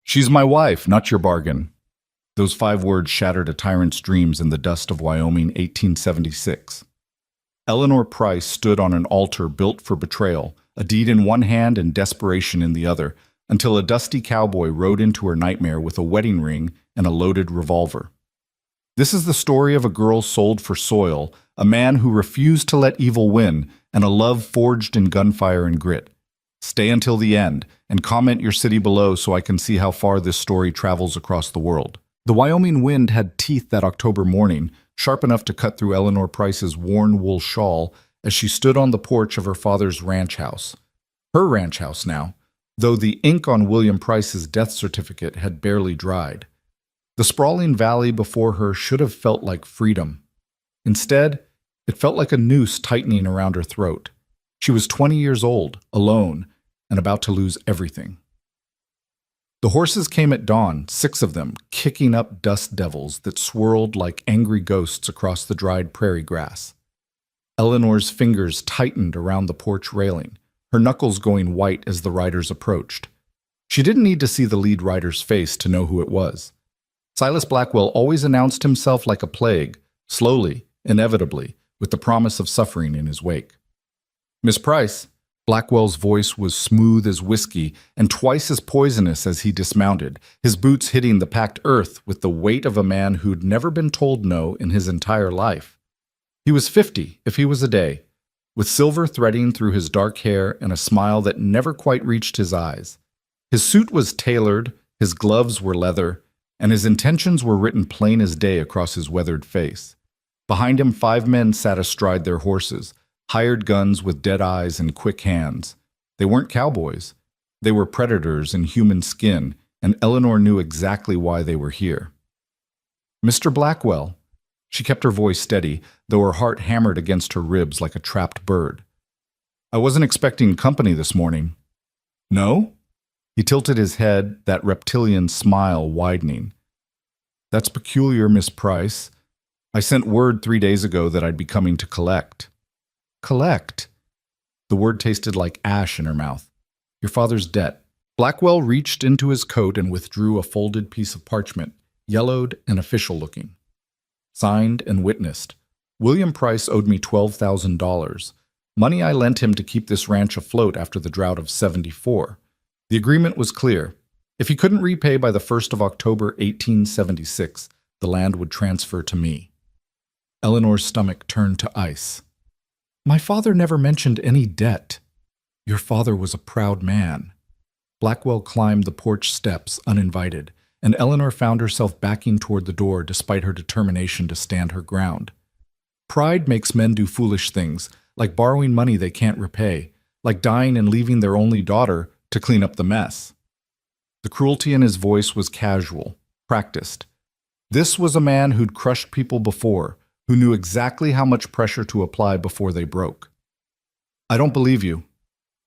She's my wife, not your bargain. Those 5 words shattered a tyrant's dreams in the dust of Wyoming, 1876. Eleanor Price stood on an altar built for betrayal, a deed in one hand and desperation in the other, until a dusty cowboy rode into her nightmare with a wedding ring and a loaded revolver. This is the story of a girl sold for soil, a man who refused to let evil win, and a love forged in gunfire and grit. Stay until the end, and comment your city below so I can see how far this story travels across the world. The Wyoming wind had teeth that October morning, sharp enough to cut through Eleanor Price's worn wool shawl as she stood on the porch of her father's ranch house. Her ranch house now, though the ink on William Price's death certificate had barely dried. The sprawling valley before her should have felt like freedom. Instead, it felt like a noose tightening around her throat. She was 20 years old, alone, and about to lose everything. The horses came at dawn, 6 of them, kicking up dust devils that swirled like angry ghosts across the dried prairie grass. Eleanor's fingers tightened around the porch railing, her knuckles going white as the riders approached. She didn't need to see the lead rider's face to know who it was. Silas Blackwell always announced himself like a plague, slowly, inevitably, with the promise of suffering in his wake. "Miss Price." Blackwell's voice was smooth as whiskey and twice as poisonous as he dismounted, his boots hitting the packed earth with the weight of a man who'd never been told no in his entire life. He was 50, if he was a day, with silver threading through his dark hair and a smile that never quite reached his eyes. His suit was tailored, his gloves were leather, and his intentions were written plain as day across his weathered face. Behind him, 5 men sat astride their horses, hired guns with dead eyes and quick hands. They weren't cowboys. They were predators in human skin, and Eleanor knew exactly why they were here. "Mr. Blackwell." She kept her voice steady, though her heart hammered against her ribs like a trapped bird. "I wasn't expecting company this morning." "No?" He tilted his head, that reptilian smile widening. "That's peculiar, Miss Price. I sent word 3 days ago that I'd be coming to collect." "Collect?" The word tasted like ash in her mouth. "Your father's debt." Blackwell reached into his coat and withdrew a folded piece of parchment, yellowed and official-looking. Signed and witnessed. William Price owed me $12,000, money I lent him to keep this ranch afloat after the drought of '74. The agreement was clear. If he couldn't repay by the 1st of October, 1876, the land would transfer to me. Eleanor's stomach turned to ice. "My father never mentioned any debt." "Your father was a proud man." Blackwell climbed the porch steps uninvited, and Eleanor found herself backing toward the door despite her determination to stand her ground. Pride makes men do foolish things, like borrowing money they can't repay, like dying and leaving their only daughter to clean up the mess. The cruelty in his voice was casual, practiced. This was a man who'd crushed people before, who knew exactly how much pressure to apply before they broke. "I don't believe you."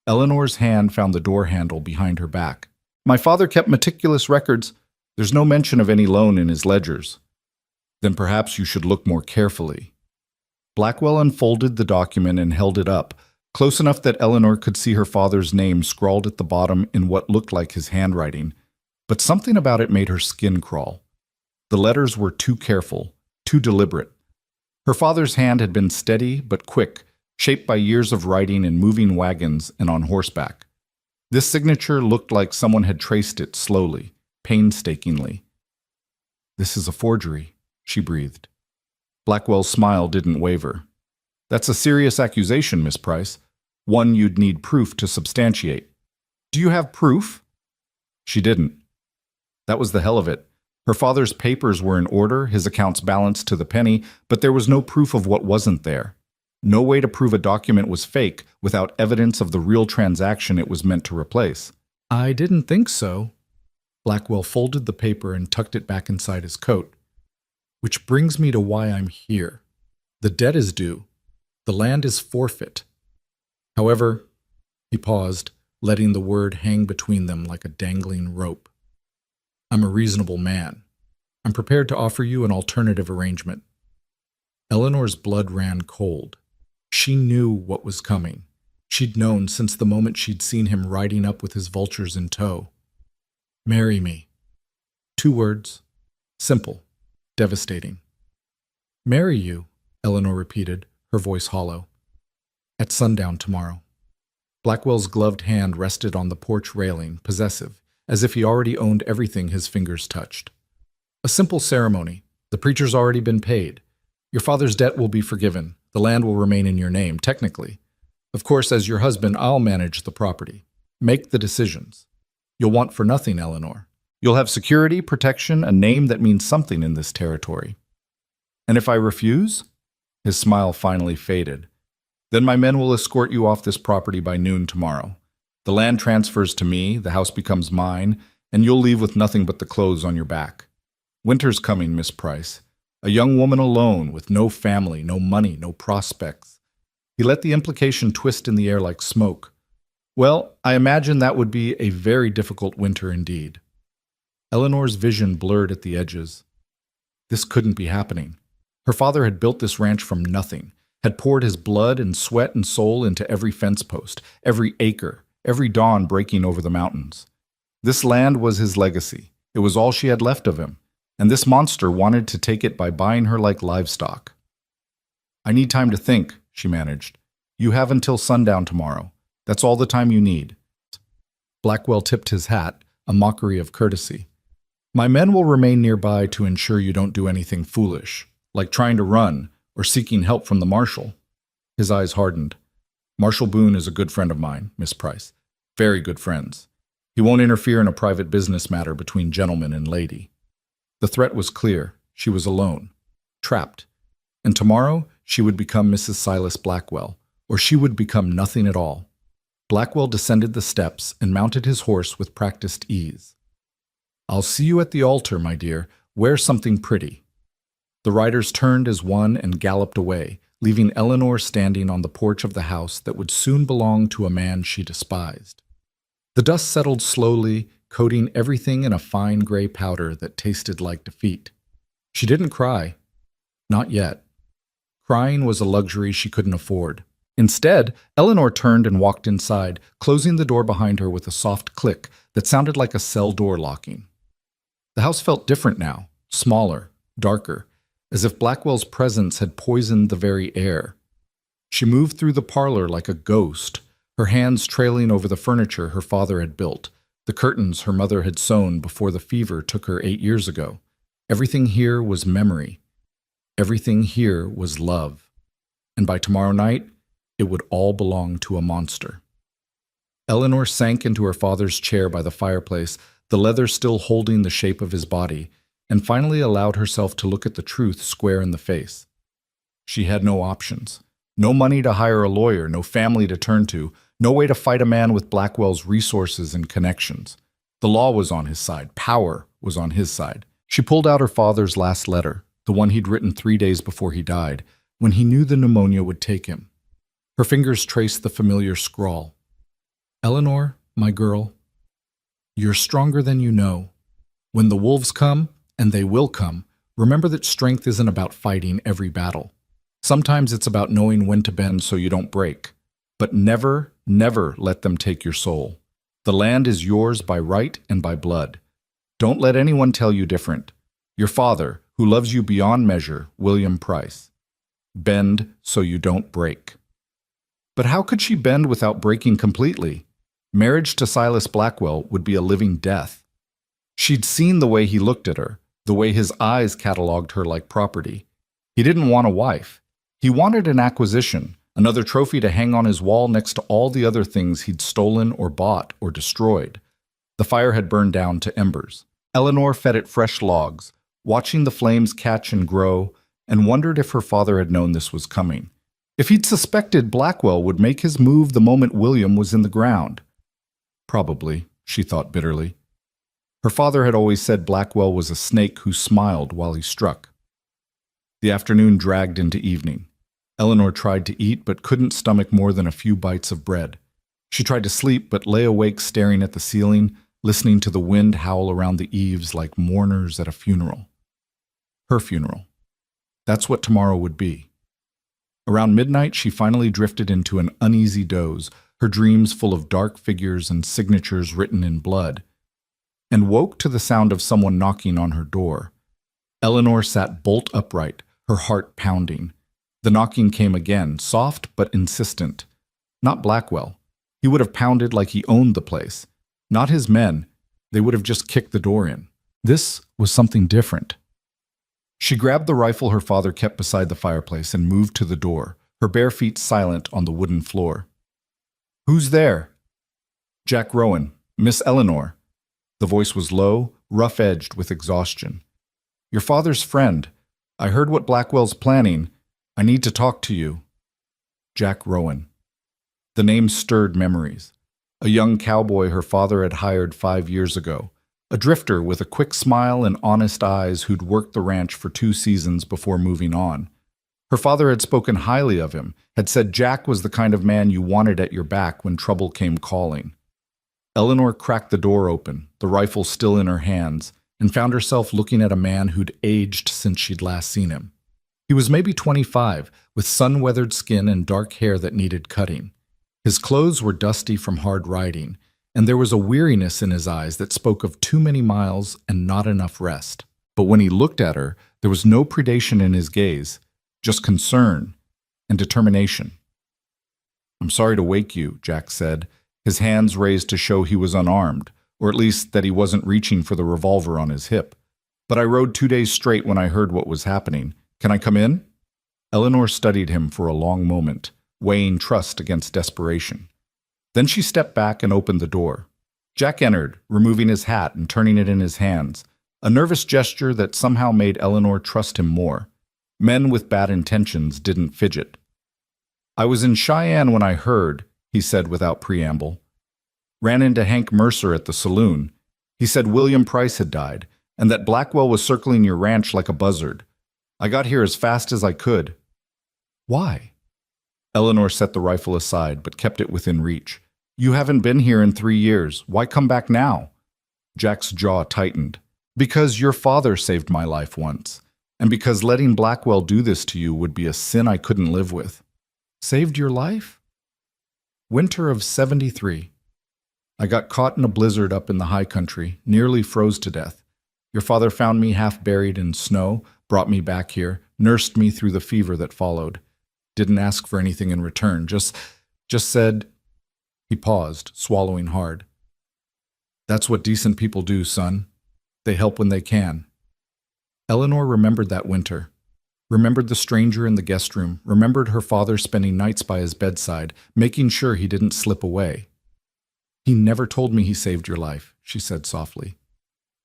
Eleanor's hand found the door handle behind her back. "My father kept meticulous records. There's no mention of any loan in his ledgers." "Then perhaps you should look more carefully." Blackwell unfolded the document and held it up, close enough that Eleanor could see her father's name scrawled at the bottom in what looked like his handwriting, but something about it made her skin crawl. The letters were too careful, too deliberate. Her father's hand had been steady but quick, shaped by years of riding in moving wagons and on horseback. This signature looked like someone had traced it slowly, painstakingly. "This is a forgery," she breathed. Blackwell's smile didn't waver. "That's a serious accusation, Miss Price. One you'd need proof to substantiate." "Do you have proof?" She didn't. That was the hell of it. Her father's papers were in order, his accounts balanced to the penny, but there was no proof of what wasn't there. No way to prove a document was fake without evidence of the real transaction it was meant to replace. "I didn't think so." Blackwell folded the paper and tucked it back inside his coat. "Which brings me to why I'm here. The debt is due. The land is forfeit. However," he paused, letting the word hang between them like a dangling rope. "I'm a reasonable man. I'm prepared to offer you an alternative arrangement." Eleanor's blood ran cold. She knew what was coming. She'd known since the moment she'd seen him riding up with his vultures in tow. "Marry me," 2 words. Simple. Devastating. Marry you, Eleanor repeated, her voice hollow. At sundown tomorrow. Blackwell's gloved hand rested on the porch railing, possessive, as if he already owned everything his fingers touched. A simple ceremony. The preacher's already been paid. Your father's debt will be forgiven. The land will remain in your name, technically. Of course, as your husband, I'll manage the property. Make the decisions. You'll want for nothing, Eleanor. You'll have security, protection, a name that means something in this territory. And if I refuse? His smile finally faded. Then my men will escort you off this property by noon tomorrow. The land transfers to me, the house becomes mine, and you'll leave with nothing but the clothes on your back. Winter's coming, Miss Price. A young woman alone, with no family, no money, no prospects. He let the implication twist in the air like smoke. Well, I imagine that would be a very difficult winter indeed. Eleanor's vision blurred at the edges. This couldn't be happening. Her father had built this ranch from nothing, had poured his blood and sweat and soul into every fence post, every acre, every dawn breaking over the mountains. This land was his legacy. It was all she had left of him, and this monster wanted to take it by buying her like livestock. I need time to think, she managed. You have until sundown tomorrow. That's all the time you need. Blackwell tipped his hat, a mockery of courtesy. My men will remain nearby to ensure you don't do anything foolish, like trying to run or seeking help from the marshal. His eyes hardened. Marshal Boone is a good friend of mine, Miss Price. Very good friends. He won't interfere in a private business matter between gentleman and lady. The threat was clear. She was alone, trapped. And tomorrow she would become Mrs. Silas Blackwell, or she would become nothing at all. Blackwell descended the steps and mounted his horse with practiced ease. I'll see you at the altar, my dear. Wear something pretty. The riders turned as one and galloped away, leaving Eleanor standing on the porch of the house that would soon belong to a man she despised. The dust settled slowly, coating everything in a fine gray powder that tasted like defeat. She didn't cry. Not yet. Crying was a luxury she couldn't afford. Instead, Eleanor turned and walked inside, closing the door behind her with a soft click that sounded like a cell door locking. The house felt different now, smaller, darker, as if Blackwell's presence had poisoned the very air. She moved through the parlor like a ghost, her hands trailing over the furniture her father had built, the curtains her mother had sewn before the fever took her 8 years ago. Everything here was memory. Everything here was love. And by tomorrow night, it would all belong to a monster. Eleanor sank into her father's chair by the fireplace, the leather still holding the shape of his body, and finally allowed herself to look at the truth square in the face. She had no options. No money to hire a lawyer, no family to turn to, no way to fight a man with Blackwell's resources and connections. The law was on his side. Power was on his side. She pulled out her father's last letter, the one he'd written 3 days before he died, when he knew the pneumonia would take him. Her fingers traced the familiar scrawl. Eleanor, my girl, you're stronger than you know. When the wolves come, and they will come, remember that strength isn't about fighting every battle. Sometimes it's about knowing when to bend so you don't break. But never, never let them take your soul. The land is yours by right and by blood. Don't let anyone tell you different. Your father, who loves you beyond measure, William Price. Bend so you don't break. But how could she bend without breaking completely? Marriage to Silas Blackwell would be a living death. She'd seen the way he looked at her, the way his eyes catalogued her like property. He didn't want a wife. He wanted an acquisition, another trophy to hang on his wall next to all the other things he'd stolen or bought or destroyed. The fire had burned down to embers. Eleanor fed it fresh logs, watching the flames catch and grow, and wondered if her father had known this was coming. If he'd suspected Blackwell would make his move the moment William was in the ground. Probably, she thought bitterly. Her father had always said Blackwell was a snake who smiled while he struck. The afternoon dragged into evening. Eleanor tried to eat but couldn't stomach more than a few bites of bread. She tried to sleep but lay awake staring at the ceiling, listening to the wind howl around the eaves like mourners at a funeral. Her funeral. That's what tomorrow would be. Around midnight, she finally drifted into an uneasy doze, her dreams full of dark figures and signatures written in blood. and woke to the sound of someone knocking on her door. Eleanor sat bolt upright, her heart pounding. The knocking came again, soft but insistent. Not Blackwell. He would have pounded like he owned the place. Not his men. They would have just kicked the door in. This was something different. She grabbed the rifle her father kept beside the fireplace and moved to the door, her bare feet silent on the wooden floor. "Who's there?" "Jack Rowan, Miss Eleanor." The voice was low, rough-edged with exhaustion. "Your father's friend. I heard what Blackwell's planning. I need to talk to you." Jack Rowan. The name stirred memories. A young cowboy her father had hired 5 years ago. A drifter with a quick smile and honest eyes who'd worked the ranch for 2 seasons before moving on. Her father had spoken highly of him, had said Jack was the kind of man you wanted at your back when trouble came calling. Eleanor cracked the door open, the rifle still in her hands, and found herself looking at a man who'd aged since she'd last seen him. He was maybe 25, with sun-weathered skin and dark hair that needed cutting. His clothes were dusty from hard riding, and there was a weariness in his eyes that spoke of too many miles and not enough rest. But when he looked at her, there was no predation in his gaze, just concern and determination. "I'm sorry to wake you," Jack said, his hands raised to show he was unarmed, or at least that he wasn't reaching for the revolver on his hip. "But I rode 2 days straight when I heard what was happening. Can I come in?" Eleanor studied him for a long moment, weighing trust against desperation. Then she stepped back and opened the door. Jack entered, removing his hat and turning it in his hands, a nervous gesture that somehow made Eleanor trust him more. Men with bad intentions didn't fidget. "I was in Cheyenne when I heard," he said without preamble. "Ran into Hank Mercer at the saloon. He said William Price had died, and that Blackwell was circling your ranch like a buzzard. I got here as fast as I could." "Why?" Eleanor set the rifle aside, but kept it within reach. "You haven't been here in 3 years. Why come back now?" Jack's jaw tightened. "Because your father saved my life once, and because letting Blackwell do this to you would be a sin I couldn't live with." "Saved your life?" "Winter of '73. I got caught in a blizzard up in the high country, nearly froze to death. Your father found me half buried in snow, brought me back here, nursed me through the fever that followed. Didn't ask for anything in return, just said—" He paused, swallowing hard. "That's what decent people do, son. They help when they can." Eleanor remembered that winter, remembered the stranger in the guest room, remembered her father spending nights by his bedside, making sure he didn't slip away. "He never told me he saved your life," she said softly.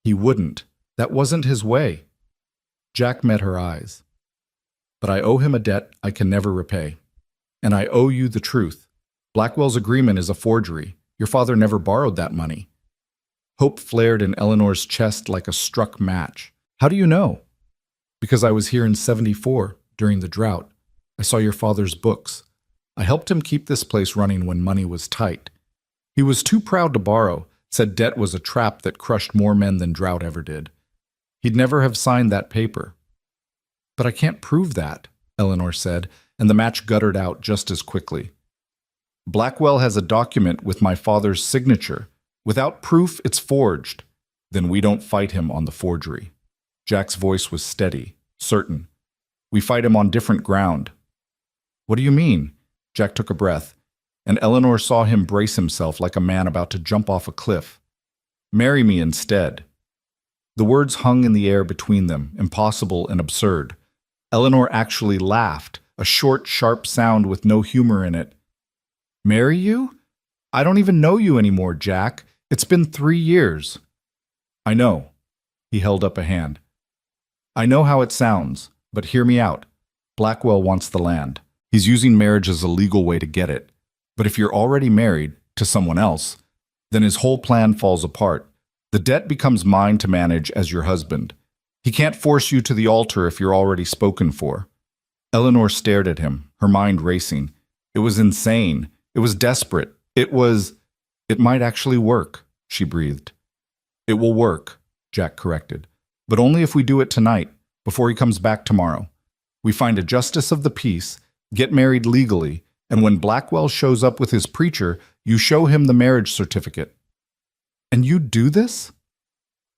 "He wouldn't. That wasn't his way." Jack met her eyes. "But I owe him a debt I can never repay. And I owe you the truth. Blackwell's agreement is a forgery. Your father never borrowed that money." Hope flared in Eleanor's chest like a struck match. "How do you know?" "Because I was here in '74, during the drought. I saw your father's books. I helped him keep this place running when money was tight. He was too proud to borrow, said debt was a trap that crushed more men than drought ever did. He'd never have signed that paper." "But I can't prove that," Eleanor said, and the match guttered out just as quickly. "Blackwell has a document with my father's signature. Without proof, it's forged. Then we don't fight him on the forgery." Jack's voice was steady, certain. "We fight him on different ground." "What do you mean?" Jack took a breath, and Eleanor saw him brace himself like a man about to jump off a cliff. "Marry me instead." The words hung in the air between them, impossible and absurd. Eleanor actually laughed, a short, sharp sound with no humor in it. "Marry you? I don't even know you anymore, Jack. It's been 3 years." "I know." He held up a hand. "I know how it sounds, but hear me out. Blackwell wants the land. He's using marriage as a legal way to get it. But if you're already married to someone else, then his whole plan falls apart. The debt becomes mine to manage as your husband. He can't force you to the altar if you're already spoken for." Eleanor stared at him, her mind racing. It was insane. It was desperate. It might actually work, she breathed. "It will work," Jack corrected. "But only if we do it tonight, before he comes back tomorrow. We find a justice of the peace, get married legally, and when Blackwell shows up with his preacher, you show him the marriage certificate." "And you do this?"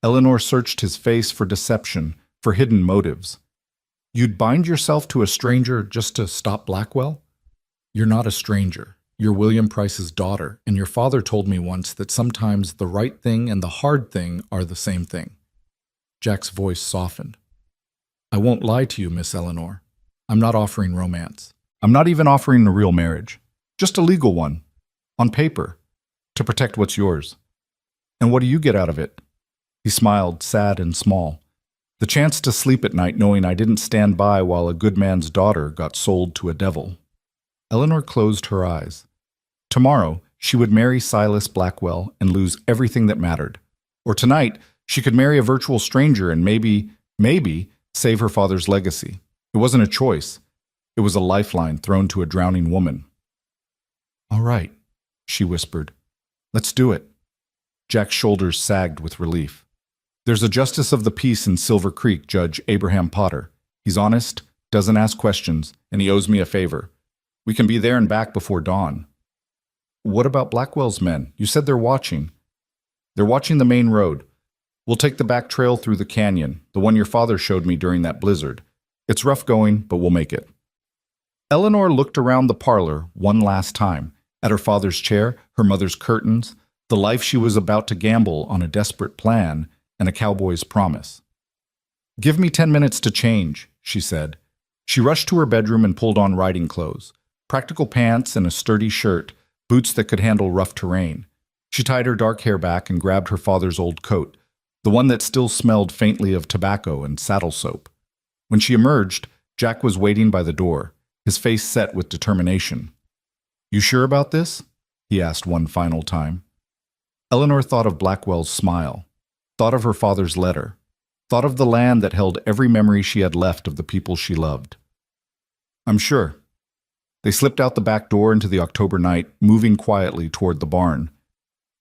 Eleanor searched his face for deception, for hidden motives. You'd bind yourself to a stranger just to stop Blackwell? You're not a stranger. You're William Price's daughter, and your father told me once that sometimes the right thing and the hard thing are the same thing. Jack's voice softened. I won't lie to you, Miss Eleanor. I'm not offering romance. I'm not even offering a real marriage. Just a legal one. On paper. To protect what's yours. And what do you get out of it? He smiled, sad and small. The chance to sleep at night knowing I didn't stand by while a good man's daughter got sold to a devil. Eleanor closed her eyes. Tomorrow, she would marry Silas Blackwell and lose everything that mattered. Or tonight, she could marry a virtual stranger and maybe, save her father's legacy. It wasn't a choice. It was a lifeline thrown to a drowning woman. All right, she whispered. Let's do it. Jack's shoulders sagged with relief. There's a justice of the peace in Silver Creek, Judge Abraham Potter. He's honest, doesn't ask questions, and he owes me a favor. We can be there and back before dawn. What about Blackwell's men? You said they're watching. They're watching the main road. We'll take the back trail through the canyon, the one your father showed me during that blizzard. It's rough going, but we'll make it. Eleanor looked around the parlor one last time, at her father's chair, her mother's curtains, the life she was about to gamble on a desperate plan, and a cowboy's promise. Give me 10 minutes to change, she said. She rushed to her bedroom and pulled on riding clothes, practical pants and a sturdy shirt, boots that could handle rough terrain. She tied her dark hair back and grabbed her father's old coat, the one that still smelled faintly of tobacco and saddle soap. When she emerged, Jack was waiting by the door, his face set with determination. You sure about this? He asked one final time. Eleanor thought of Blackwell's smile, thought of her father's letter, thought of the land that held every memory she had left of the people she loved. I'm sure. They slipped out the back door into the October night, moving quietly toward the barn.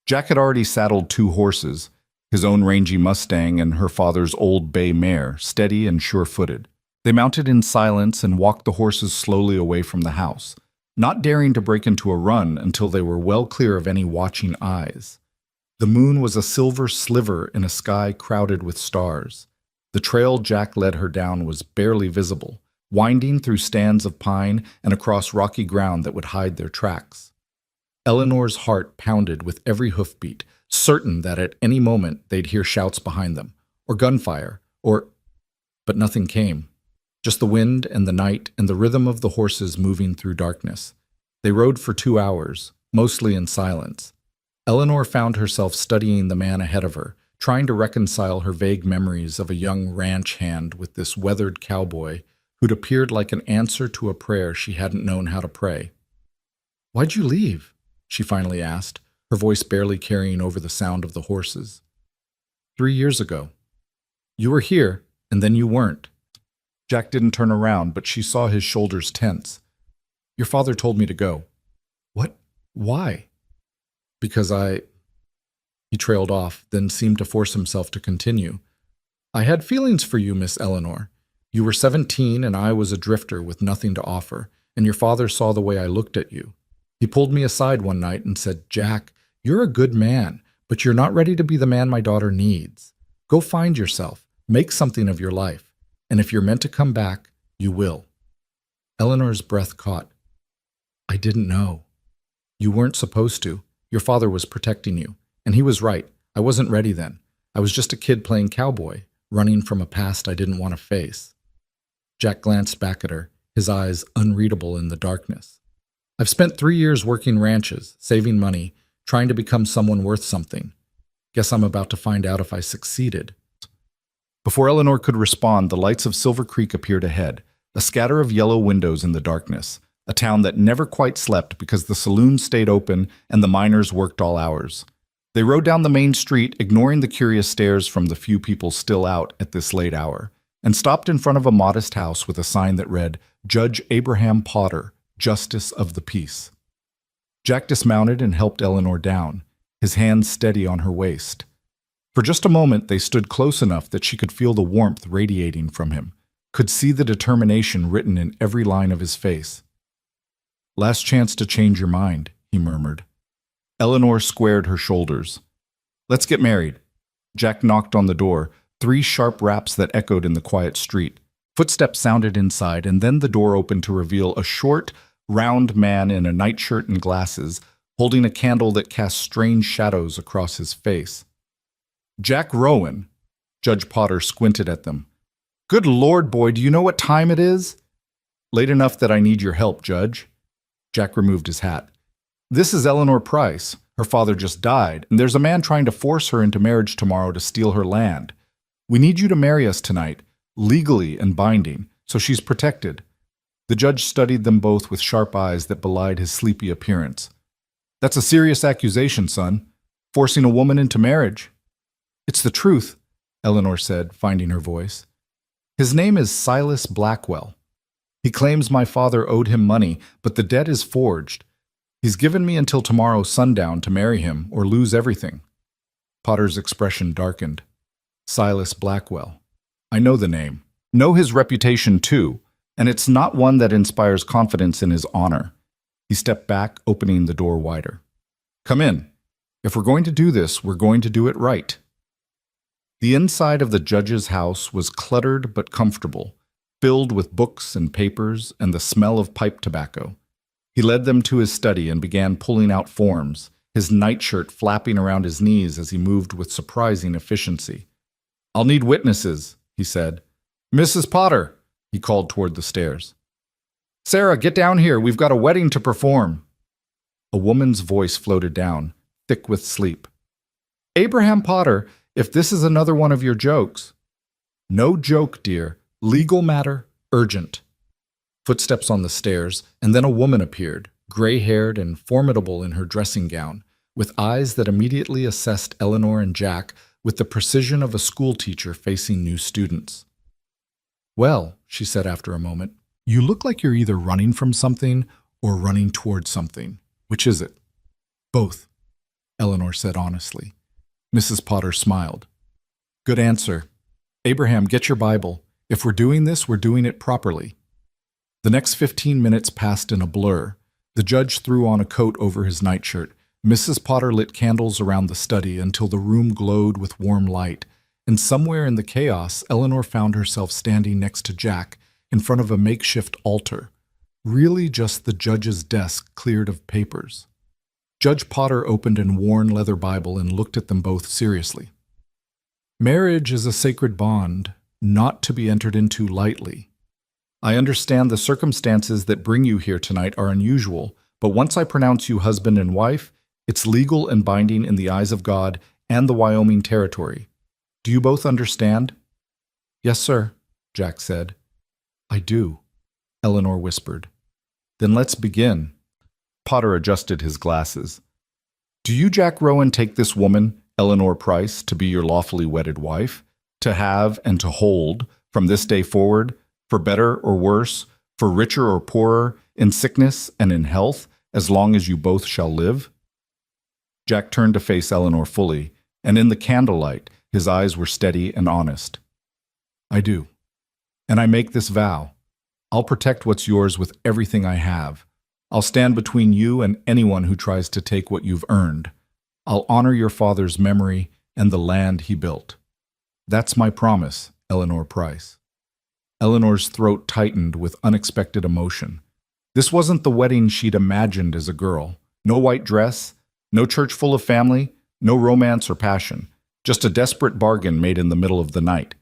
Jack had already saddled 2 horses, his own rangy Mustang and her father's old bay mare, steady and sure-footed. They mounted in silence and walked the horses slowly away from the house, not daring to break into a run until they were well clear of any watching eyes. The moon was a silver sliver in a sky crowded with stars. The trail Jack led her down was barely visible, winding through stands of pine and across rocky ground that would hide their tracks. Eleanor's heart pounded with every hoofbeat, certain that at any moment they'd hear shouts behind them, or gunfire, but nothing came. Just the wind and the night and the rhythm of the horses moving through darkness. They rode for 2 hours, mostly in silence. Eleanor found herself studying the man ahead of her, trying to reconcile her vague memories of a young ranch hand with this weathered cowboy who'd appeared like an answer to a prayer she hadn't known how to pray. Why'd you leave? She finally asked, her voice barely carrying over the sound of the horses. 3 years ago. You were here, and then you weren't. Jack didn't turn around, but she saw his shoulders tense. Your father told me to go. What? Why? Because He trailed off, then seemed to force himself to continue. I had feelings for you, Miss Eleanor. You were 17 and I was a drifter with nothing to offer, and your father saw the way I looked at you. He pulled me aside one night and said, Jack, you're a good man, but you're not ready to be the man my daughter needs. Go find yourself, make something of your life, and if you're meant to come back, you will. Eleanor's breath caught. I didn't know. You weren't supposed to. Your father was protecting you, and he was right. I wasn't ready then. I was just a kid playing cowboy, running from a past I didn't want to face. Jack glanced back at her, his eyes unreadable in the darkness. I've spent 3 years working ranches, saving money, trying to become someone worth something. Guess I'm about to find out if I succeeded. Before Eleanor could respond, the lights of Silver Creek appeared ahead, a scatter of yellow windows in the darkness, a town that never quite slept because the saloons stayed open and the miners worked all hours. They rode down the main street, ignoring the curious stares from the few people still out at this late hour, and stopped in front of a modest house with a sign that read, Judge Abraham Potter, Justice of the Peace. Jack dismounted and helped Eleanor down, his hands steady on her waist. For just a moment, they stood close enough that she could feel the warmth radiating from him, could see the determination written in every line of his face. Last chance to change your mind, he murmured. Eleanor squared her shoulders. Let's get married. Jack knocked on the door, 3 sharp raps that echoed in the quiet street. Footsteps sounded inside, and then the door opened to reveal a short, round man in a nightshirt and glasses, holding a candle that cast strange shadows across his face. Jack Rowan. Judge Potter squinted at them. Good Lord, boy, do you know what time it is? Late enough that I need your help, Judge. Jack removed his hat. This is Eleanor Price. Her father just died, and there's a man trying to force her into marriage tomorrow to steal her land. We need you to marry us tonight, legally and binding, so she's protected. The judge studied them both with sharp eyes that belied his sleepy appearance. That's a serious accusation, son. Forcing a woman into marriage. It's the truth, Eleanor said, finding her voice. His name is Silas Blackwell. He claims my father owed him money, but the debt is forged. He's given me until tomorrow sundown to marry him or lose everything. Potter's expression darkened. Silas Blackwell. I know the name. Know his reputation too, and it's not one that inspires confidence in his honor. He stepped back, opening the door wider. Come in. If we're going to do this, we're going to do it right. The inside of the judge's house was cluttered but comfortable, filled with books and papers and the smell of pipe tobacco. He led them to his study and began pulling out forms, his nightshirt flapping around his knees as he moved with surprising efficiency. I'll need witnesses, he said. Mrs. Potter, he called toward the stairs. Sarah, get down here. We've got a wedding to perform. A woman's voice floated down, thick with sleep. Abraham Potter, if this is another one of your jokes. No joke, dear. Legal matter, urgent. Footsteps on the stairs, and then a woman appeared, gray-haired and formidable in her dressing gown, with eyes that immediately assessed Eleanor and Jack with the precision of a schoolteacher facing new students. Well, she said after a moment, you look like you're either running from something or running towards something. Which is it? Both, Eleanor said honestly. Mrs. Potter smiled. Good answer. Abraham, get your Bible. If we're doing this, we're doing it properly. The next 15 minutes passed in a blur. The judge threw on a coat over his nightshirt. Mrs. Potter lit candles around the study until the room glowed with warm light, and somewhere in the chaos, Eleanor found herself standing next to Jack in front of a makeshift altar, really just the judge's desk cleared of papers. Judge Potter opened an worn leather Bible and looked at them both seriously. Marriage is a sacred bond, not to be entered into lightly. I understand the circumstances that bring you here tonight are unusual, but once I pronounce you husband and wife, it's legal and binding in the eyes of God and the Wyoming Territory. Do you both understand? Yes, sir, Jack said. I do, Eleanor whispered. Then let's begin. Potter adjusted his glasses. Do you, Jack Rowan, take this woman, Eleanor Price, to be your lawfully wedded wife, to have and to hold, from this day forward, for better or worse, for richer or poorer, in sickness and in health, as long as you both shall live? Jack turned to face Eleanor fully, and in the candlelight, his eyes were steady and honest. I do. And I make this vow. I'll protect what's yours with everything I have. I'll stand between you and anyone who tries to take what you've earned. I'll honor your father's memory and the land he built. That's my promise, Eleanor Price. Eleanor's throat tightened with unexpected emotion. This wasn't the wedding she'd imagined as a girl. No white dress, no church full of family, no romance or passion. Just a desperate bargain made in the middle of the night.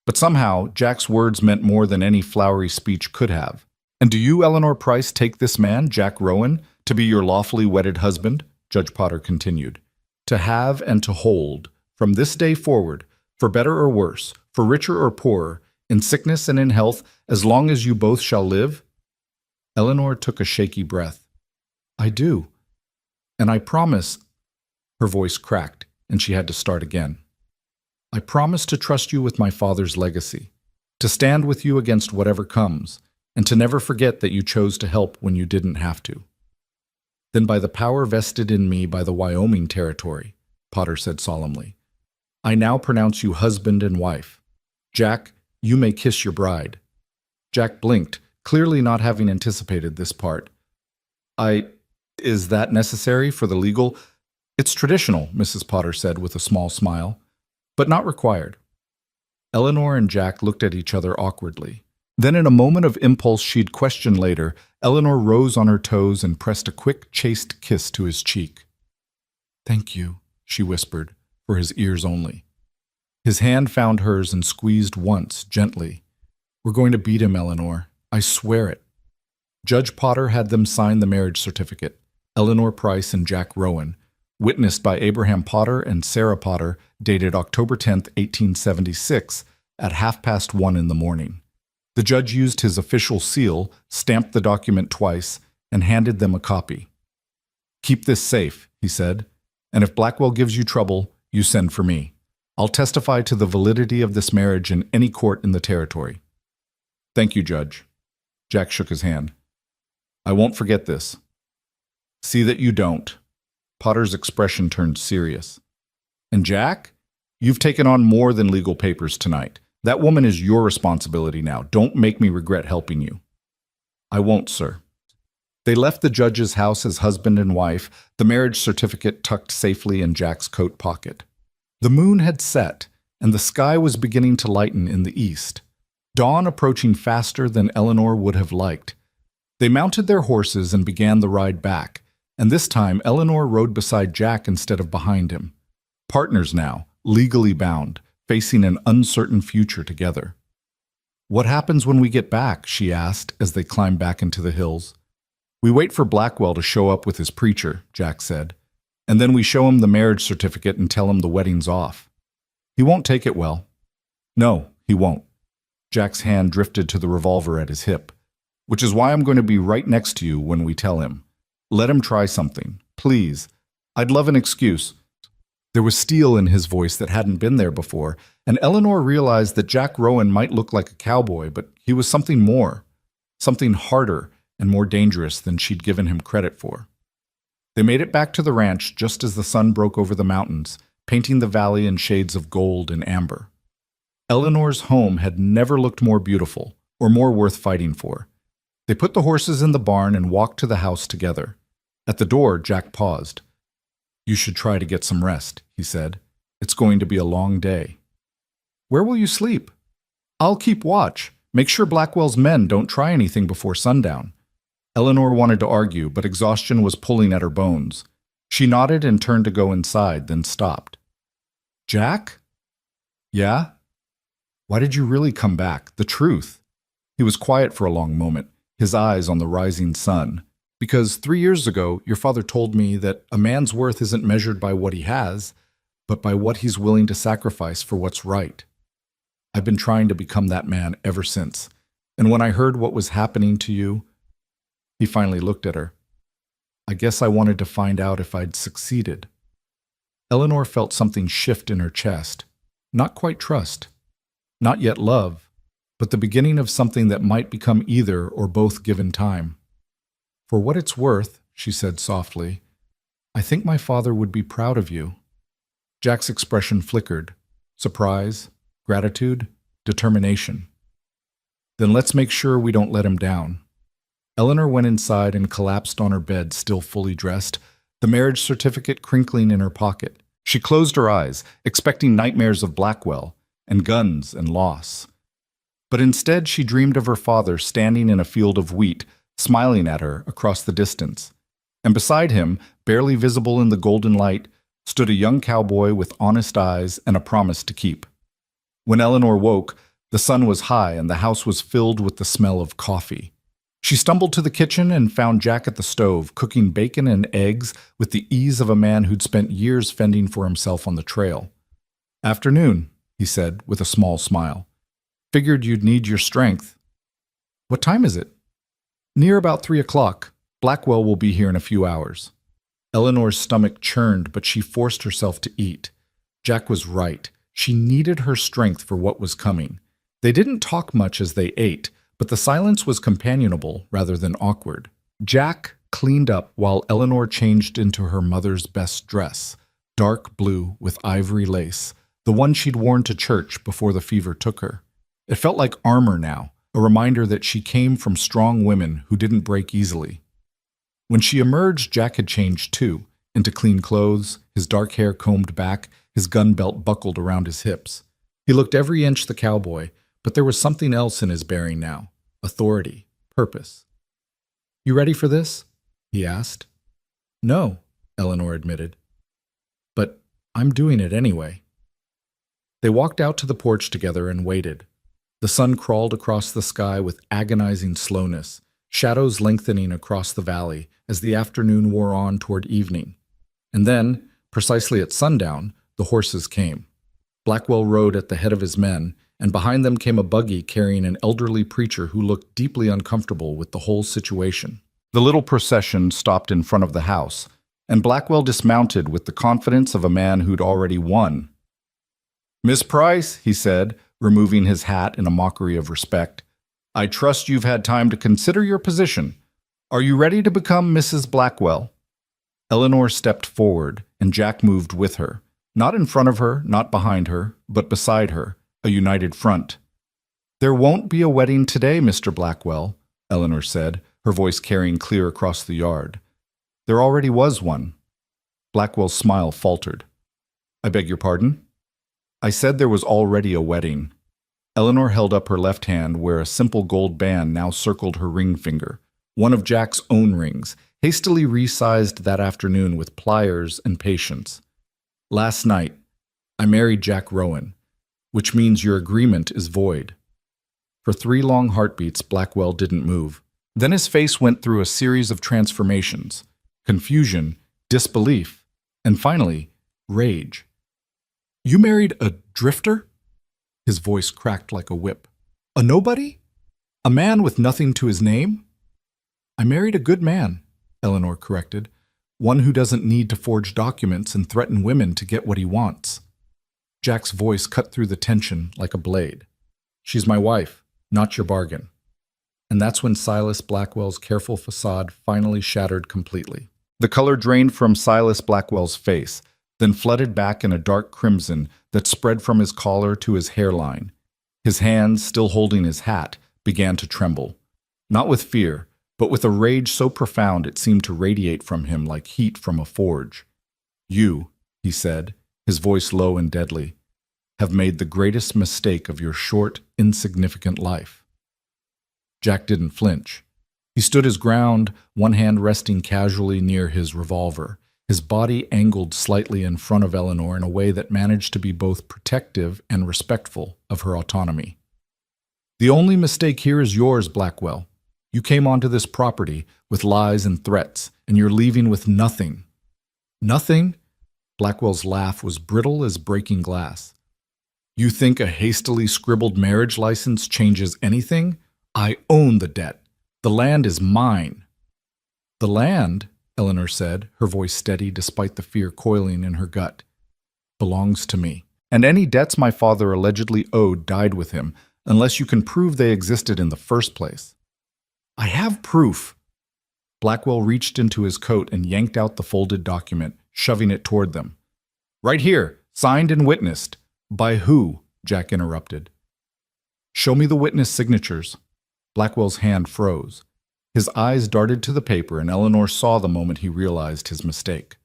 But somehow, Jack's words meant more than any flowery speech could have. And do you, Eleanor Price, take this man, Jack Rowan, to be your lawfully wedded husband? Judge Potter continued. To have and to hold, from this day forward, for better or worse, for richer or poorer, in sickness and in health, as long as you both shall live? Eleanor took a shaky breath. I do. And I promise. Her voice cracked, and she had to start again. I promise to trust you with my father's legacy, to stand with you against whatever comes, and to never forget that you chose to help when you didn't have to. Then by the power vested in me by the Wyoming Territory, Potter said solemnly, I now pronounce you husband and wife. Jack, you may kiss your bride. Jack blinked, clearly not having anticipated this part. Is that necessary for the legal? It's traditional, Mrs. Potter said with a small smile. but not required. Eleanor and Jack looked at each other awkwardly. Then, in a moment of impulse she'd question later, Eleanor rose on her toes and pressed a quick, chaste kiss to his cheek. "Thank you," she whispered, for his ears only. His hand found hers and squeezed once, gently. "We're going to beat him, Eleanor. I swear it." Judge Potter had them sign the marriage certificate, Eleanor Price and Jack Rowan, witnessed by Abraham Potter and Sarah Potter, dated October 10, 1876, at 1:30 in the morning. The judge used his official seal, stamped the document twice, and handed them a copy. "Keep this safe," he said, "and if Blackwell gives you trouble, you send for me. I'll testify to the validity of this marriage in any court in the territory." "Thank you, Judge." Jack shook his hand. "I won't forget this." "See that you don't." Potter's expression turned serious. "And Jack, you've taken on more than legal papers tonight. That woman is your responsibility now. Don't make me regret helping you." "I won't, sir." They left the judge's house as husband and wife, the marriage certificate tucked safely in Jack's coat pocket. The moon had set, and the sky was beginning to lighten in the east, dawn approaching faster than Eleanor would have liked. They mounted their horses and began the ride back, and this time Eleanor rode beside Jack instead of behind him. Partners now, legally bound, facing an uncertain future together. "What happens when we get back?" she asked as they climbed back into the hills. "We wait for Blackwell to show up with his preacher," Jack said, "and then we show him the marriage certificate and tell him the wedding's off. He won't take it well." "No, he won't." Jack's hand drifted to the revolver at his hip. "Which is why I'm going to be right next to you when we tell him. Let him try something, please. I'd love an excuse." There was steel in his voice that hadn't been there before, and Eleanor realized that Jack Rowan might look like a cowboy, but he was something more, something harder and more dangerous than she'd given him credit for. They made it back to the ranch just as the sun broke over the mountains, painting the valley in shades of gold and amber. Eleanor's home had never looked more beautiful or more worth fighting for. They put the horses in the barn and walked to the house together. At the door, Jack paused. "You should try to get some rest," he said. "It's going to be a long day." "Where will you sleep?" "I'll keep watch. Make sure Blackwell's men don't try anything before sundown." Eleanor wanted to argue, but exhaustion was pulling at her bones. She nodded and turned to go inside, then stopped. "Jack?" "Yeah?" "Why did you really come back? The truth." He was quiet for a long moment, his eyes on the rising sun. "Because 3 years ago, your father told me that a man's worth isn't measured by what he has, but by what he's willing to sacrifice for what's right. I've been trying to become that man ever since, and when I heard what was happening to you..." He finally looked at her. "I guess I wanted to find out if I'd succeeded." Eleanor felt something shift in her chest. Not quite trust. Not yet love, but the beginning of something that might become either or both given time. "For what it's worth," she said softly, "I think my father would be proud of you." Jack's expression flickered. Surprise, gratitude, determination. "Then let's make sure we don't let him down." Eleanor went inside and collapsed on her bed, still fully dressed, the marriage certificate crinkling in her pocket. She closed her eyes, expecting nightmares of Blackwell, and guns and loss. But instead she dreamed of her father standing in a field of wheat, smiling at her across the distance. And beside him, barely visible in the golden light, stood a young cowboy with honest eyes and a promise to keep. When Eleanor woke, the sun was high and the house was filled with the smell of coffee. She stumbled to the kitchen and found Jack at the stove, cooking bacon and eggs with the ease of a man who'd spent years fending for himself on the trail. "Afternoon," he said with a small smile. "Figured you'd need your strength." "What time is it?" "Near about 3 o'clock. Blackwell will be here in a few hours." Eleanor's stomach churned, but she forced herself to eat. Jack was right. She needed her strength for what was coming. They didn't talk much as they ate, but the silence was companionable rather than awkward. Jack cleaned up while Eleanor changed into her mother's best dress, dark blue with ivory lace, the one she'd worn to church before the fever took her. It felt like armor now, a reminder that she came from strong women who didn't break easily. When she emerged, Jack had changed too, into clean clothes, his dark hair combed back, his gun belt buckled around his hips. He looked every inch the cowboy, but there was something else in his bearing now. Authority, purpose. "You ready for this?" he asked. "No," Eleanor admitted. "But I'm doing it anyway." They walked out to the porch together and waited. The sun crawled across the sky with agonizing slowness, shadows lengthening across the valley as the afternoon wore on toward evening. And then, precisely at sundown, the horses came. Blackwell rode at the head of his men, and behind them came a buggy carrying an elderly preacher who looked deeply uncomfortable with the whole situation. The little procession stopped in front of the house, and Blackwell dismounted with the confidence of a man who'd already won. "Miss Price," he said, removing his hat in a mockery of respect, "I trust you've had time to consider your position. Are you ready to become Mrs. Blackwell?" Eleanor stepped forward, and Jack moved with her. Not in front of her, not behind her, but beside her, a united front. "There won't be a wedding today, Mr. Blackwell," Eleanor said, her voice carrying clear across the yard. "There already was one." Blackwell's smile faltered. "I beg your pardon?" "I said there was already a wedding." Eleanor held up her left hand where a simple gold band now circled her ring finger, one of Jack's own rings, hastily resized that afternoon with pliers and patience. "Last night, I married Jack Rowan, which means your agreement is void." For 3 long heartbeats, Blackwell didn't move. Then his face went through a series of transformations: confusion, disbelief, and finally, rage. "You married a drifter?" His voice cracked like a whip. "A nobody? A man with nothing to his name?" "I married a good man," Eleanor corrected. "One who doesn't need to forge documents and threaten women to get what he wants." Jack's voice cut through the tension like a blade. "She's my wife, not your bargain." And that's when Silas Blackwell's careful facade finally shattered completely. The color drained from Silas Blackwell's face, then flooded back in a dark crimson that spread from his collar to his hairline. His hands, still holding his hat, began to tremble. Not with fear, but with a rage so profound it seemed to radiate from him like heat from a forge. "You," he said, his voice low and deadly, "have made the greatest mistake of your short, insignificant life." Jack didn't flinch. He stood his ground, one hand resting casually near his revolver, his body angled slightly in front of Eleanor in a way that managed to be both protective and respectful of her autonomy. "The only mistake here is yours, Blackwell. You came onto this property with lies and threats, and you're leaving with nothing." "Nothing?" Blackwell's laugh was brittle as breaking glass. "You think a hastily scribbled marriage license changes anything? I own the debt. The land is mine." "The land," Eleanor said, her voice steady despite the fear coiling in her gut, "belongs to me. And any debts my father allegedly owed died with him, unless you can prove they existed in the first place." "I have proof." Blackwell reached into his coat and yanked out the folded document, shoving it toward them. "Right here, signed and witnessed." "By who?" Jack interrupted. "Show me the witness signatures." Blackwell's hand froze. His eyes darted to the paper, and Eleanor saw the moment he realized his mistake.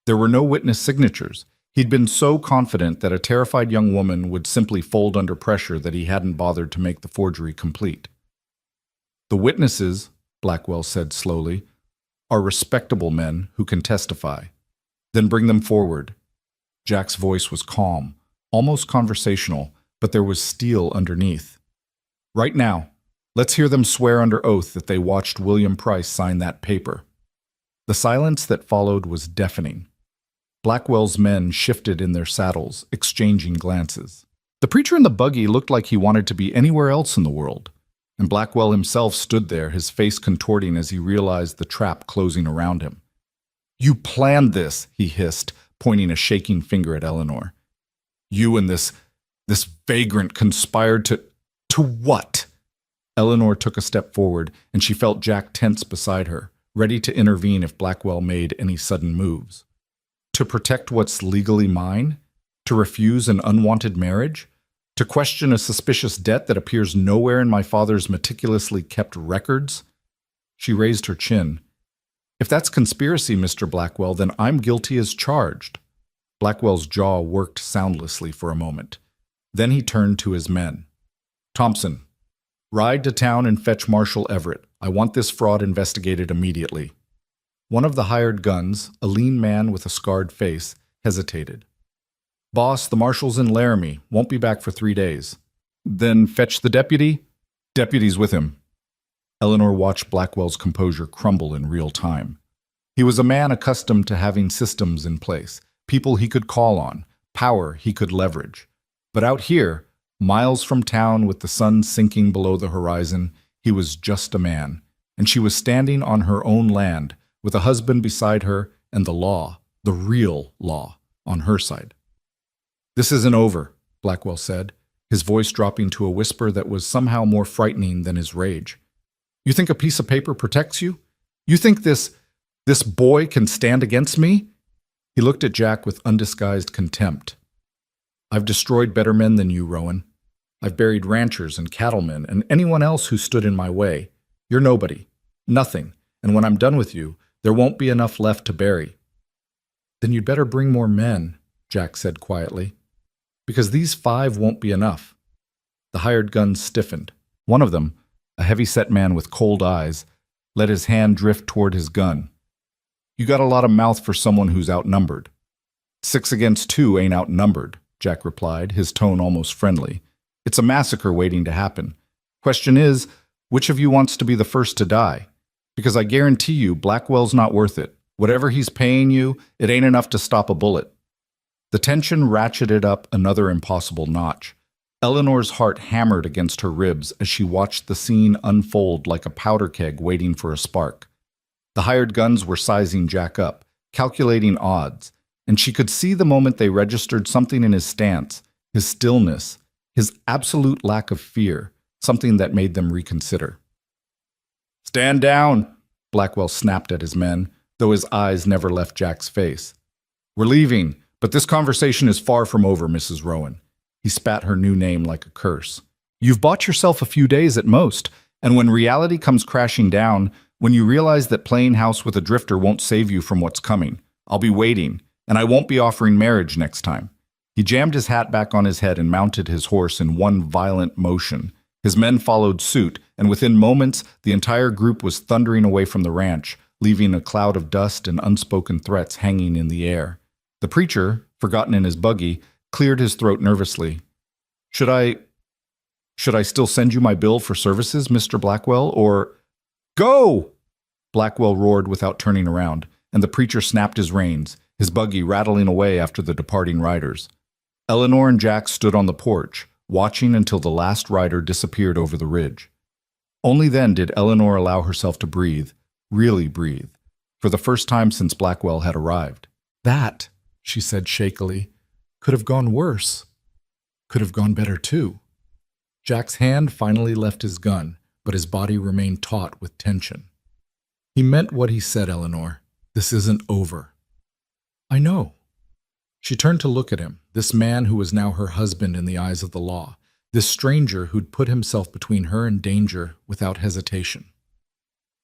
There were no witness signatures. He'd been so confident that a terrified young woman would simply fold under pressure that he hadn't bothered to make the forgery complete. "The witnesses," Blackwell said slowly, "are respectable men who can testify. Then bring them forward." Jack's voice was calm, almost conversational, but there was steel underneath. "Right now. Let's hear them swear under oath that they watched William Price sign that paper." The silence that followed was deafening. Blackwell's men shifted in their saddles, exchanging glances. The preacher in the buggy looked like he wanted to be anywhere else in the world, and Blackwell himself stood there, his face contorting as he realized the trap closing around him. "You planned this," he hissed, pointing a shaking finger at Eleanor. "You and this vagrant conspired to what?" Eleanor took a step forward, and she felt Jack tense beside her, ready to intervene if Blackwell made any sudden moves. "To protect what's legally mine? To refuse an unwanted marriage? To question a suspicious debt that appears nowhere in my father's meticulously kept records?" She raised her chin. "If that's conspiracy, Mr. Blackwell, then I'm guilty as charged." Blackwell's jaw worked soundlessly for a moment. Then he turned to his men. Thompson, ride to town and fetch Marshal Everett. I want this fraud investigated immediately. One of the hired guns, a lean man with a scarred face, hesitated. Boss, the marshal's in Laramie. Won't be back for 3 days. Then fetch the deputy? Deputy's with him. Eleanor watched Blackwell's composure crumble in real time. He was a man accustomed to having systems in place, people he could call on, power he could leverage. But out here, miles from town with the sun sinking below the horizon, he was just a man, and she was standing on her own land with a husband beside her and the law, the real law, on her side. This isn't over, Blackwell said, his voice dropping to a whisper that was somehow more frightening than his rage. You think a piece of paper protects you? You think this boy can stand against me? He looked at Jack with undisguised contempt. I've destroyed better men than you, Rowan. I've buried ranchers and cattlemen and anyone else who stood in my way. You're nobody. Nothing. And when I'm done with you, there won't be enough left to bury. Then you'd better bring more men, Jack said quietly. Because these 5 won't be enough. The hired guns stiffened. One of them, a heavy-set man with cold eyes, let his hand drift toward his gun. You got a lot of mouth for someone who's outnumbered. 6 against 2 ain't outnumbered, Jack replied, his tone almost friendly. It's a massacre waiting to happen. Question is, which of you wants to be the first to die? Because I guarantee you, Blackwell's not worth it. Whatever he's paying you, it ain't enough to stop a bullet. The tension ratcheted up another impossible notch. Eleanor's heart hammered against her ribs as she watched the scene unfold like a powder keg waiting for a spark. The hired guns were sizing Jack up, calculating odds, and she could see the moment they registered something in his stance, his stillness, his absolute lack of fear, something that made them reconsider. Stand down, Blackwell snapped at his men, though his eyes never left Jack's face. We're leaving, but this conversation is far from over, Mrs. Rowan. He spat her new name like a curse. You've bought yourself a few days at most, and when reality comes crashing down, when you realize that playing house with a drifter won't save you from what's coming, I'll be waiting, and I won't be offering marriage next time. He jammed his hat back on his head and mounted his horse in one violent motion. His men followed suit, and within moments, the entire group was thundering away from the ranch, leaving a cloud of dust and unspoken threats hanging in the air. The preacher, forgotten in his buggy, cleared his throat nervously. Should I still send you my bill for services, Mr. Blackwell, or... Go! Blackwell roared without turning around, and the preacher snapped his reins, his buggy rattling away after the departing riders. Eleanor and Jack stood on the porch, watching until the last rider disappeared over the ridge. Only then did Eleanor allow herself to breathe, really breathe, for the first time since Blackwell had arrived. That, she said shakily, could have gone worse. Could have gone better, too. Jack's hand finally left his gun, but his body remained taut with tension. He meant what he said, Eleanor. This isn't over. I know. She turned to look at him, this man who was now her husband in the eyes of the law, this stranger who'd put himself between her and danger without hesitation.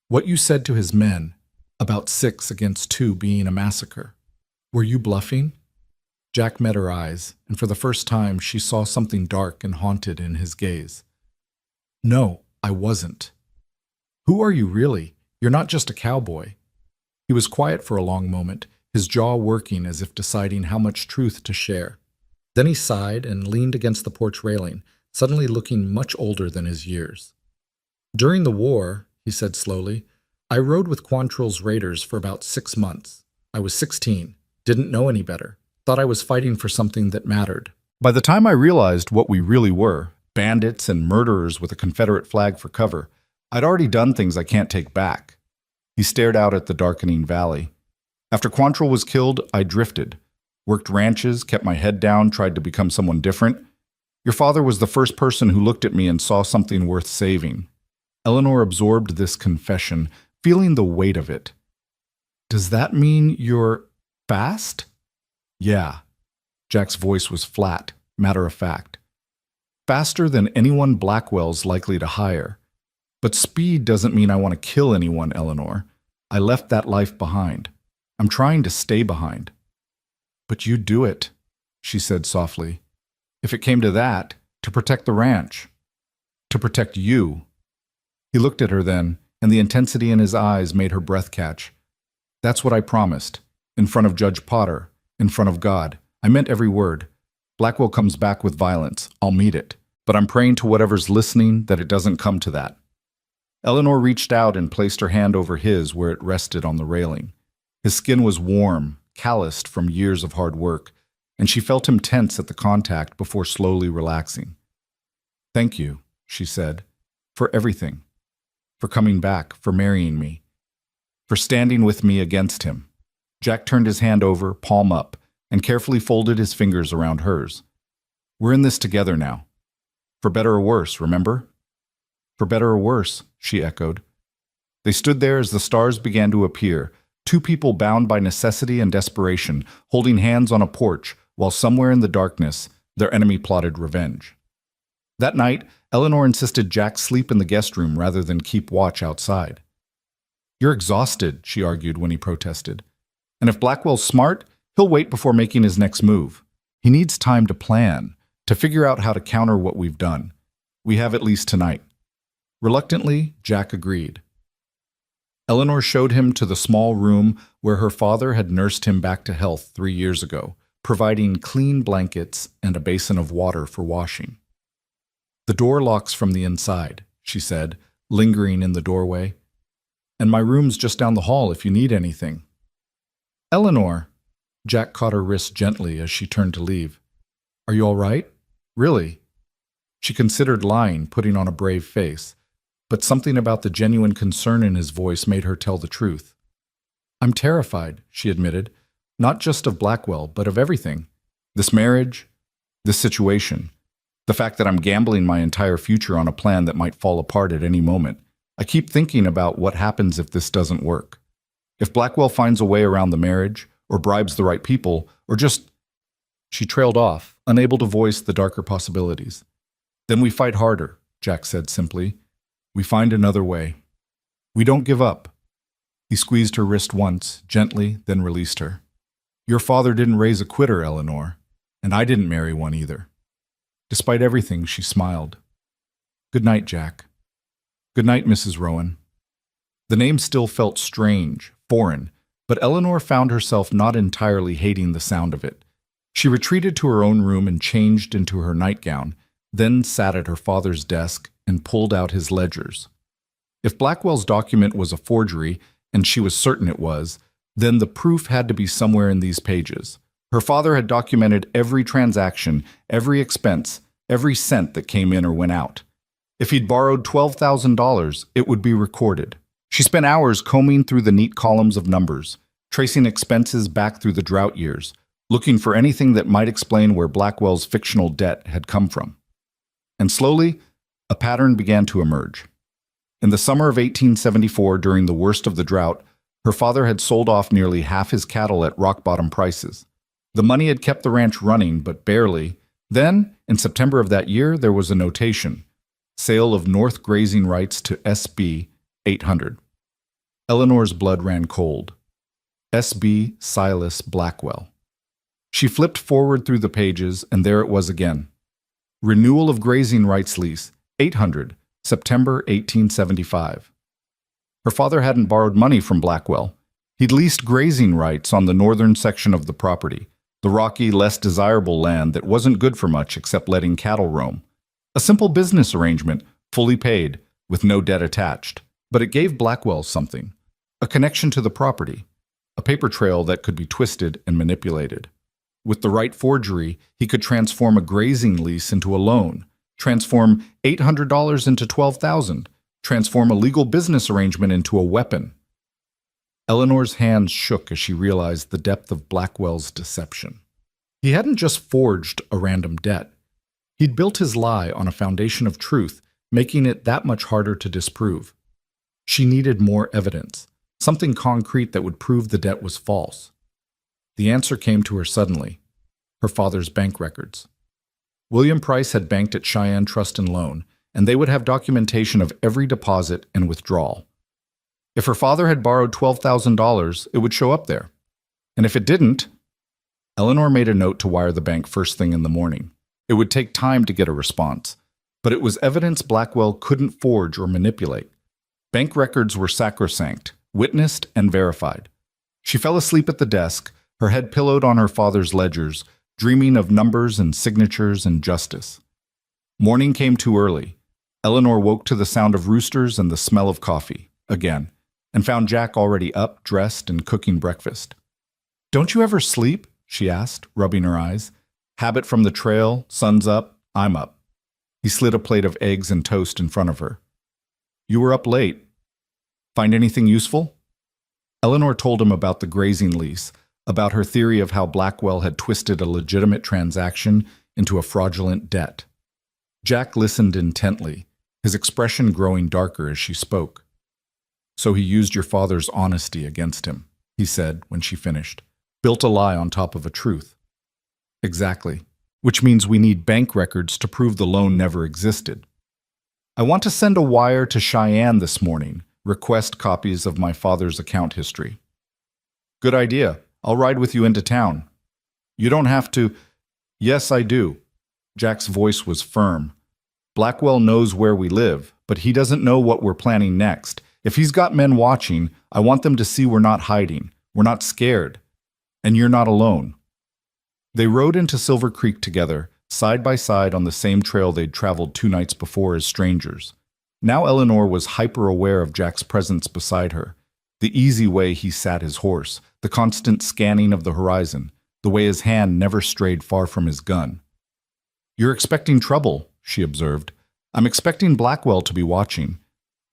What you said to his men, about 6 against 2 being a massacre, were you bluffing? Jack met her eyes, and for the first time she saw something dark and haunted in his gaze. No, I wasn't. Who are you really? You're not just a cowboy. He was quiet for a long moment, his jaw working as if deciding how much truth to share. Then he sighed and leaned against the porch railing, suddenly looking much older than his years. During the war, he said slowly, I rode with Quantrill's raiders for about 6 months. I was 16, didn't know any better. Thought I was fighting for something that mattered. By the time I realized what we really were, bandits and murderers with a Confederate flag for cover, I'd already done things I can't take back. He stared out at the darkening valley. After Quantrill was killed, I drifted. Worked ranches, kept my head down, tried to become someone different. Your father was the first person who looked at me and saw something worth saving. Eleanor absorbed this confession, feeling the weight of it. Does that mean you're fast? Yeah. Jack's voice was flat, matter-of-fact. Faster than anyone Blackwell's likely to hire. But speed doesn't mean I want to kill anyone, Eleanor. I left that life behind. I'm trying to stay behind. But you'd do it, she said softly. If it came to that, to protect the ranch. To protect you. He looked at her then, and the intensity in his eyes made her breath catch. That's what I promised. In front of Judge Potter. In front of God. I meant every word. Blackwell comes back with violence. I'll meet it. But I'm praying to whatever's listening that it doesn't come to that. Eleanor reached out and placed her hand over his where it rested on the railing. His skin was warm, calloused from years of hard work, and she felt him tense at the contact before slowly relaxing. Thank you, she said, for everything. For coming back, for marrying me. For standing with me against him. Jack turned his hand over, palm up, and carefully folded his fingers around hers. We're in this together now. For better or worse, remember? For better or worse, she echoed. They stood there as the stars began to appear, two people bound by necessity and desperation, holding hands on a porch, while somewhere in the darkness, their enemy plotted revenge. That night, Eleanor insisted Jack sleep in the guest room rather than keep watch outside. You're exhausted, she argued when he protested. And if Blackwell's smart, he'll wait before making his next move. He needs time to plan, to figure out how to counter what we've done. We have at least tonight. Reluctantly, Jack agreed. Eleanor showed him to the small room where her father had nursed him back to health 3 years ago, providing clean blankets and a basin of water for washing. The door locks from the inside, she said, lingering in the doorway. And my room's just down the hall if you need anything. Eleanor, Jack caught her wrist gently as she turned to leave. Are you all right? Really? She considered lying, putting on a brave face, but something about the genuine concern in his voice made her tell the truth. I'm terrified, she admitted, not just of Blackwell, but of everything. This marriage, this situation, the fact that I'm gambling my entire future on a plan that might fall apart at any moment. I keep thinking about what happens if this doesn't work. If Blackwell finds a way around the marriage, or bribes the right people, or just... She trailed off, unable to voice the darker possibilities. Then we fight harder, Jack said simply. We find another way. We don't give up. He squeezed her wrist once, gently, then released her. Your father didn't raise a quitter, Eleanor, and I didn't marry one either. Despite everything, she smiled. Good night, Jack. Good night, Mrs. Rowan. The name still felt strange, foreign, but Eleanor found herself not entirely hating the sound of it. She retreated to her own room and changed into her nightgown, then sat at her father's desk and pulled out his ledgers. If Blackwell's document was a forgery, and she was certain it was, then the proof had to be somewhere in these pages. Her father had documented every transaction, every expense, every cent that came in or went out. If he'd borrowed $12,000, it would be recorded. She spent hours combing through the neat columns of numbers, tracing expenses back through the drought years, looking for anything that might explain where Blackwell's fictional debt had come from. And slowly, a pattern began to emerge. In the summer of 1874, during the worst of the drought, her father had sold off nearly half his cattle at rock-bottom prices. The money had kept the ranch running, but barely. Then, in September of that year, there was a notation. Sale of North grazing rights to S.B. 800. Eleanor's blood ran cold. S.B. Silas Blackwell. She flipped forward through the pages, and there it was again. Renewal of grazing rights lease, 800, September 1875. Her father hadn't borrowed money from Blackwell. He'd leased grazing rights on the northern section of the property, the rocky, less desirable land that wasn't good for much except letting cattle roam. A simple business arrangement, fully paid, with no debt attached. But it gave Blackwell something. A connection to the property. A paper trail that could be twisted and manipulated. With the right forgery, he could transform a grazing lease into a loan, transform $800 into $12,000, transform a legal business arrangement into a weapon. Eleanor's hands shook as she realized the depth of Blackwell's deception. He hadn't just forged a random debt. He'd built his lie on a foundation of truth, making it that much harder to disprove. She needed more evidence, something concrete that would prove the debt was false. The answer came to her suddenly. Her father's bank records. William Price had banked at Cheyenne Trust and Loan, and they would have documentation of every deposit and withdrawal. If her father had borrowed $12,000, it would show up there. And if it didn't... Eleanor made a note to wire the bank first thing in the morning. It would take time to get a response, but it was evidence Blackwell couldn't forge or manipulate. Bank records were sacrosanct, witnessed and verified. She fell asleep at the desk, her head pillowed on her father's ledgers, dreaming of numbers and signatures and justice. Morning came too early. Eleanor woke to the sound of roosters and the smell of coffee, again, and found Jack already up, dressed, and cooking breakfast. "Don't you ever sleep?" she asked, rubbing her eyes. "Habit from the trail, sun's up, I'm up." He slid a plate of eggs and toast in front of her. "You were up late. Find anything useful?" Eleanor told him about the grazing lease, about her theory of how Blackwell had twisted a legitimate transaction into a fraudulent debt. Jack listened intently, his expression growing darker as she spoke. "So he used your father's honesty against him," he said when she finished. "Built a lie on top of a truth." "Exactly. Which means we need bank records to prove the loan never existed. I want to send a wire to Cheyenne this morning, request copies of my father's account history." "Good idea. I'll ride with you into town." "You don't have to." "Yes, I do." Jack's voice was firm. "Blackwell knows where we live, but he doesn't know what we're planning next. If he's got men watching, I want them to see we're not hiding, we're not scared, and you're not alone." They rode into Silver Creek together, side by side on the same trail they'd traveled 2 nights before as strangers. Now Eleanor was hyper-aware of Jack's presence beside her, the easy way he sat his horse, the constant scanning of the horizon, the way his hand never strayed far from his gun. "You're expecting trouble," she observed. "I'm expecting Blackwell to be watching.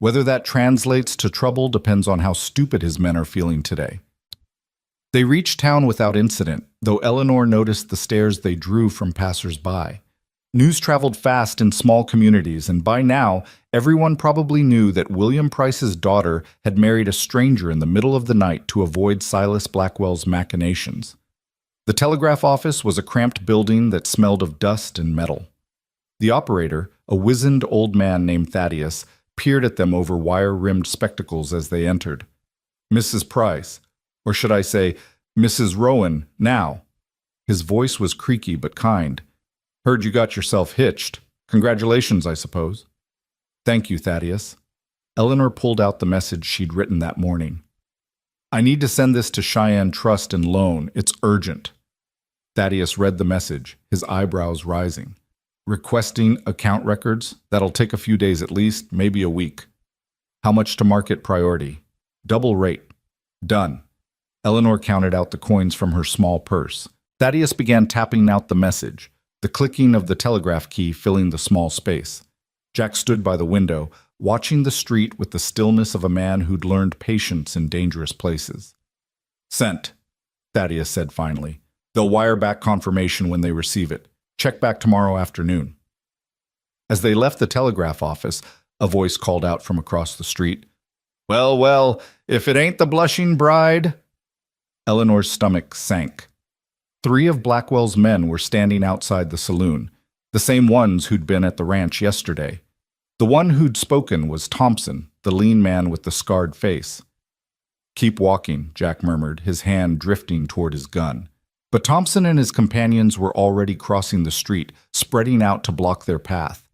Whether that translates to trouble depends on how stupid his men are feeling today." They reached town without incident, though Eleanor noticed the stares they drew from passers-by. News traveled fast in small communities, and by now, everyone probably knew that William Price's daughter had married a stranger in the middle of the night to avoid Silas Blackwell's machinations. The telegraph office was a cramped building that smelled of dust and metal. The operator, a wizened old man named Thaddeus, peered at them over wire-rimmed spectacles as they entered. "Mrs. Price, or should I say, Mrs. Rowan, now." His voice was creaky but kind. "Heard you got yourself hitched. Congratulations, I suppose." "Thank you, Thaddeus." Eleanor pulled out the message she'd written that morning. "I need to send this to Cheyenne Trust and Loan. It's urgent." Thaddeus read the message, his eyebrows rising. "Requesting account records? That'll take a few days at least, maybe a week. How much to market priority? Double rate. Done." Eleanor counted out the coins from her small purse. Thaddeus began tapping out the message, the clicking of the telegraph key filling the small space. Jack stood by the window, watching the street with the stillness of a man who'd learned patience in dangerous places. "Sent," Thaddeus said finally. "They'll wire back confirmation when they receive it. Check back tomorrow afternoon." As they left the telegraph office, a voice called out from across the street. "Well, well, if it ain't the blushing bride." Eleanor's stomach sank. 3 of Blackwell's men were standing outside the saloon, the same ones who'd been at the ranch yesterday. The one who'd spoken was Thompson, the lean man with the scarred face. "Keep walking," Jack murmured, his hand drifting toward his gun. But Thompson and his companions were already crossing the street, spreading out to block their path.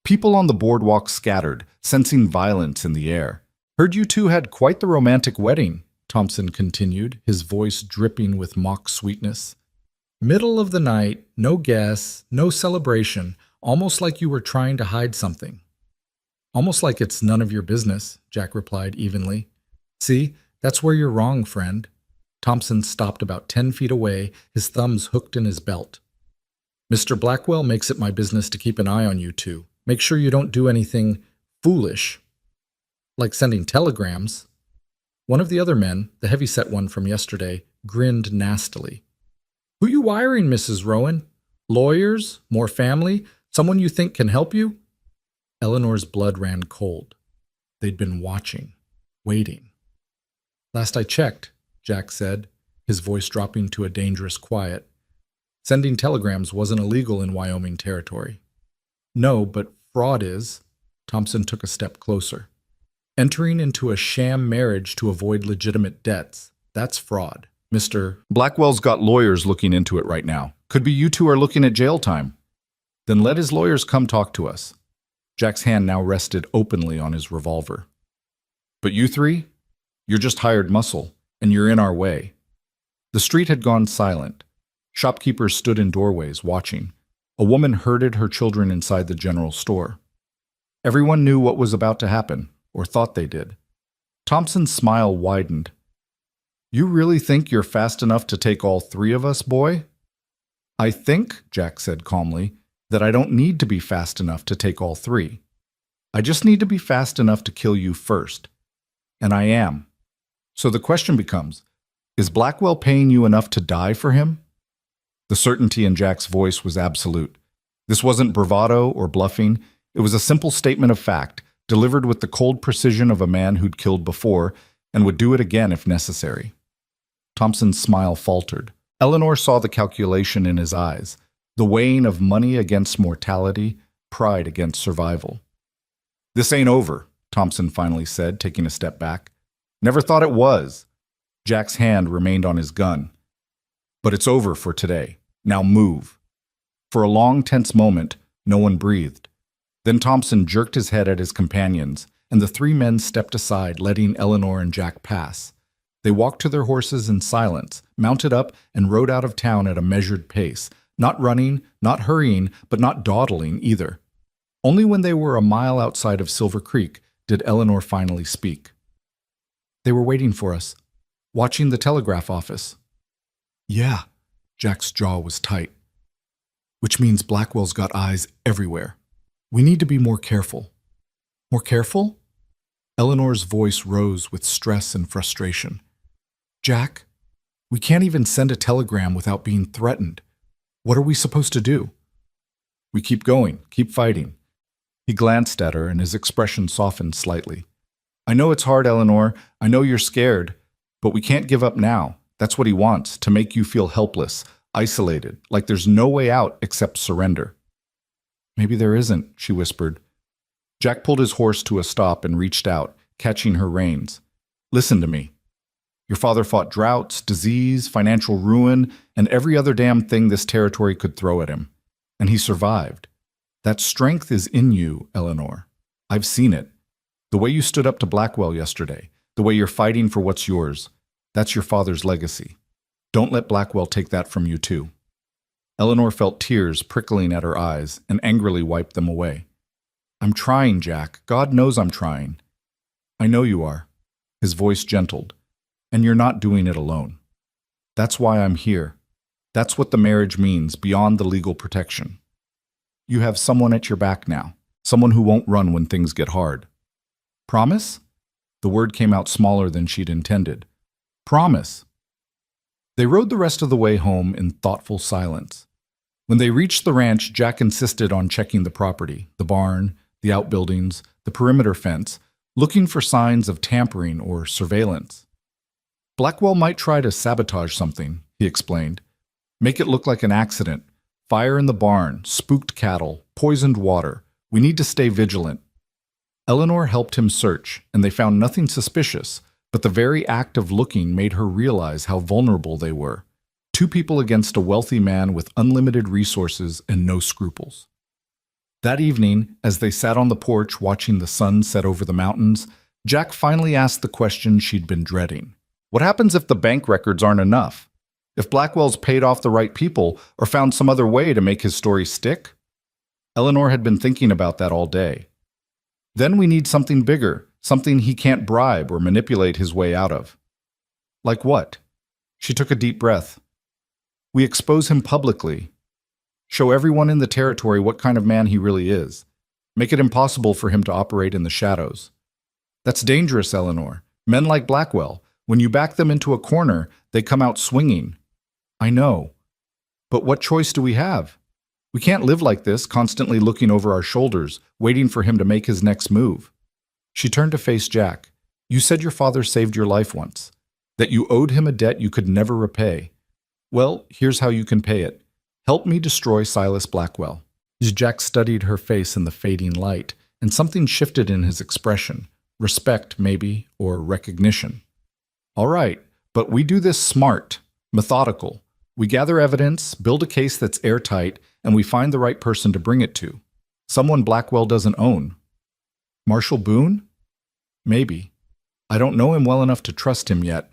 People on the boardwalk scattered, sensing violence in the air. "Heard you two had quite the romantic wedding," Thompson continued, his voice dripping with mock sweetness. "Middle of the night, no guests, no celebration, almost like you were trying to hide something." "Almost like it's none of your business," Jack replied evenly. "See, that's where you're wrong, friend." Thompson stopped about 10 feet away, his thumbs hooked in his belt. "Mr. Blackwell makes it my business to keep an eye on you two. Make sure you don't do anything foolish, like sending telegrams." One of the other men, the heavyset one from yesterday, grinned nastily. "Who you wiring, Mrs. Rowan? Lawyers? More family? Someone you think can help you?" Eleanor's blood ran cold. They'd been watching, waiting. "Last I checked," Jack said, his voice dropping to a dangerous quiet. "Sending telegrams wasn't illegal in Wyoming territory." "No, but fraud is." Thompson took a step closer. "Entering into a sham marriage to avoid legitimate debts, that's fraud. Mr. Blackwell's got lawyers looking into it right now. Could be you two are looking at jail time. Then let his lawyers come talk to us. Jack's hand now rested openly on his revolver. But you three? You're just hired muscle, and you're in our way. The street had gone silent. Shopkeepers stood in doorways, watching. A woman herded her children inside the general store. Everyone knew what was about to happen, or thought they did. Thompson's smile widened. You really think you're fast enough to take all three of us, boy? I think, Jack said calmly, that I don't need to be fast enough to take all three. I just need to be fast enough to kill you first. And I am. So the question becomes, is Blackwell paying you enough to die for him? The certainty in Jack's voice was absolute. This wasn't bravado or bluffing. It was a simple statement of fact, delivered with the cold precision of a man who'd killed before and would do it again if necessary. Thompson's smile faltered. Eleanor saw the calculation in his eyes, the weighing of money against mortality, pride against survival. This ain't over, Thompson finally said, taking a step back. Never thought it was. Jack's hand remained on his gun. But it's over for today. Now move. For a long, tense moment, no one breathed. Then Thompson jerked his head at his companions, and the three men stepped aside, letting Eleanor and Jack pass. They walked to their horses in silence, mounted up, and rode out of town at a measured pace, not running, not hurrying, but not dawdling either. Only when they were a mile outside of Silver Creek did Eleanor finally speak. They were waiting for us, watching the telegraph office. Yeah, Jack's jaw was tight. Which means Blackwell's got eyes everywhere. We need to be more careful. More careful? Eleanor's voice rose with stress and frustration. Jack, we can't even send a telegram without being threatened. What are we supposed to do? We keep going, keep fighting. He glanced at her and his expression softened slightly. I know it's hard, Eleanor. I know you're scared. But we can't give up now. That's what he wants, to make you feel helpless, isolated, like there's no way out except surrender. Maybe there isn't, she whispered. Jack pulled his horse to a stop and reached out, catching her reins. Listen to me. Your father fought droughts, disease, financial ruin, and every other damn thing this territory could throw at him. And he survived. That strength is in you, Eleanor. I've seen it. The way you stood up to Blackwell yesterday, the way you're fighting for what's yours, that's your father's legacy. Don't let Blackwell take that from you too. Eleanor felt tears prickling at her eyes and angrily wiped them away. I'm trying, Jack. God knows I'm trying. I know you are. His voice gentled. And you're not doing it alone. That's why I'm here. That's what the marriage means beyond the legal protection. You have someone at your back now, someone who won't run when things get hard. Promise? The word came out smaller than she'd intended. Promise. They rode the rest of the way home in thoughtful silence. When they reached the ranch, Jack insisted on checking the property, the barn, the outbuildings, the perimeter fence, looking for signs of tampering or surveillance. Blackwell might try to sabotage something, he explained. Make it look like an accident. Fire in the barn, spooked cattle, poisoned water. We need to stay vigilant. Eleanor helped him search, and they found nothing suspicious, but the very act of looking made her realize how vulnerable they were. Two people against a wealthy man with unlimited resources and no scruples. That evening, as they sat on the porch watching the sun set over the mountains, Jack finally asked the question she'd been dreading. What happens if the bank records aren't enough? If Blackwell's paid off the right people or found some other way to make his story stick? Eleanor had been thinking about that all day. Then we need something bigger, something he can't bribe or manipulate his way out of. Like what? She took a deep breath. We expose him publicly. Show everyone in the territory what kind of man he really is. Make it impossible for him to operate in the shadows. That's dangerous, Eleanor. Men like Blackwell, when you back them into a corner, they come out swinging. I know. But what choice do we have? We can't live like this, constantly looking over our shoulders, waiting for him to make his next move. She turned to face Jack. You said your father saved your life once, that you owed him a debt you could never repay. Well, here's how you can pay it. Help me destroy Silas Blackwell. Jack studied her face in the fading light, and something shifted in his expression. Respect, maybe, or recognition. All right, But we do this smart, methodical. We gather evidence, build a case that's airtight, and we find the right person to bring it to. Someone Blackwell doesn't own. Marshall Boone? Maybe. I don't know him well enough to trust him yet.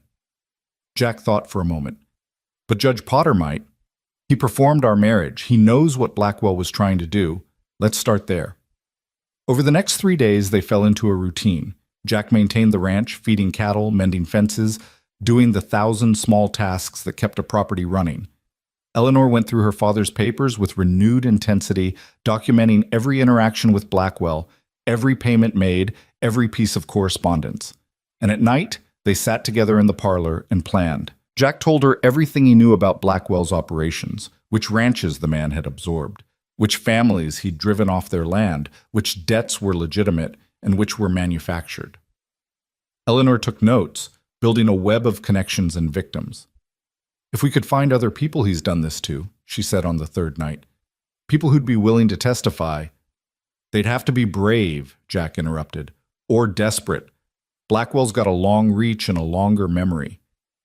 Jack thought for a moment. But Judge Potter might. He performed our marriage. He knows what Blackwell was trying to do. Let's start there. Over the next 3 days, they fell into a routine. Jack maintained the ranch, feeding cattle, mending fences, doing the 1,000 small tasks that kept a property running. Eleanor went through her father's papers with renewed intensity, documenting every interaction with Blackwell, every payment made, every piece of correspondence. And at night, they sat together in the parlor and planned. Jack told her everything he knew about Blackwell's operations, which ranches the man had absorbed, which families he'd driven off their land, which debts were legitimate, and which were manufactured. Eleanor took notes, building a web of connections and victims. If we could find other people he's done this to, she said on the third night, people who'd be willing to testify. They'd have to be brave, Jack interrupted, or desperate. Blackwell's got a long reach and a longer memory.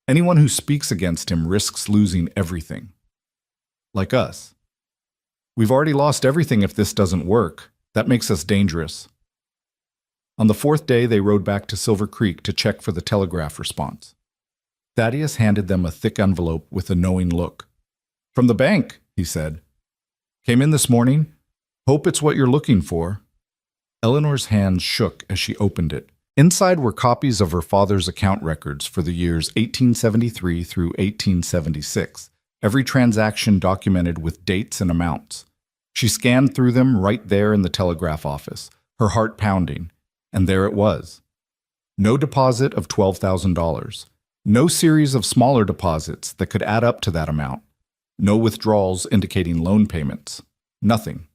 Anyone who speaks against him risks losing everything. Like us. We've already lost everything if this doesn't work. That makes us dangerous. On the fourth day, they rode back to Silver Creek to check for the telegraph response. Thaddeus handed them a thick envelope with a knowing look. From the bank, he said. Came in this morning. Hope it's what you're looking for. Eleanor's hands shook as she opened it. Inside were copies of her father's account records for the years 1873 through 1876, every transaction documented with dates and amounts. She scanned through them right there in the telegraph office, her heart pounding, and there it was. No deposit of $12,000. No series of smaller deposits that could add up to that amount. No withdrawals indicating loan payments. Nothing.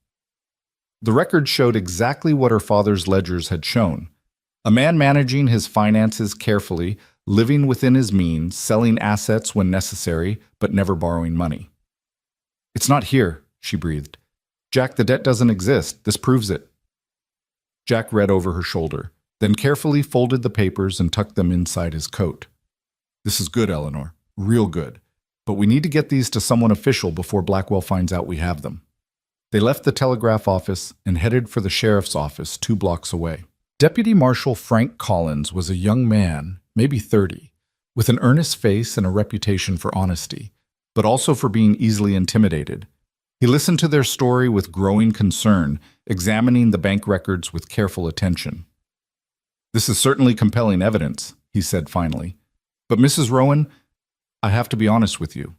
The record showed exactly what her father's ledgers had shown. A man managing his finances carefully, living within his means, selling assets when necessary, but never borrowing money. It's not here, she breathed. Jack, the debt doesn't exist. This proves it. Jack read over her shoulder, then carefully folded the papers and tucked them inside his coat. This is good, Eleanor. Real good. But we need to get these to someone official before Blackwell finds out we have them. They left the telegraph office and headed for the sheriff's office 2 blocks away. Deputy Marshal Frank Collins was a young man, maybe 30, with an earnest face and a reputation for honesty, but also for being easily intimidated. He listened to their story with growing concern, examining the bank records with careful attention. This is certainly compelling evidence, he said finally. But Mrs. Rowan, I have to be honest with you.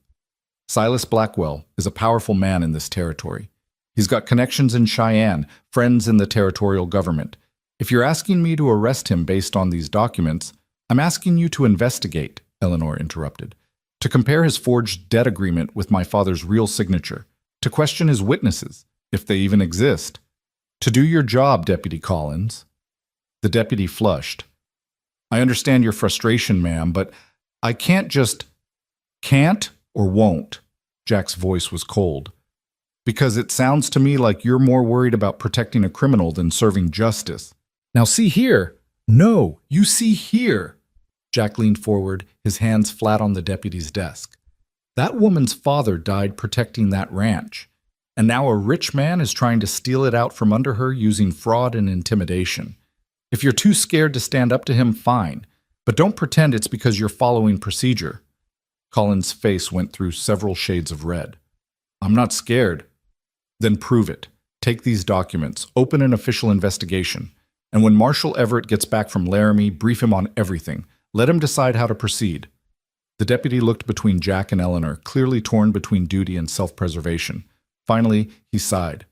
Silas Blackwell is a powerful man in this territory. He's got connections in Cheyenne, friends in the territorial government. If you're asking me to arrest him based on these documents, I'm asking you to investigate, Eleanor interrupted, to compare his forged debt agreement with my father's real signature, to question his witnesses, if they even exist. To do your job, Deputy Collins. The deputy flushed. I understand your frustration, ma'am, but I can't just... Can't or won't? Jack's voice was cold. Because it sounds to me like you're more worried about protecting a criminal than serving justice. Now see here. No, you see here. Jack leaned forward, his hands flat on the deputy's desk. That woman's father died protecting that ranch, and now a rich man is trying to steal it out from under her using fraud and intimidation. If you're too scared to stand up to him, fine, but don't pretend it's because you're following procedure. Colin's face went through several shades of red. I'm not scared. Then prove it. Take these documents, open an official investigation, and when Marshal Everett gets back from Laramie, brief him on everything. Let him decide how to proceed. The deputy looked between Jack and Eleanor, clearly torn between duty and self-preservation. Finally, he sighed.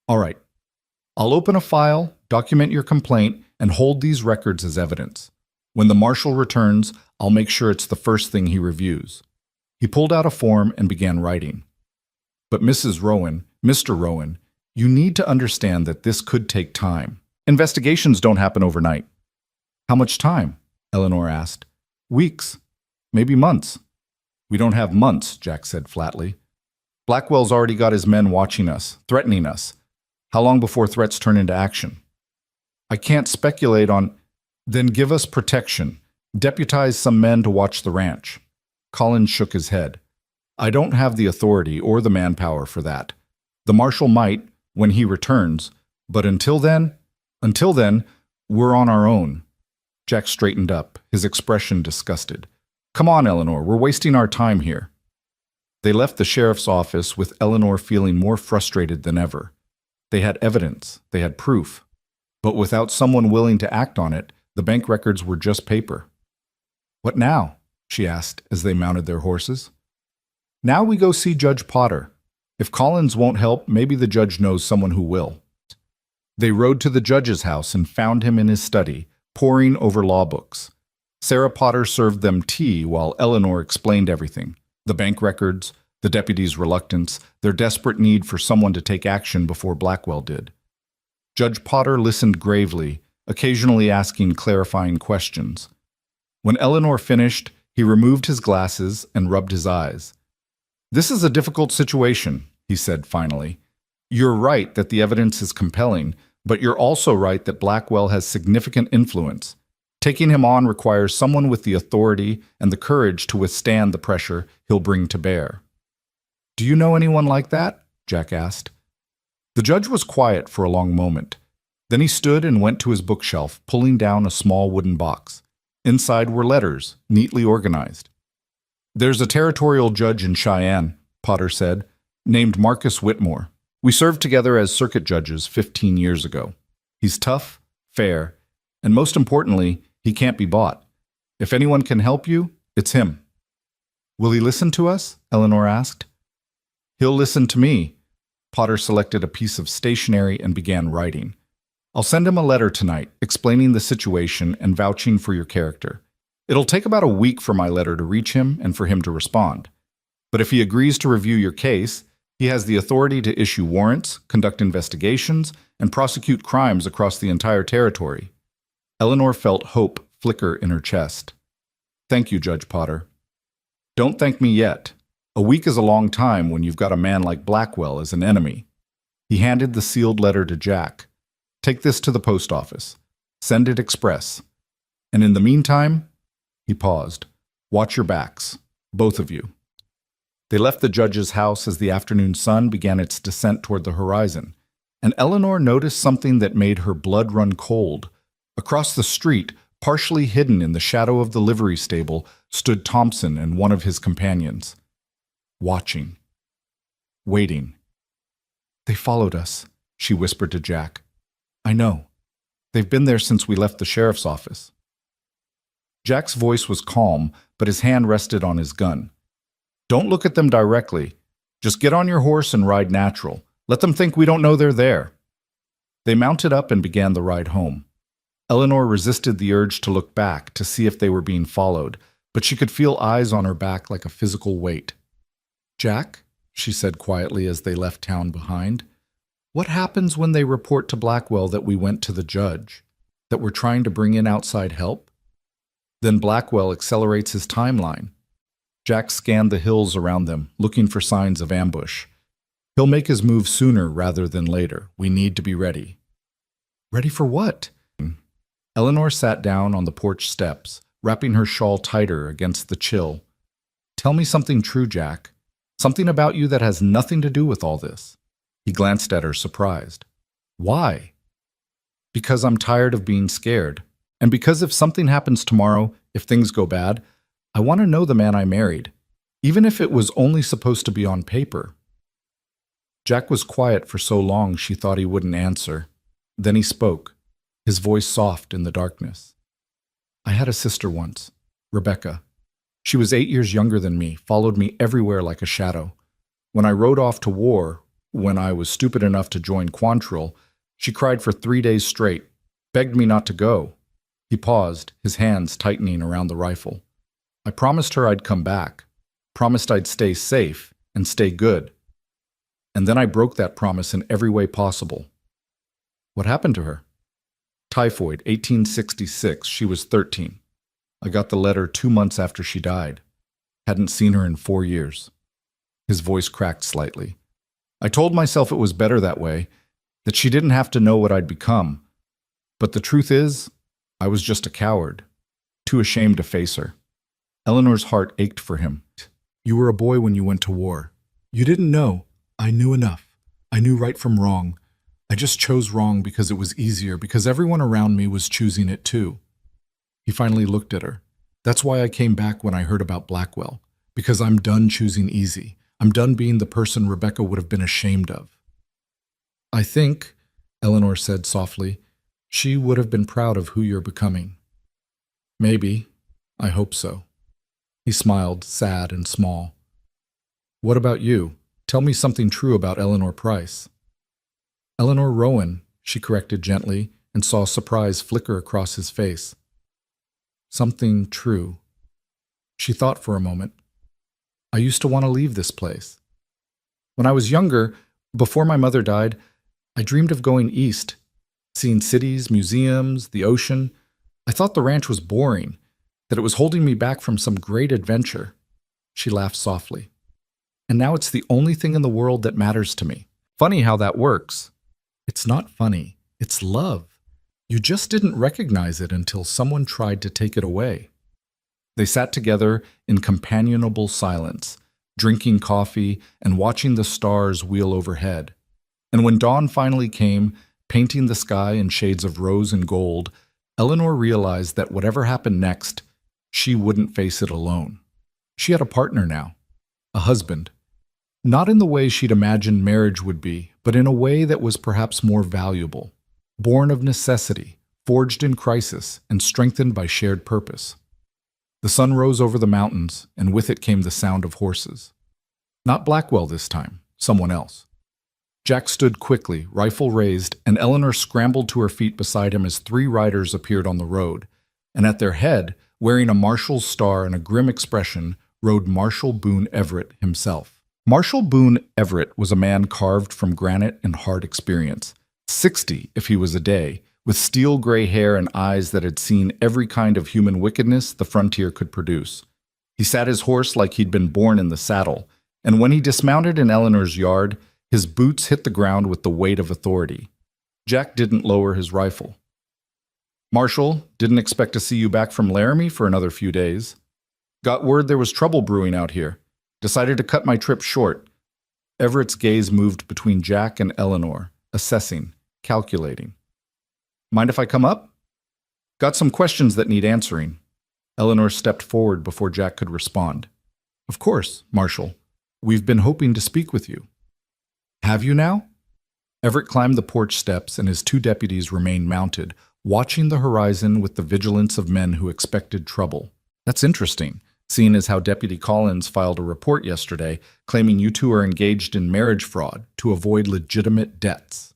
All right. I'll open a file, document your complaint, and hold these records as evidence. When the marshal returns, I'll make sure it's the first thing he reviews. He pulled out a form and began writing. But Mrs. Rowan, Mr. Rowan, you need to understand that this could take time. Investigations don't happen overnight. How much time? Eleanor asked. Weeks. Maybe months. We don't have months, Jack said flatly. Blackwell's already got his men watching us, threatening us. How long before threats turn into action? I can't speculate on... Then give us protection. Deputize some men to watch the ranch. Collins shook his head. I don't have the authority or the manpower for that. The marshal might, when he returns, but until then, we're on our own. Jack straightened up, his expression disgusted. Come on, Eleanor, we're wasting our time here. They left the sheriff's office with Eleanor feeling more frustrated than ever. They had evidence, they had proof. But without someone willing to act on it, the bank records were just paper. What now? She asked as they mounted their horses. Now we go see Judge Potter. If Collins won't help, maybe the judge knows someone who will. They rode to the judge's house and found him in his study, poring over law books. Sarah Potter served them tea while Eleanor explained everything. The bank records, the deputy's reluctance, their desperate need for someone to take action before Blackwell did. Judge Potter listened gravely, occasionally asking clarifying questions. When Eleanor finished, he removed his glasses and rubbed his eyes. This is a difficult situation, he said finally. You're right that the evidence is compelling, but you're also right that Blackwell has significant influence. Taking him on requires someone with the authority and the courage to withstand the pressure he'll bring to bear. Do you know anyone like that? Jack asked. The judge was quiet for a long moment. Then he stood and went to his bookshelf, pulling down a small wooden box. Inside were letters, neatly organized. There's a territorial judge in Cheyenne, Potter said, named Marcus Whitmore. We served together as circuit judges 15 years ago. He's tough, fair, and most importantly, he can't be bought. If anyone can help you, it's him. Will he listen to us? Eleanor asked. He'll listen to me. Potter selected a piece of stationery and began writing. I'll send him a letter tonight, explaining the situation and vouching for your character. It'll take about a week for my letter to reach him and for him to respond. But if he agrees to review your case, he has the authority to issue warrants, conduct investigations, and prosecute crimes across the entire territory. Eleanor felt hope flicker in her chest. Thank you, Judge Potter. Don't thank me yet. A week is a long time when you've got a man like Blackwell as an enemy. He handed the sealed letter to Jack. Take this to the post office. Send it express. And in the meantime, he paused. Watch your backs, both of you. They left the judge's house as the afternoon sun began its descent toward the horizon, and Eleanor noticed something that made her blood run cold. Across the street, partially hidden in the shadow of the livery stable, stood Thompson and one of his companions. Watching. Waiting. They followed us, she whispered to Jack. I know. They've been there since we left the sheriff's office. Jack's voice was calm, but his hand rested on his gun. Don't look at them directly. Just get on your horse and ride natural. Let them think we don't know they're there. They mounted up and began the ride home. Eleanor resisted the urge to look back to see if they were being followed, but she could feel eyes on her back like a physical weight. Jack, she said quietly as they left town behind, what happens when they report to Blackwell that we went to the judge, that we're trying to bring in outside help? Then Blackwell accelerates his timeline. Jack scanned the hills around them, looking for signs of ambush. He'll make his move sooner rather than later. We need to be ready. Ready for what? Eleanor sat down on the porch steps, wrapping her shawl tighter against the chill. Tell me something true, Jack. Something about you that has nothing to do with all this. He glanced at her, surprised. Why? Because I'm tired of being scared. And because if something happens tomorrow, if things go bad, I want to know the man I married, even if it was only supposed to be on paper. Jack was quiet for so long she thought he wouldn't answer. Then he spoke, his voice soft in the darkness. I had a sister once, Rebecca. She was 8 years younger than me, followed me everywhere like a shadow. When I rode off to war, when I was stupid enough to join Quantrill, she cried for 3 days straight, begged me not to go. He paused, his hands tightening around the rifle. I promised her I'd come back, promised I'd stay safe and stay good. And then I broke that promise in every way possible. What happened to her? Typhoid, 1866. She was 13. I got the letter 2 months after she died. Hadn't seen her in 4 years. His voice cracked slightly. I told myself it was better that way, that she didn't have to know what I'd become. But the truth is, I was just a coward. too ashamed to face her. Eleanor's heart ached for him. You were a boy when you went to war. You didn't know. I knew enough. I knew right from wrong. I just chose wrong because it was easier, because everyone around me was choosing it too. He finally looked at her. That's why I came back when I heard about Blackwell. Because I'm done choosing easy. I'm done being the person Rebecca would have been ashamed of. I think, Eleanor said softly, she would have been proud of who you're becoming. Maybe. I hope so. He smiled, sad and small. What about you? Tell me something true about Eleanor Price. Eleanor Rowan, she corrected gently, and saw surprise flicker across his face. Something true. She thought for a moment. I used to want to leave this place. When I was younger, before my mother died, I dreamed of going east, seeing cities, museums, the ocean. I thought the ranch was boring, that it was holding me back from some great adventure. She laughed softly. And now it's the only thing in the world that matters to me. Funny how that works. It's not funny. It's love. You just didn't recognize it until someone tried to take it away. They sat together in companionable silence, drinking coffee and watching the stars wheel overhead. And when dawn finally came, painting the sky in shades of rose and gold, Eleanor realized that whatever happened next, she wouldn't face it alone. She had a partner now, a husband. Not in the way she'd imagined marriage would be, but in a way that was perhaps more valuable. Born of necessity, forged in crisis, and strengthened by shared purpose. The sun rose over the mountains, and with it came the sound of horses. Not Blackwell this time, someone else. Jack stood quickly, rifle raised, and Eleanor scrambled to her feet beside him as 3 riders appeared on the road, and at their head, wearing a marshal's star and a grim expression, rode Marshal Boone Everett himself. Marshal Boone Everett was a man carved from granite and hard experience, 60 if he was a day, with steel gray hair and eyes that had seen every kind of human wickedness the frontier could produce. He sat his horse like he'd been born in the saddle, and when he dismounted in Eleanor's yard, his boots hit the ground with the weight of authority. Jack didn't lower his rifle. Marshal, didn't expect to see you back from Laramie for another few days. Got word there was trouble brewing out here. Decided to cut my trip short. Everett's gaze moved between Jack and Eleanor, assessing, calculating. Mind if I come up? Got some questions that need answering. Eleanor stepped forward before Jack could respond. Of course, Marshal. We've been hoping to speak with you. Have you now? Everett climbed the porch steps and his 2 deputies remained mounted, watching the horizon with the vigilance of men who expected trouble. That's interesting, seeing as how Deputy Collins filed a report yesterday claiming you 2 are engaged in marriage fraud to avoid legitimate debts.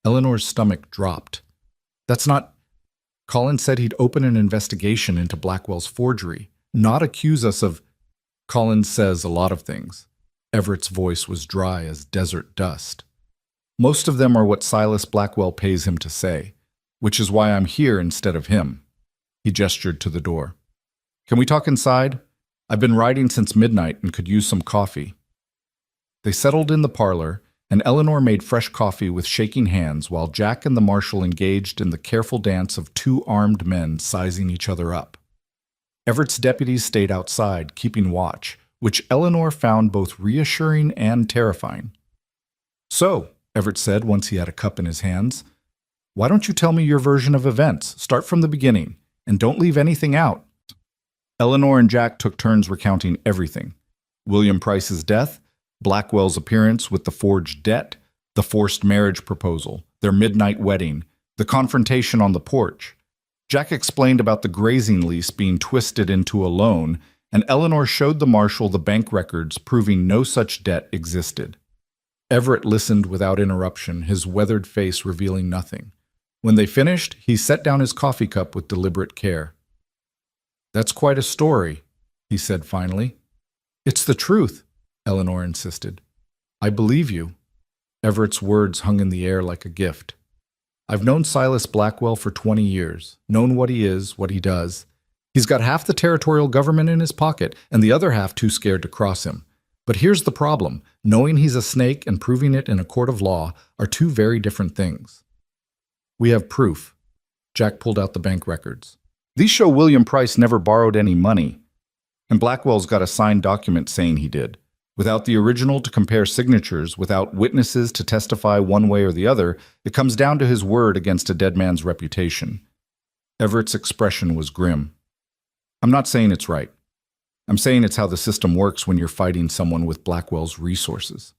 Eleanor's stomach dropped. That's not... Collins said he'd open an investigation into Blackwell's forgery, not accuse us of... Collins says a lot of things. Everett's voice was dry as desert dust. Most of them are what Silas Blackwell pays him to say, which is why I'm here instead of him. He gestured to the door. Can we talk inside? I've been riding since midnight and could use some coffee. They settled in the parlor, and Eleanor made fresh coffee with shaking hands while Jack and the marshal engaged in the careful dance of 2 armed men sizing each other up. Everett's deputies stayed outside, keeping watch, which Eleanor found both reassuring and terrifying. So, Everett said once he had a cup in his hands, why don't you tell me your version of events? Start from the beginning, and don't leave anything out. Eleanor and Jack took turns recounting everything. William Price's death, Blackwell's appearance with the forged debt, the forced marriage proposal, their midnight wedding, the confrontation on the porch. Jack explained about the grazing lease being twisted into a loan, and Eleanor showed the marshal the bank records proving no such debt existed. Everett listened without interruption, his weathered face revealing nothing. When they finished, he set down his coffee cup with deliberate care. That's quite a story, he said finally. It's the truth, Eleanor insisted. I believe you. Everett's words hung in the air like a gift. I've known Silas Blackwell for 20 years, known what he is, what he does. He's got half the territorial government in his pocket and the other half too scared to cross him. But here's the problem. Knowing he's a snake and proving it in a court of law are 2 very different things. We have proof. Jack pulled out the bank records. These show William Price never borrowed any money, and Blackwell's got a signed document saying he did. Without the original to compare signatures, without witnesses to testify one way or the other, it comes down to his word against a dead man's reputation. Everett's expression was grim. I'm not saying it's right. I'm saying it's how the system works when you're fighting someone with Blackwell's resources.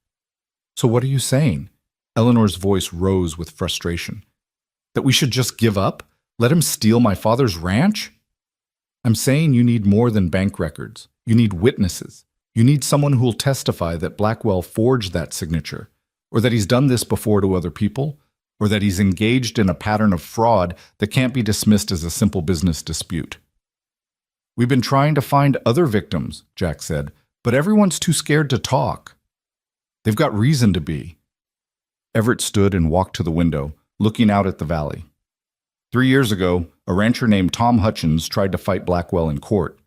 So what are you saying? Eleanor's voice rose with frustration. That we should just give up? Let him steal my father's ranch? I'm saying you need more than bank records. You need witnesses. You need someone who will testify that Blackwell forged that signature, or that he's done this before to other people, or that he's engaged in a pattern of fraud that can't be dismissed as a simple business dispute. We've been trying to find other victims, Jack said, but everyone's too scared to talk. They've got reason to be. Everett stood and walked to the window, looking out at the valley. 3 years ago, a rancher named Tom Hutchins tried to fight Blackwell in court,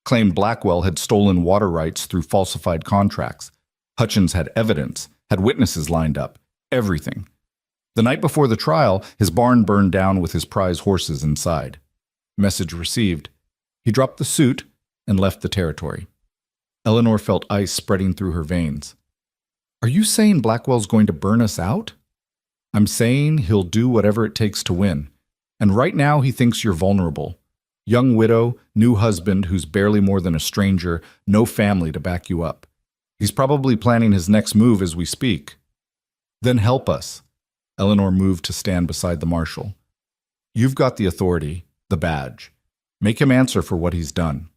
claimed Blackwell had stolen water rights through falsified contracts. Hutchins had evidence, had witnesses lined up, everything. The night before the trial, his barn burned down with his prize horses inside. Message received. He dropped the suit and left the territory. Eleanor felt ice spreading through her veins. Are you saying Blackwell's going to burn us out? I'm saying he'll do whatever it takes to win. And right now he thinks you're vulnerable. Young widow, new husband who's barely more than a stranger, no family to back you up. He's probably planning his next move as we speak. Then help us. Eleanor moved to stand beside the marshal. You've got the authority, the badge. Make him answer for what he's done.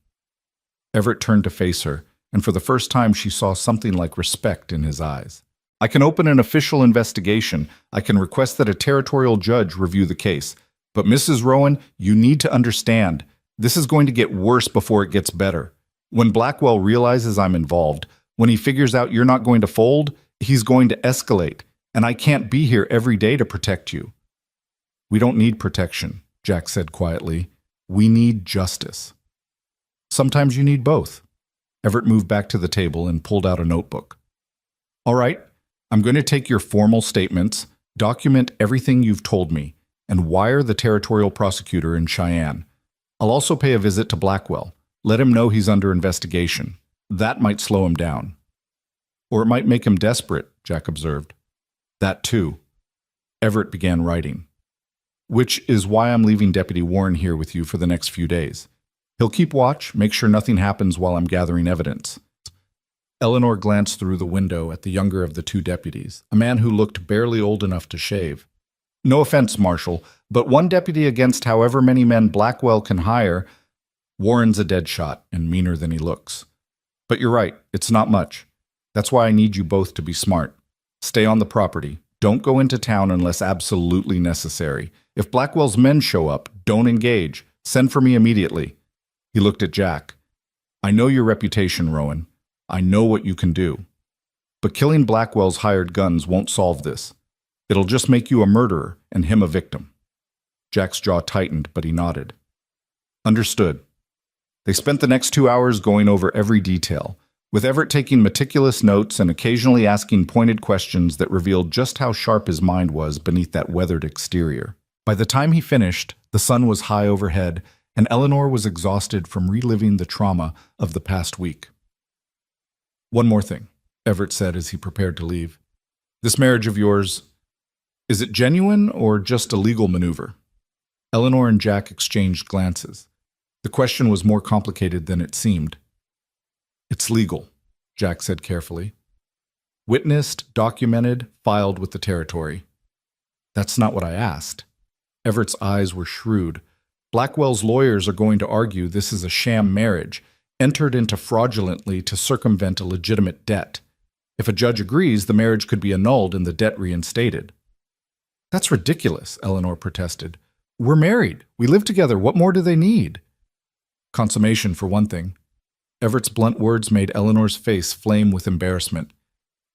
Everett turned to face her, and for the first time she saw something like respect in his eyes. I can open an official investigation. I can request that a territorial judge review the case. But Mrs. Rowan, you need to understand, this is going to get worse before it gets better. When Blackwell realizes I'm involved, when he figures out you're not going to fold, he's going to escalate, and I can't be here every day to protect you. We don't need protection, Jack said quietly. We need justice. Sometimes you need both. Everett moved back to the table and pulled out a notebook. All right, I'm going to take your formal statements, document everything you've told me, and wire the territorial prosecutor in Cheyenne. I'll also pay a visit to Blackwell. Let him know he's under investigation. That might slow him down. Or it might make him desperate, Jack observed. That too. Everett began writing. Which is why I'm leaving Deputy Warren here with you for the next few days. He'll keep watch, make sure nothing happens while I'm gathering evidence. Eleanor glanced through the window at the younger of the two deputies, a man who looked barely old enough to shave. No offense, Marshal, but one deputy against however many men Blackwell can hire, Warren's a dead shot and meaner than he looks. But you're right, it's not much. That's why I need you both to be smart. Stay on the property. Don't go into town unless absolutely necessary. If Blackwell's men show up, don't engage. Send for me immediately. He looked at Jack. I know your reputation, Rowan. I know what you can do. But killing Blackwell's hired guns won't solve this. It'll just make you a murderer and him a victim. Jack's jaw tightened, but he nodded. Understood. They spent the next 2 hours going over every detail, with Everett taking meticulous notes and occasionally asking pointed questions that revealed just how sharp his mind was beneath that weathered exterior. By the time he finished, the sun was high overhead, and Eleanor was exhausted from reliving the trauma of the past week. One more thing, Everett said as he prepared to leave. This marriage of yours, is it genuine or just a legal maneuver? Eleanor and Jack exchanged glances. The question was more complicated than it seemed. It's legal, Jack said carefully. Witnessed, documented, filed with the territory. That's not what I asked. Everett's eyes were shrewd. Blackwell's lawyers are going to argue this is a sham marriage, entered into fraudulently to circumvent a legitimate debt. If a judge agrees, the marriage could be annulled and the debt reinstated. That's ridiculous, Eleanor protested. We're married. We live together. What more do they need? Consummation, for one thing. Everett's blunt words made Eleanor's face flame with embarrassment.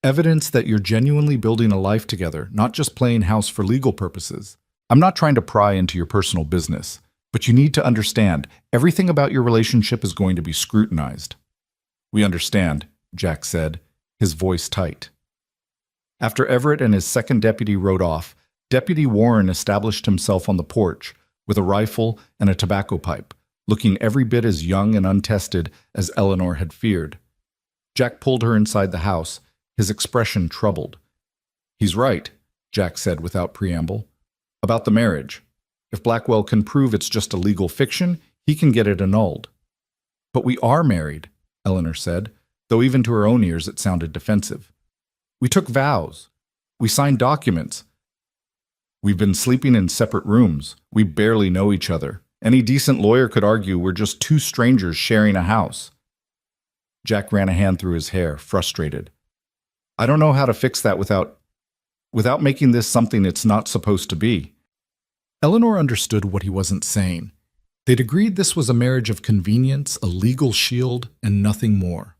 Evidence that you're genuinely building a life together, not just playing house for legal purposes. I'm not trying to pry into your personal business, but you need to understand, everything about your relationship is going to be scrutinized. We understand, Jack said, his voice tight. After Everett and his second deputy rode off, Deputy Warren established himself on the porch, with a rifle and a tobacco pipe, looking every bit as young and untested as Eleanor had feared. Jack pulled her inside the house, his expression troubled. "He's right," Jack said without preamble, "about the marriage. If Blackwell can prove it's just a legal fiction, he can get it annulled." "But we are married," Eleanor said, though even to her own ears it sounded defensive. "We took vows. We signed documents. We've been sleeping in separate rooms. We barely know each other. Any decent lawyer could argue we're just two strangers sharing a house." Jack ran a hand through his hair, frustrated. "I don't know how to fix that without making this something it's not supposed to be." Eleanor understood what he wasn't saying. They'd agreed this was a marriage of convenience, a legal shield, and nothing more.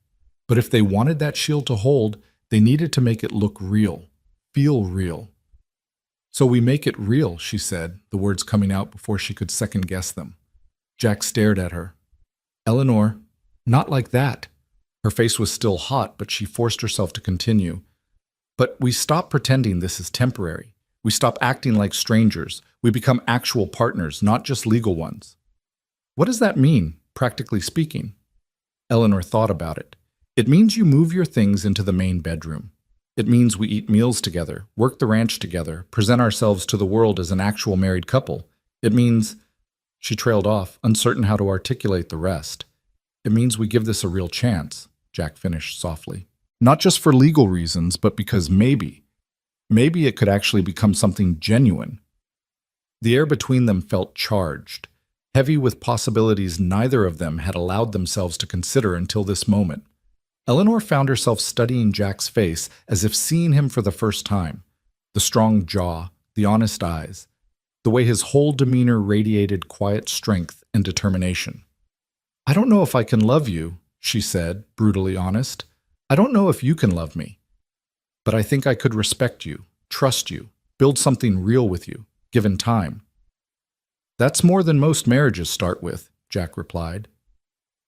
But if they wanted that shield to hold, they needed to make it look real, feel real. "So we make it real," she said, the words coming out before she could second-guess them. Jack stared at her. "Eleanor, not like that." Her face was still hot, but she forced herself to continue. "But we stop pretending this is temporary. We stop acting like strangers. We become actual partners, not just legal ones." "What does that mean, practically speaking?" Eleanor thought about it. "It means you move your things into the main bedroom. It means we eat meals together, work the ranch together, present ourselves to the world as an actual married couple. It means—" She trailed off, uncertain how to articulate the rest. "It means we give this a real chance," Jack finished softly. "Not just for legal reasons, but because maybe it could actually become something genuine." The air between them felt charged, heavy with possibilities neither of them had allowed themselves to consider until this moment. Eleanor found herself studying Jack's face as if seeing him for the first time. The strong jaw, the honest eyes, the way his whole demeanor radiated quiet strength and determination. "I don't know if I can love you," she said, brutally honest. "I don't know if you can love me. But I think I could respect you, trust you, build something real with you, given time." "That's more than most marriages start with," Jack replied.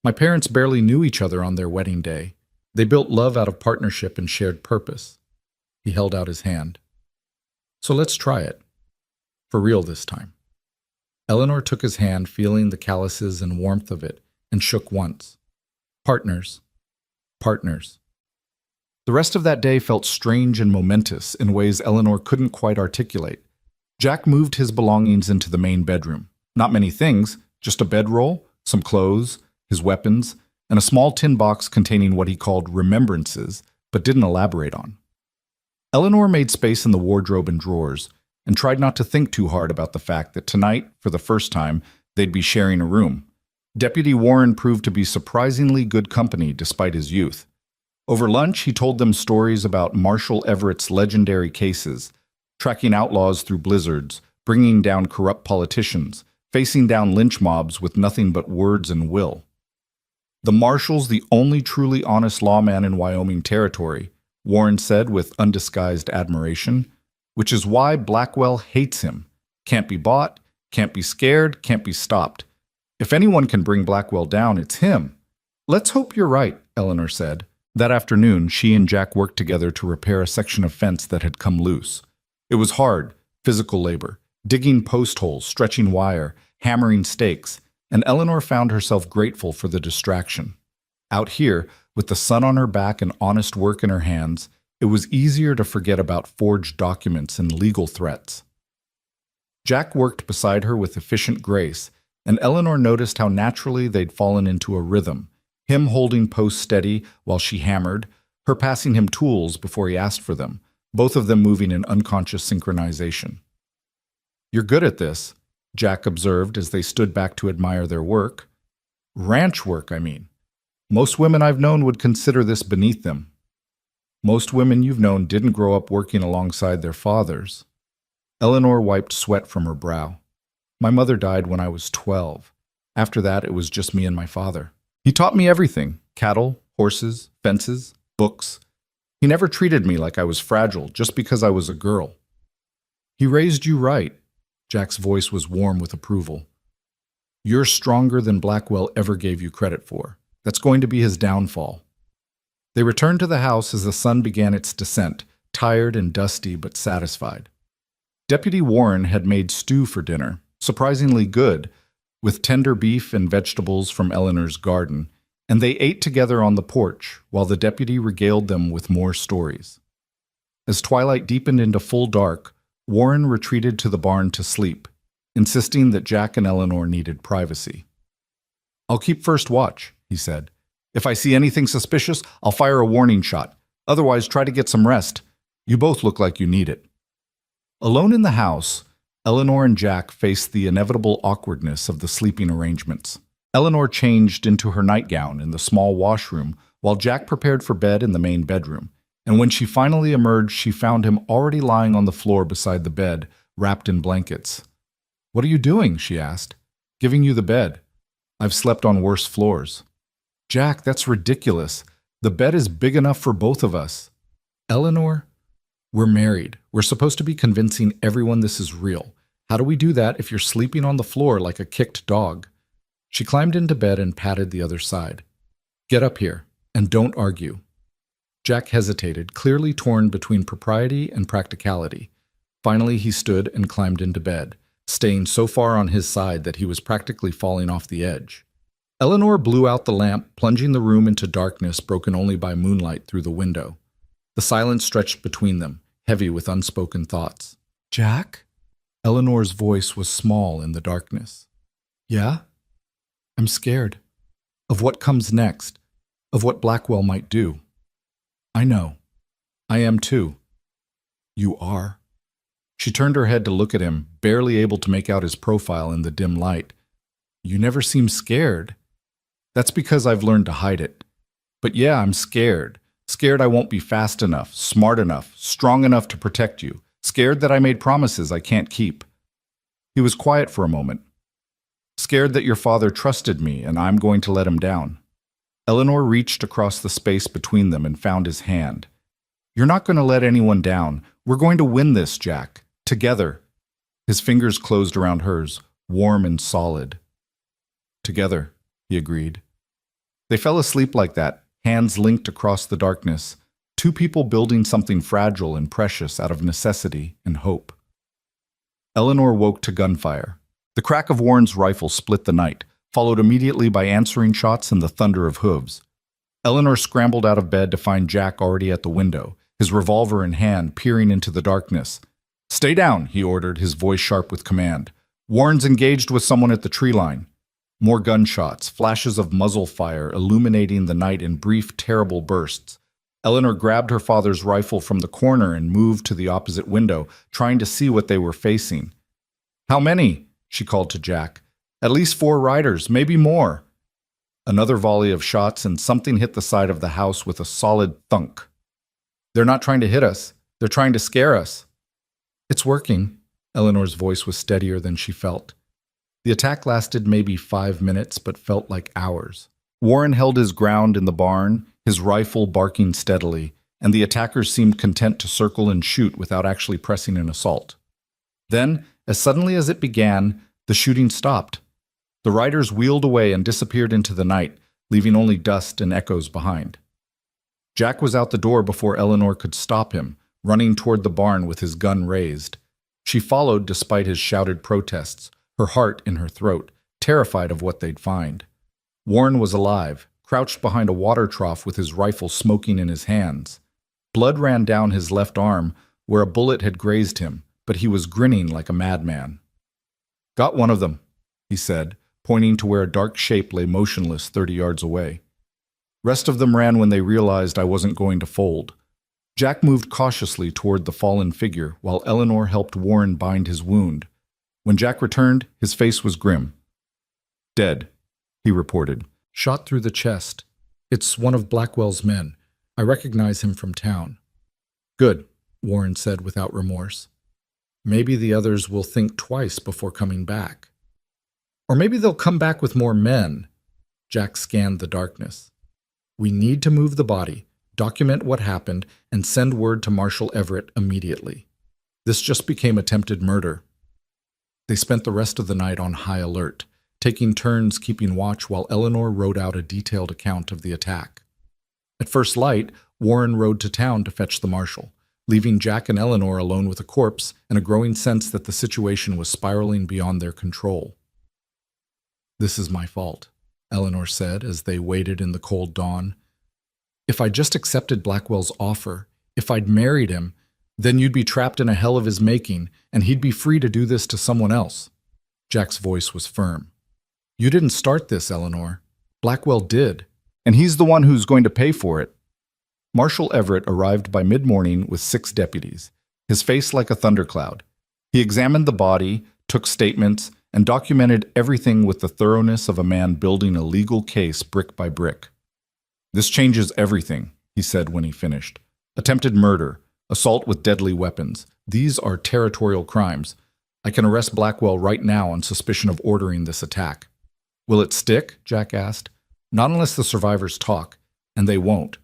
"My parents barely knew each other on their wedding day. They built love out of partnership and shared purpose." He held out his hand. "So let's try it. For real this time." Eleanor took his hand, feeling the calluses and warmth of it, and shook once. "Partners. Partners." The rest of that day felt strange and momentous in ways Eleanor couldn't quite articulate. Jack moved his belongings into the main bedroom. Not many things, just a bedroll, some clothes, his weapons, and a small tin box containing what he called remembrances, but didn't elaborate on. Eleanor made space in the wardrobe and drawers, and tried not to think too hard about the fact that tonight, for the first time, they'd be sharing a room. Deputy Warren proved to be surprisingly good company despite his youth. Over lunch, he told them stories about Marshall Everett's legendary cases, tracking outlaws through blizzards, bringing down corrupt politicians, facing down lynch mobs with nothing but words and will. "The Marshall's the only truly honest lawman in Wyoming territory," Warren said with undisguised admiration, "which is why Blackwell hates him. Can't be bought, can't be scared, can't be stopped. If anyone can bring Blackwell down, it's him." "Let's hope you're right," Eleanor said. That afternoon, she and Jack worked together to repair a section of fence that had come loose. It was hard, physical labor, digging post holes, stretching wire, hammering stakes, and Eleanor found herself grateful for the distraction. Out here, with the sun on her back and honest work in her hands, it was easier to forget about forged documents and legal threats. Jack worked beside her with efficient grace, and Eleanor noticed how naturally they'd fallen into a rhythm, him holding posts steady while she hammered, her passing him tools before he asked for them, both of them moving in unconscious synchronization. "You're good at this," Jack observed as they stood back to admire their work. "Ranch work, I mean. Most women I've known would consider this beneath them. Most women you've known didn't grow up working alongside their fathers." Eleanor wiped sweat from her brow. "My mother died when I was 12. After that, it was just me and my father. He taught me everything: cattle, horses, fences, books. He never treated me like I was fragile just because I was a girl." "He raised you right." Jack's voice was warm with approval. "You're stronger than Blackwell ever gave you credit for. That's going to be his downfall." They returned to the house as the sun began its descent, tired and dusty but satisfied. Deputy Warren had made stew for dinner, surprisingly good, with tender beef and vegetables from Eleanor's garden, and they ate together on the porch while the deputy regaled them with more stories. As twilight deepened into full dark, Warren retreated to the barn to sleep, insisting that Jack and Eleanor needed privacy. "I'll keep first watch," he said. "If I see anything suspicious, I'll fire a warning shot. Otherwise, try to get some rest. You both look like you need it." Alone in the house, Eleanor and Jack faced the inevitable awkwardness of the sleeping arrangements. Eleanor changed into her nightgown in the small washroom, while Jack prepared for bed in the main bedroom. And when she finally emerged, she found him already lying on the floor beside the bed, wrapped in blankets. "What are you doing?" she asked. "Giving you the bed. I've slept on worse floors." "Jack, that's ridiculous. The bed is big enough for both of us." "Eleanor, we're married. We're supposed to be convincing everyone this is real. How do we do that if you're sleeping on the floor like a kicked dog?" She climbed into bed and patted the other side. "Get up here, and don't argue." Jack hesitated, clearly torn between propriety and practicality. Finally, he stood and climbed into bed, staying so far on his side that he was practically falling off the edge. Eleanor blew out the lamp, plunging the room into darkness broken only by moonlight through the window. The silence stretched between them, heavy with unspoken thoughts. "Jack?" Eleanor's voice was small in the darkness. "Yeah? I'm scared. Of what comes next. Of what Blackwell might do." "I know. I am too." "You are?" She turned her head to look at him, barely able to make out his profile in the dim light. "You never seem scared." "That's because I've learned to hide it. But yeah, I'm scared. Scared I won't be fast enough, smart enough, strong enough to protect you. Scared that I made promises I can't keep." He was quiet for a moment. "Scared that your father trusted me and I'm going to let him down." Eleanor reached across the space between them and found his hand. "You're not going to let anyone down. We're going to win this, Jack. Together." His fingers closed around hers, warm and solid. "Together," he agreed. They fell asleep like that, hands linked across the darkness, two people building something fragile and precious out of necessity and hope. Eleanor woke to gunfire. The crack of Warren's rifle split the night, followed immediately by answering shots and the thunder of hooves. Eleanor scrambled out of bed to find Jack already at the window, his revolver in hand, peering into the darkness. "Stay down," he ordered, his voice sharp with command. "Warren's engaged with someone at the tree line." More gunshots, flashes of muzzle fire illuminating the night in brief, terrible bursts. Eleanor grabbed her father's rifle from the corner and moved to the opposite window, trying to see what they were facing. "How many?" she called to Jack. "At least 4 riders, maybe more." Another volley of shots and something hit the side of the house with a solid thunk. "They're not trying to hit us. They're trying to scare us." "It's working." Eleanor's voice was steadier than she felt. The attack lasted maybe 5 minutes, but felt like hours. Warren held his ground in the barn, his rifle barking steadily, and the attackers seemed content to circle and shoot without actually pressing an assault. Then, as suddenly as it began, the shooting stopped. The riders wheeled away and disappeared into the night, leaving only dust and echoes behind. Jack was out the door before Eleanor could stop him, running toward the barn with his gun raised. She followed despite his shouted protests, her heart in her throat, terrified of what they'd find. Warren was alive, crouched behind a water trough with his rifle smoking in his hands. Blood ran down his left arm, where a bullet had grazed him, but he was grinning like a madman. "Got one of them," he said, pointing to where a dark shape lay motionless 30 yards away. "Rest of them ran when they realized I wasn't going to fold." Jack moved cautiously toward the fallen figure, while Eleanor helped Warren bind his wound. When Jack returned, his face was grim. "Dead," he reported. "Shot through the chest. It's one of Blackwell's men. I recognize him from town." "Good," Warren said without remorse. "Maybe the others will think twice before coming back. Or maybe they'll come back with more men." Jack scanned the darkness. "We need to move the body, document what happened, and send word to Marshal Everett immediately. This just became attempted murder." They spent the rest of the night on high alert, taking turns keeping watch while Eleanor wrote out a detailed account of the attack. At first light, Warren rode to town to fetch the marshal, leaving Jack and Eleanor alone with a corpse and a growing sense that the situation was spiraling beyond their control. "This is my fault," Eleanor said as they waited in the cold dawn. "If I just accepted Blackwell's offer, if I'd married him, then you'd be trapped in a hell of his making, and he'd be free to do this to someone else." Jack's voice was firm. "You didn't start this, Eleanor. Blackwell did. And he's the one who's going to pay for it." Marshal Everett arrived by mid-morning with 6 deputies, his face like a thundercloud. He examined the body, took statements, and documented everything with the thoroughness of a man building a legal case brick by brick. "This changes everything," he said when he finished. "Attempted murder, assault with deadly weapons. These are territorial crimes. I can arrest Blackwell right now on suspicion of ordering this attack." "Will it stick?" Jack asked. "Not unless the survivors talk, and they won't.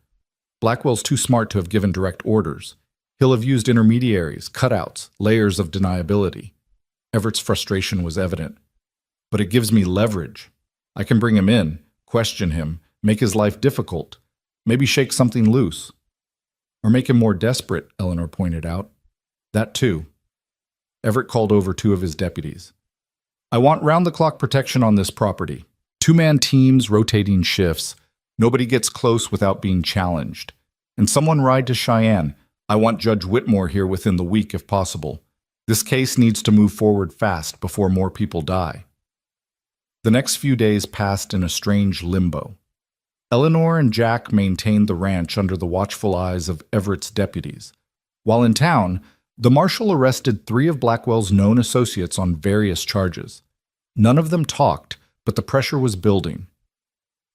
Blackwell's too smart to have given direct orders. He'll have used intermediaries, cutouts, layers of deniability." Everett's frustration was evident. "But it gives me leverage. I can bring him in, question him, make his life difficult, maybe shake something loose." "Or make him more desperate," Eleanor pointed out. "That too." Everett called over 2 of his deputies. "I want round-the-clock protection on this property. 2-man teams, rotating shifts. Nobody gets close without being challenged. And someone ride to Cheyenne. I want Judge Whitmore here within the week if possible. This case needs to move forward fast before more people die." The next few days passed in a strange limbo. Eleanor and Jack maintained the ranch under the watchful eyes of Everett's deputies. While in town, the marshal arrested 3 of Blackwell's known associates on various charges. None of them talked, but the pressure was building.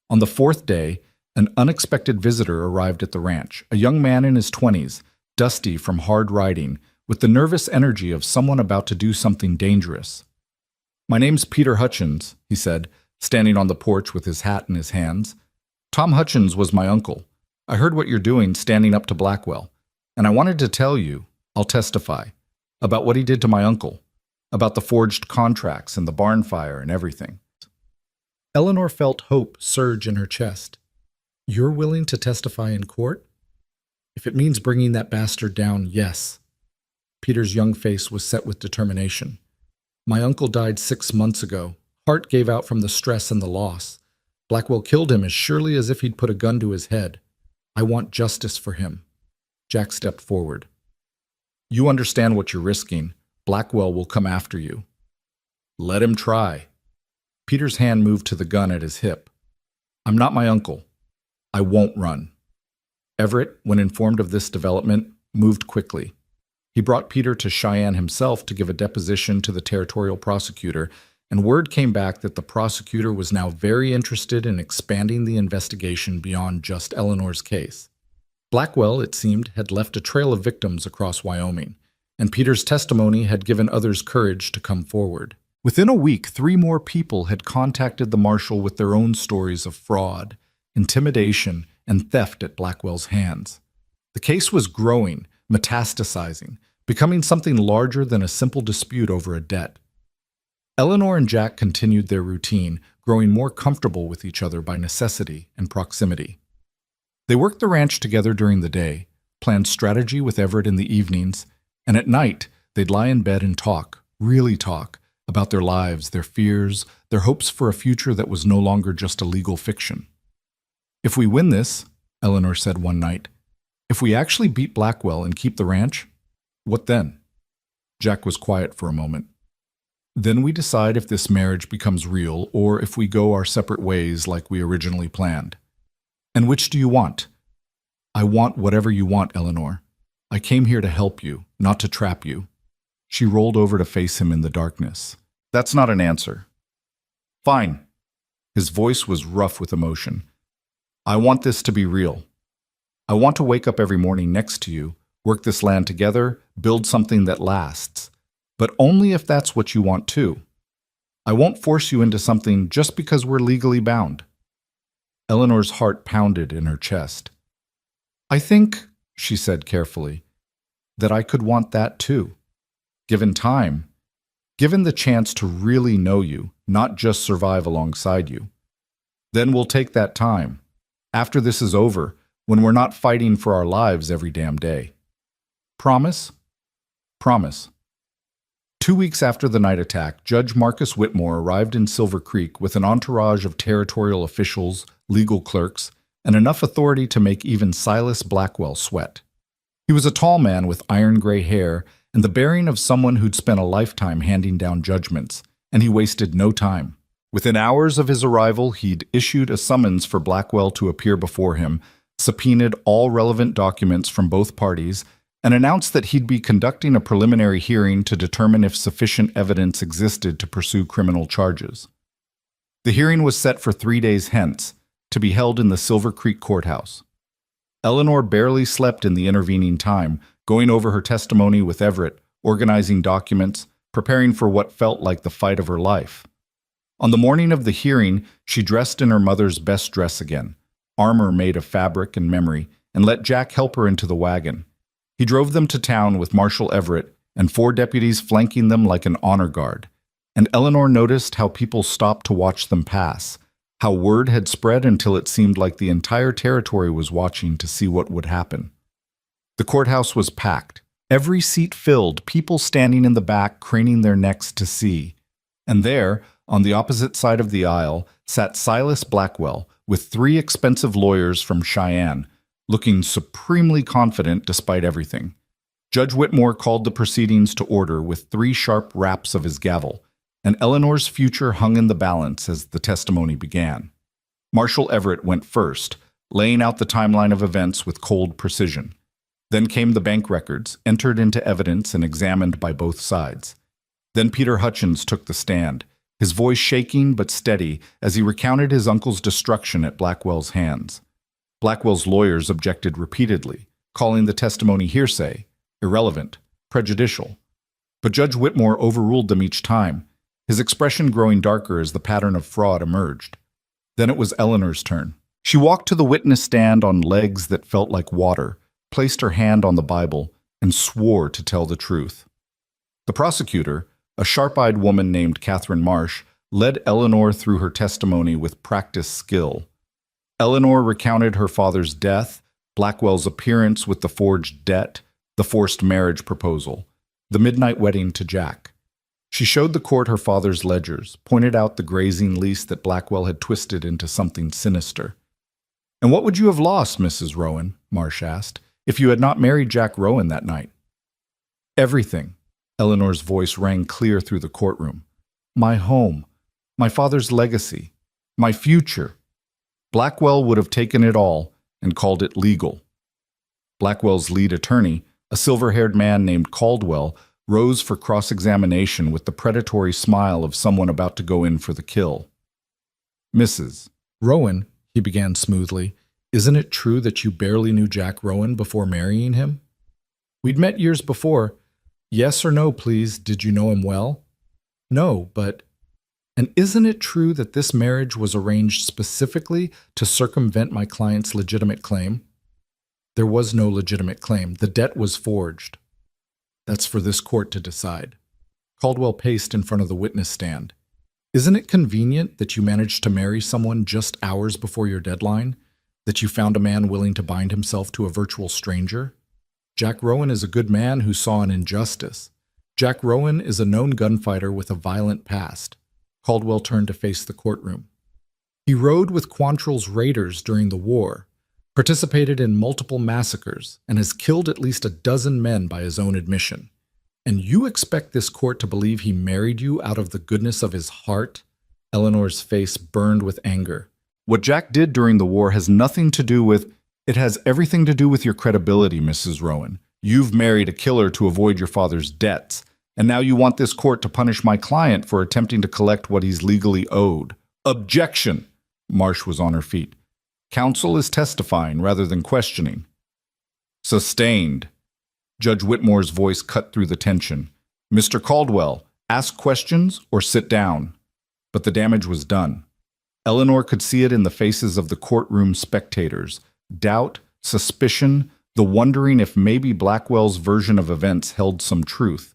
On the 4th day, an unexpected visitor arrived at the ranch, a young man in his 20s, dusty from hard riding, with the nervous energy of someone about to do something dangerous. "My name's Peter Hutchins," he said, standing on the porch with his hat in his hands. "Tom Hutchins was my uncle. I heard what you're doing standing up to Blackwell, and I wanted to tell you, I'll testify, about what he did to my uncle, about the forged contracts and the barn fire and everything." Eleanor felt hope surge in her chest. "You're willing to testify in court?" "If it means bringing that bastard down, yes." Peter's young face was set with determination. "My uncle died 6 months ago. Heart gave out from the stress and the loss. Blackwell killed him as surely as if he'd put a gun to his head. I want justice for him." Jack stepped forward. "You understand what you're risking. Blackwell will come after you." "Let him try." Peter's hand moved to the gun at his hip. "I'm not my uncle. I won't run." Everett, when informed of this development, moved quickly. He brought Peter to Cheyenne himself to give a deposition to the territorial prosecutor, and word came back that the prosecutor was now very interested in expanding the investigation beyond just Eleanor's case. Blackwell, it seemed, had left a trail of victims across Wyoming, and Peter's testimony had given others courage to come forward. Within a week, 3 more people had contacted the marshal with their own stories of fraud, intimidation, and theft at Blackwell's hands. The case was growing, metastasizing, becoming something larger than a simple dispute over a debt. Eleanor and Jack continued their routine, growing more comfortable with each other by necessity and proximity. They worked the ranch together during the day, planned strategy with Everett in the evenings, and at night they'd lie in bed and talk, really talk, about their lives, their fears, their hopes for a future that was no longer just a legal fiction. "If we win this," Eleanor said one night, "if we actually beat Blackwell and keep the ranch, what then?" Jack was quiet for a moment. "Then we decide if this marriage becomes real or if we go our separate ways like we originally planned." "And which do you want?" "I want whatever you want, Eleanor. I came here to help you, not to trap you." She rolled over to face him in the darkness. "That's not an answer." "Fine." His voice was rough with emotion. "I want this to be real. I want to wake up every morning next to you, work this land together, build something that lasts. But only if that's what you want too. I won't force you into something just because we're legally bound." Eleanor's heart pounded in her chest. "I think," she said carefully, "that I could want that too. Given time, given the chance to really know you, not just survive alongside you. Then we'll take that time, after this is over, when we're not fighting for our lives every damn day." Promise? Promise. 2 weeks after the night attack, Judge Marcus Whitmore arrived in Silver Creek with an entourage of territorial officials, legal clerks, and enough authority to make even Silas Blackwell sweat. He was a tall man with iron gray hair and the bearing of someone who'd spent a lifetime handing down judgments, and he wasted no time. Within hours of his arrival, he'd issued a summons for Blackwell to appear before him, subpoenaed all relevant documents from both parties, and announced that he'd be conducting a preliminary hearing to determine if sufficient evidence existed to pursue criminal charges. The hearing was set for 3 days hence, to be held in the Silver Creek Courthouse. Eleanor barely slept in the intervening time, going over her testimony with Everett, organizing documents, preparing for what felt like the fight of her life. On the morning of the hearing, she dressed in her mother's best dress again, armor made of fabric and memory, and let Jack help her into the wagon. He drove them to town with Marshal Everett and 4 deputies flanking them like an honor guard, and Eleanor noticed how people stopped to watch them pass, how word had spread until it seemed like the entire territory was watching to see what would happen. The courthouse was packed, every seat filled, people standing in the back craning their necks to see. And there, on the opposite side of the aisle, sat Silas Blackwell with 3 expensive lawyers from Cheyenne, looking supremely confident despite everything. Judge Whitmore called the proceedings to order with 3 sharp raps of his gavel, and Eleanor's future hung in the balance as the testimony began. Marshal Everett went first, laying out the timeline of events with cold precision. Then came the bank records, entered into evidence and examined by both sides. Then Peter Hutchins took the stand, his voice shaking but steady as he recounted his uncle's destruction at Blackwell's hands. Blackwell's lawyers objected repeatedly, calling the testimony hearsay, irrelevant, prejudicial. But Judge Whitmore overruled them each time, his expression growing darker as the pattern of fraud emerged. Then it was Eleanor's turn. She walked to the witness stand on legs that felt like water, placed her hand on the Bible, and swore to tell the truth. The prosecutor, a sharp-eyed woman named Catherine Marsh, led Eleanor through her testimony with practiced skill. Eleanor recounted her father's death, Blackwell's appearance with the forged debt, the forced marriage proposal, the midnight wedding to Jack. She showed the court her father's ledgers, pointed out the grazing lease that Blackwell had twisted into something sinister. "And what would you have lost, Mrs. Rowan?" Marsh asked, "if you had not married Jack Rowan that night?" "Everything." Eleanor's voice rang clear through the courtroom. "My home, my father's legacy, my future. Blackwell would have taken it all and called it legal." Blackwell's lead attorney, a silver-haired man named Caldwell, rose for cross-examination with the predatory smile of someone about to go in for the kill. "Mrs. Rowan," he began smoothly, "isn't it true that you barely knew Jack Rowan before marrying him?" "We'd met years before. Yes or no, please, did you know him well?" "No, but—" "And isn't it true that this marriage was arranged specifically to circumvent my client's legitimate claim?" "There was no legitimate claim. The debt was forged." "That's for this court to decide." Caldwell paced in front of the witness stand. "Isn't it convenient that you managed to marry someone just hours before your deadline? That you found a man willing to bind himself to a virtual stranger? Jack Rowan is a good man who saw an injustice. Jack Rowan is a known gunfighter with a violent past." Caldwell turned to face the courtroom. "He rode with Quantrill's raiders during the war, participated in multiple massacres, and has killed at least 12 men by his own admission. And you expect this court to believe he married you out of the goodness of his heart?" Eleanor's face burned with anger. "What Jack did during the war has nothing to do with— It has everything to do with your credibility, Mrs. Rowan. You've married a killer to avoid your father's debts, and now you want this court to punish my client for attempting to collect what he's legally owed." "Objection!" Marsh was on her feet. "Counsel is testifying rather than questioning." "Sustained." Judge Whitmore's voice cut through the tension. "Mr. Caldwell, ask questions or sit down." But the damage was done. Eleanor could see it in the faces of the courtroom spectators. Doubt, suspicion, the wondering if maybe Blackwell's version of events held some truth.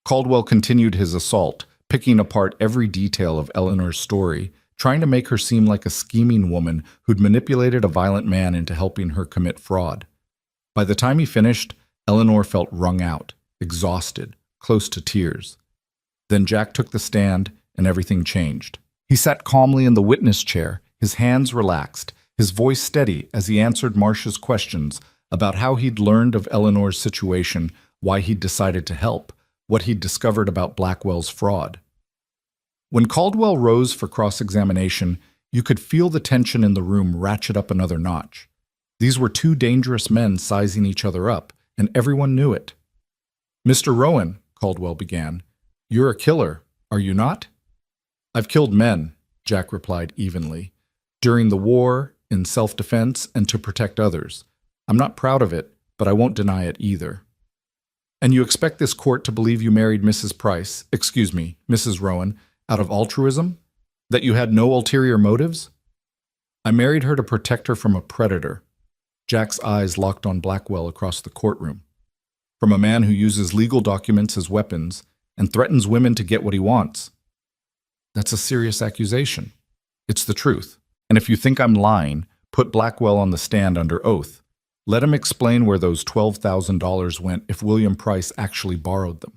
Caldwell continued his assault, picking apart every detail of Eleanor's story, trying to make her seem like a scheming woman who'd manipulated a violent man into helping her commit fraud. By the time he finished, Eleanor felt wrung out, exhausted, close to tears. Then Jack took the stand, and everything changed. He sat calmly in the witness chair, his hands relaxed, his voice steady as he answered Marcia's questions about how he'd learned of Eleanor's situation, why he'd decided to help, what he'd discovered about Blackwell's fraud. When Caldwell rose for cross-examination, you could feel the tension in the room ratchet up another notch. These were two dangerous men sizing each other up, and everyone knew it. "Mr. Rowan," Caldwell began, "you're a killer, are you not?" "I've killed men," Jack replied evenly, "during the war, in self-defense, and to protect others. I'm not proud of it, but I won't deny it either." "And you expect this court to believe you married Mrs. Mrs. Rowan, out of altruism? That you had no ulterior motives?" "I married her to protect her from a predator." Jack's eyes locked on Blackwell across the courtroom. "From a man who uses legal documents as weapons and threatens women to get what he wants." "That's a serious accusation." "It's the truth. And if you think I'm lying, put Blackwell on the stand under oath. Let him explain where those $12,000 went if William Price actually borrowed them.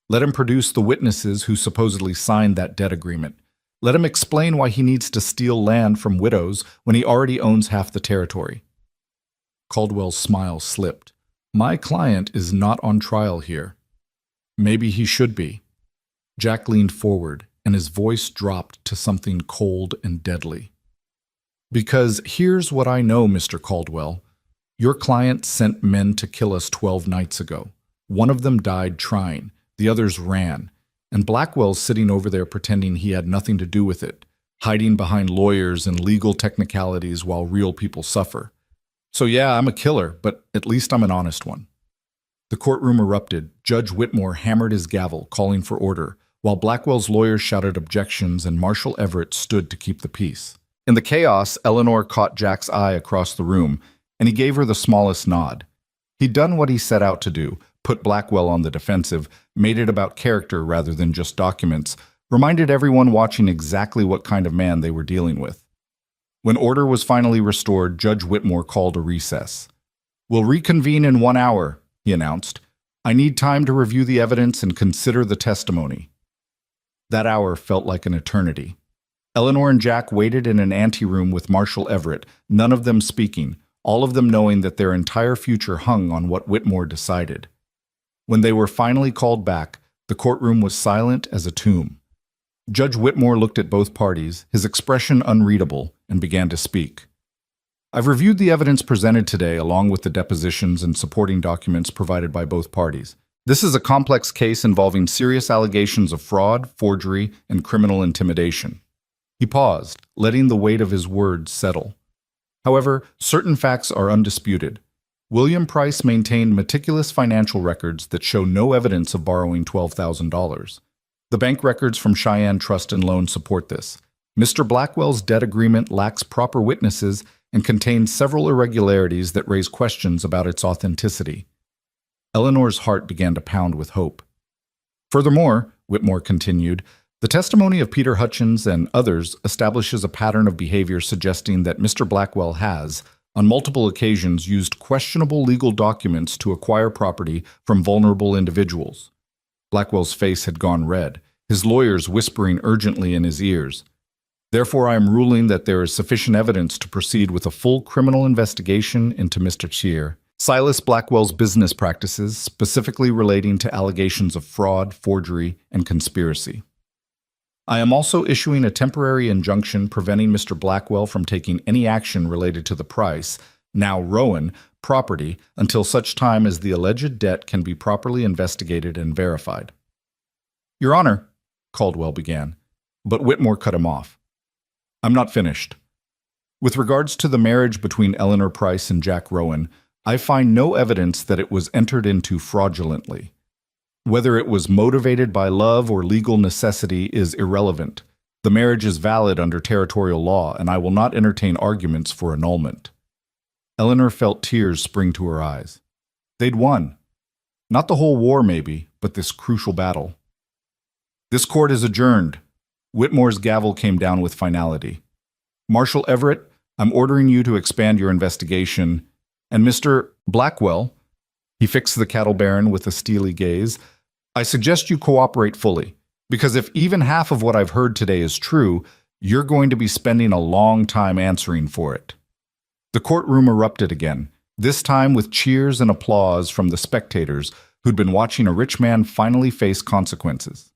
Let him produce the witnesses who supposedly signed that debt agreement. Let him explain why he needs to steal land from widows when he already owns half the territory." Caldwell's smile slipped. "My client is not on trial here." "Maybe he should be." Jack leaned forward, and his voice dropped to something cold and deadly. "Because here's what I know, Mr. Caldwell. Your client sent men to kill us 12 nights ago. One of them died trying, the others ran, and Blackwell's sitting over there pretending he had nothing to do with it, hiding behind lawyers and legal technicalities while real people suffer. So yeah, I'm a killer, but at least I'm an honest one." The courtroom erupted. Judge Whitmore hammered his gavel, calling for order, while Blackwell's lawyers shouted objections and Marshal Everett stood to keep the peace. In the chaos, Eleanor caught Jack's eye across the room, and he gave her the smallest nod. He'd done what he set out to do, put Blackwell on the defensive, made it about character rather than just documents, reminded everyone watching exactly what kind of man they were dealing with. When order was finally restored, Judge Whitmore called a recess. "We'll reconvene in 1 hour," he announced. "I need time to review the evidence and consider the testimony." That hour felt like an eternity. Eleanor and Jack waited in an anteroom with Marshal Everett, none of them speaking, all of them knowing that their entire future hung on what Whitmore decided. When they were finally called back, the courtroom was silent as a tomb. Judge Whitmore looked at both parties, his expression unreadable, and began to speak. "I've reviewed the evidence presented today along with the depositions and supporting documents provided by both parties. This is a complex case involving serious allegations of fraud, forgery, and criminal intimidation." He paused, letting the weight of his words settle. "However, certain facts are undisputed. William Price maintained meticulous financial records that show no evidence of borrowing $12,000. The bank records from Cheyenne Trust and Loan support this. Mr. Blackwell's debt agreement lacks proper witnesses and contains several irregularities that raise questions about its authenticity." Eleanor's heart began to pound with hope. "Furthermore," Whitmore continued, "the testimony of Peter Hutchins and others establishes a pattern of behavior suggesting that Mr. Blackwell has, on multiple occasions, used questionable legal documents to acquire property from vulnerable individuals." Blackwell's face had gone red, his lawyers whispering urgently in his ears. "Therefore, I am ruling that there is sufficient evidence to proceed with a full criminal investigation into Mr. Silas Blackwell's business practices, specifically relating to allegations of fraud, forgery, and conspiracy. I am also issuing a temporary injunction preventing Mr. Blackwell from taking any action related to the Price, now Rowan, property until such time as the alleged debt can be properly investigated and verified." "Your Honor," Caldwell began, but Whitmore cut him off. "I'm not finished. With regards to the marriage between Eleanor Price and Jack Rowan, I find no evidence that it was entered into fraudulently. Whether it was motivated by love or legal necessity is irrelevant. The marriage is valid under territorial law, and I will not entertain arguments for annulment." Eleanor felt tears spring to her eyes. They'd won. Not the whole war, maybe, but this crucial battle. "This court is adjourned." Whitmore's gavel came down with finality. "Marshal Everett, I'm ordering you to expand your investigation, and Mr. Blackwell, He fixed the cattle baron with a steely gaze. I suggest you cooperate fully, because if even half of what I've heard today is true, you're going to be spending a long time answering for it. The courtroom erupted again, this time with cheers and applause from the spectators who'd been watching a rich man finally face consequences.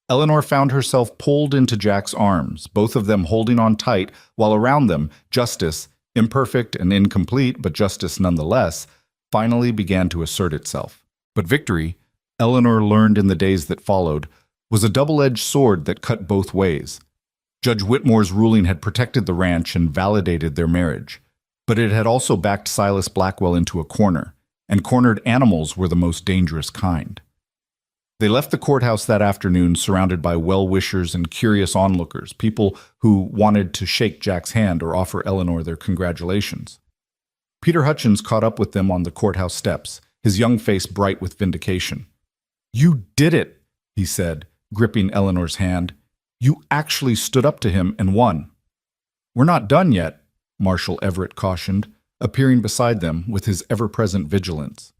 Eleanor found herself pulled into Jack's arms, both of them holding on tight, while around them, justice, imperfect and incomplete, but justice nonetheless, finally began to assert itself. But victory, Eleanor learned in the days that followed, was a double-edged sword that cut both ways. Judge Whitmore's ruling had protected the ranch and validated their marriage, but it had also backed Silas Blackwell into a corner, and cornered animals were the most dangerous kind. They left the courthouse that afternoon surrounded by well-wishers and curious onlookers, people who wanted to shake Jack's hand or offer Eleanor their congratulations. Peter Hutchins caught up with them on the courthouse steps, his young face bright with vindication. "You did it," he said, gripping Eleanor's hand. "You actually stood up to him and won." "We're not done yet," Marshal Everett cautioned, appearing beside them with his ever-present vigilance.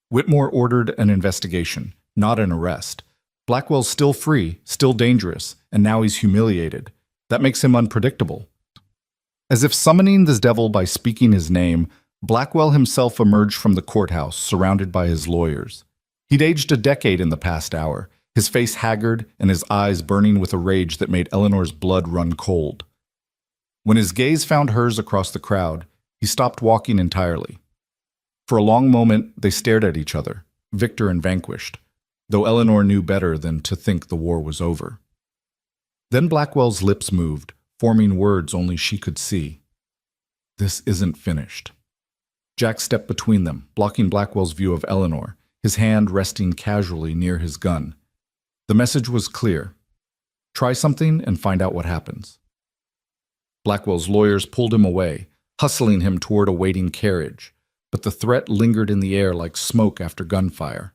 Whitmore ordered an investigation, not an arrest. Blackwell's still free, still dangerous, and now he's humiliated. That makes him unpredictable. As if summoning the devil by speaking his name, Blackwell himself emerged from the courthouse, surrounded by his lawyers. He'd aged a decade in the past hour, his face haggard and his eyes burning with a rage that made Eleanor's blood run cold. When his gaze found hers across the crowd, he stopped walking entirely. For a long moment, they stared at each other, victor and vanquished, though Eleanor knew better than to think the war was over. Then Blackwell's lips moved, forming words only she could see. "This isn't finished." Jack stepped between them, blocking Blackwell's view of Eleanor, his hand resting casually near his gun. The message was clear. Try something and find out what happens. Blackwell's lawyers pulled him away, hustling him toward a waiting carriage, but the threat lingered in the air like smoke after gunfire.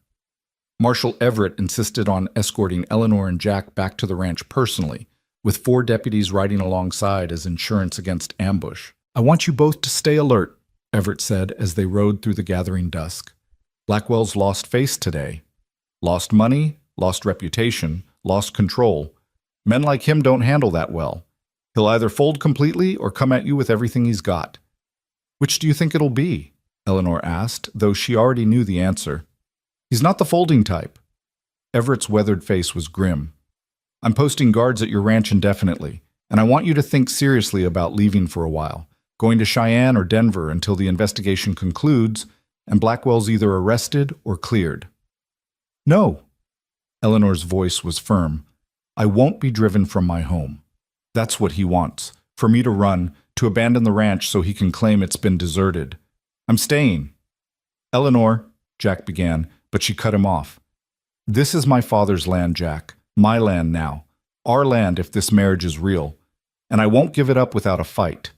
Marshal Everett insisted on escorting Eleanor and Jack back to the ranch personally, with 4 deputies riding alongside as insurance against ambush. "I want you both to stay alert," Everett said as they rode through the gathering dusk. "Blackwell's lost face today. Lost money, lost reputation, lost control. Men like him don't handle that well. He'll either fold completely or come at you with everything he's got." "Which do you think it'll be?" Eleanor asked, though she already knew the answer. "He's not the folding type." Everett's weathered face was grim. "I'm posting guards at your ranch indefinitely, and I want you to think seriously about leaving for a while, going to Cheyenne or Denver until the investigation concludes and Blackwell's either arrested or cleared." "No." Eleanor's voice was firm. "I won't be driven from my home. That's what he wants, for me to run, to abandon the ranch so he can claim it's been deserted. I'm staying." "Eleanor," Jack began, but she cut him off. "This is my father's land, Jack. My land now. Our land if this marriage is real. And I won't give it up without a fight."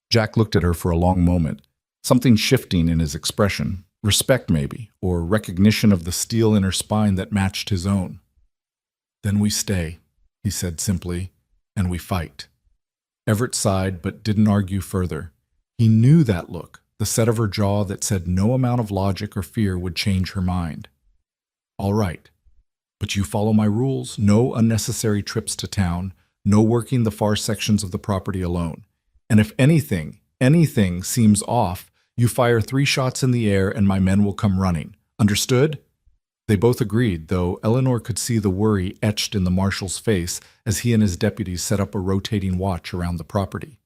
Jack looked at her for a long moment, something shifting in his expression. Respect, maybe, or recognition of the steel in her spine that matched his own. "Then we stay," he said simply, "and we fight." Everett sighed but didn't argue further. He knew that look, the set of her jaw that said no amount of logic or fear would change her mind. "All right. But you follow my rules. No unnecessary trips to town. No working the far sections of the property alone. And if anything seems off, you fire 3 shots in the air and my men will come running. Understood?" They both agreed, though Eleanor could see the worry etched in the marshal's face as he and his deputies set up a rotating watch around the property.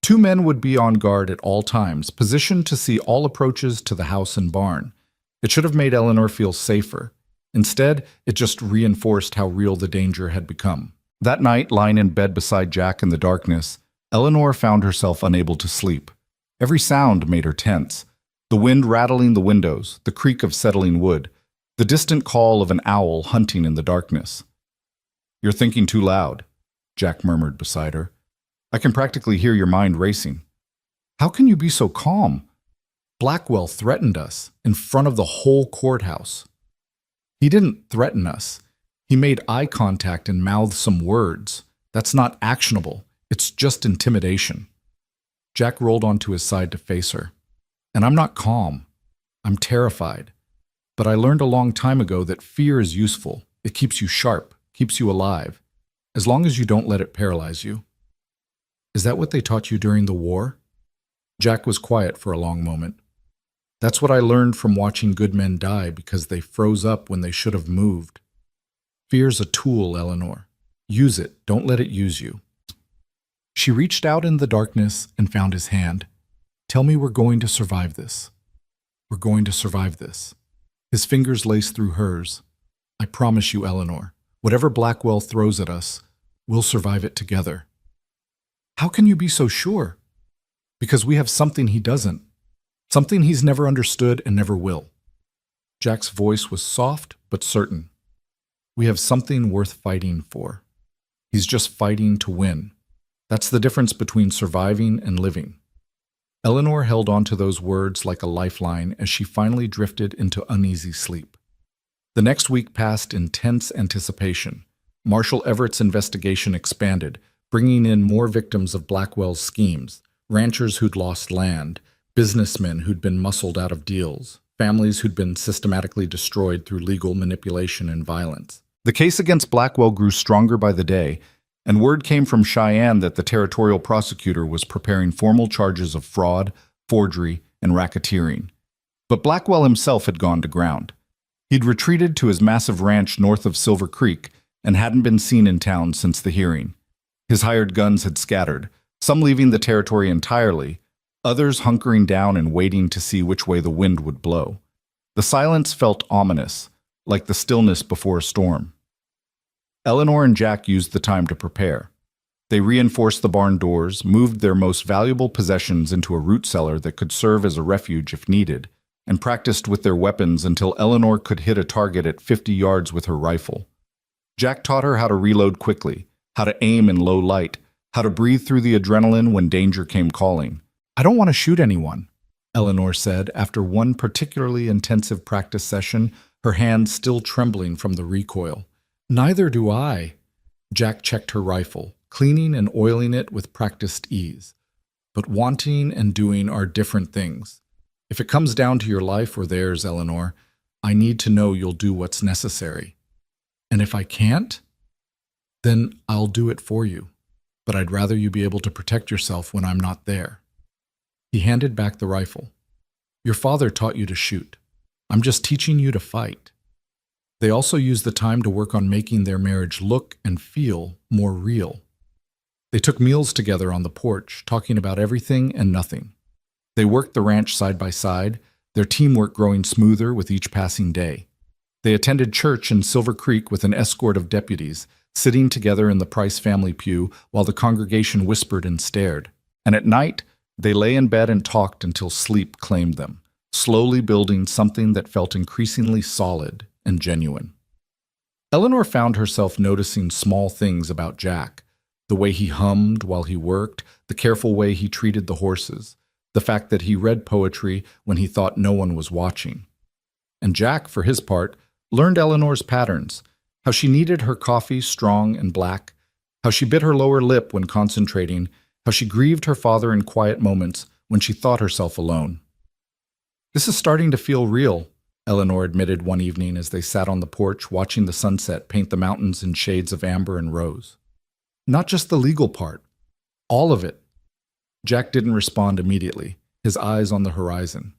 2 men would be on guard at all times, positioned to see all approaches to the house and barn. It should have made Eleanor feel safer. Instead, it just reinforced how real the danger had become. That night, lying in bed beside Jack in the darkness, Eleanor found herself unable to sleep. Every sound made her tense. The wind rattling the windows, the creak of settling wood, the distant call of an owl hunting in the darkness. "You're thinking too loud," Jack murmured beside her. "I can practically hear your mind racing." "How can you be so calm? Blackwell threatened us in front of the whole courthouse." "He didn't threaten us. He made eye contact and mouthed some words. That's not actionable. It's just intimidation." Jack rolled onto his side to face her. "And I'm not calm. I'm terrified. But I learned a long time ago that fear is useful. It keeps you sharp, keeps you alive, as long as you don't let it paralyze you. Is that what they taught you during the war? Jack was quiet for a long moment. That's what I learned from watching good men die because they froze up when they should have moved. Fear's a tool, Eleanor. Use it, don't let it use you. She reached out in the darkness and found his hand. Tell me we're going to survive this. We're going to survive this. His fingers laced through hers. I promise you, Eleanor, whatever Blackwell throws at us, we'll survive it together. How can you be so sure? Because we have something he doesn't. Something he's never understood and never will. Jack's voice was soft but certain. We have something worth fighting for. He's just fighting to win. That's the difference between surviving and living. Eleanor held on to those words like a lifeline as she finally drifted into uneasy sleep. The next week passed in tense anticipation. Marshal Everett's investigation expanded, bringing in more victims of Blackwell's schemes, ranchers who'd lost land, businessmen who'd been muscled out of deals, families who'd been systematically destroyed through legal manipulation and violence. The case against Blackwell grew stronger by the day, and word came from Cheyenne that the territorial prosecutor was preparing formal charges of fraud, forgery, and racketeering. But Blackwell himself had gone to ground. He'd retreated to his massive ranch north of Silver Creek and hadn't been seen in town since the hearing. His hired guns had scattered, some leaving the territory entirely, others hunkering down and waiting to see which way the wind would blow. The silence felt ominous, like the stillness before a storm. Eleanor and Jack used the time to prepare. They reinforced the barn doors, moved their most valuable possessions into a root cellar that could serve as a refuge if needed, and practiced with their weapons until Eleanor could hit a target at 50 yards with her rifle. Jack taught her how to reload quickly, how to aim in low light, how to breathe through the adrenaline when danger came calling. I don't want to shoot anyone, Eleanor said after one particularly intensive practice session, her hands still trembling from the recoil. Neither do I. Jack checked her rifle, cleaning and oiling it with practiced ease. But wanting and doing are different things. If it comes down to your life or theirs, Eleanor, I need to know you'll do what's necessary. And if I can't, then I'll do it for you. But I'd rather you be able to protect yourself when I'm not there. He handed back the rifle. Your father taught you to shoot. I'm just teaching you to fight. They also used the time to work on making their marriage look and feel more real. They took meals together on the porch, talking about everything and nothing. They worked the ranch side by side, their teamwork growing smoother with each passing day. They attended church in Silver Creek with an escort of deputies, sitting together in the Price family pew while the congregation whispered and stared. And at night, they lay in bed and talked until sleep claimed them, slowly building something that felt increasingly solid and genuine. Eleanor found herself noticing small things about Jack, the way he hummed while he worked, the careful way he treated the horses, the fact that he read poetry when he thought no one was watching. And Jack, for his part, learned Eleanor's patterns, how she needed her coffee strong and black, how she bit her lower lip when concentrating, how she grieved her father in quiet moments when she thought herself alone. This is starting to feel real, Eleanor admitted one evening as they sat on the porch watching the sunset paint the mountains in shades of amber and rose. Not just the legal part, all of it. Jack didn't respond immediately, his eyes on the horizon.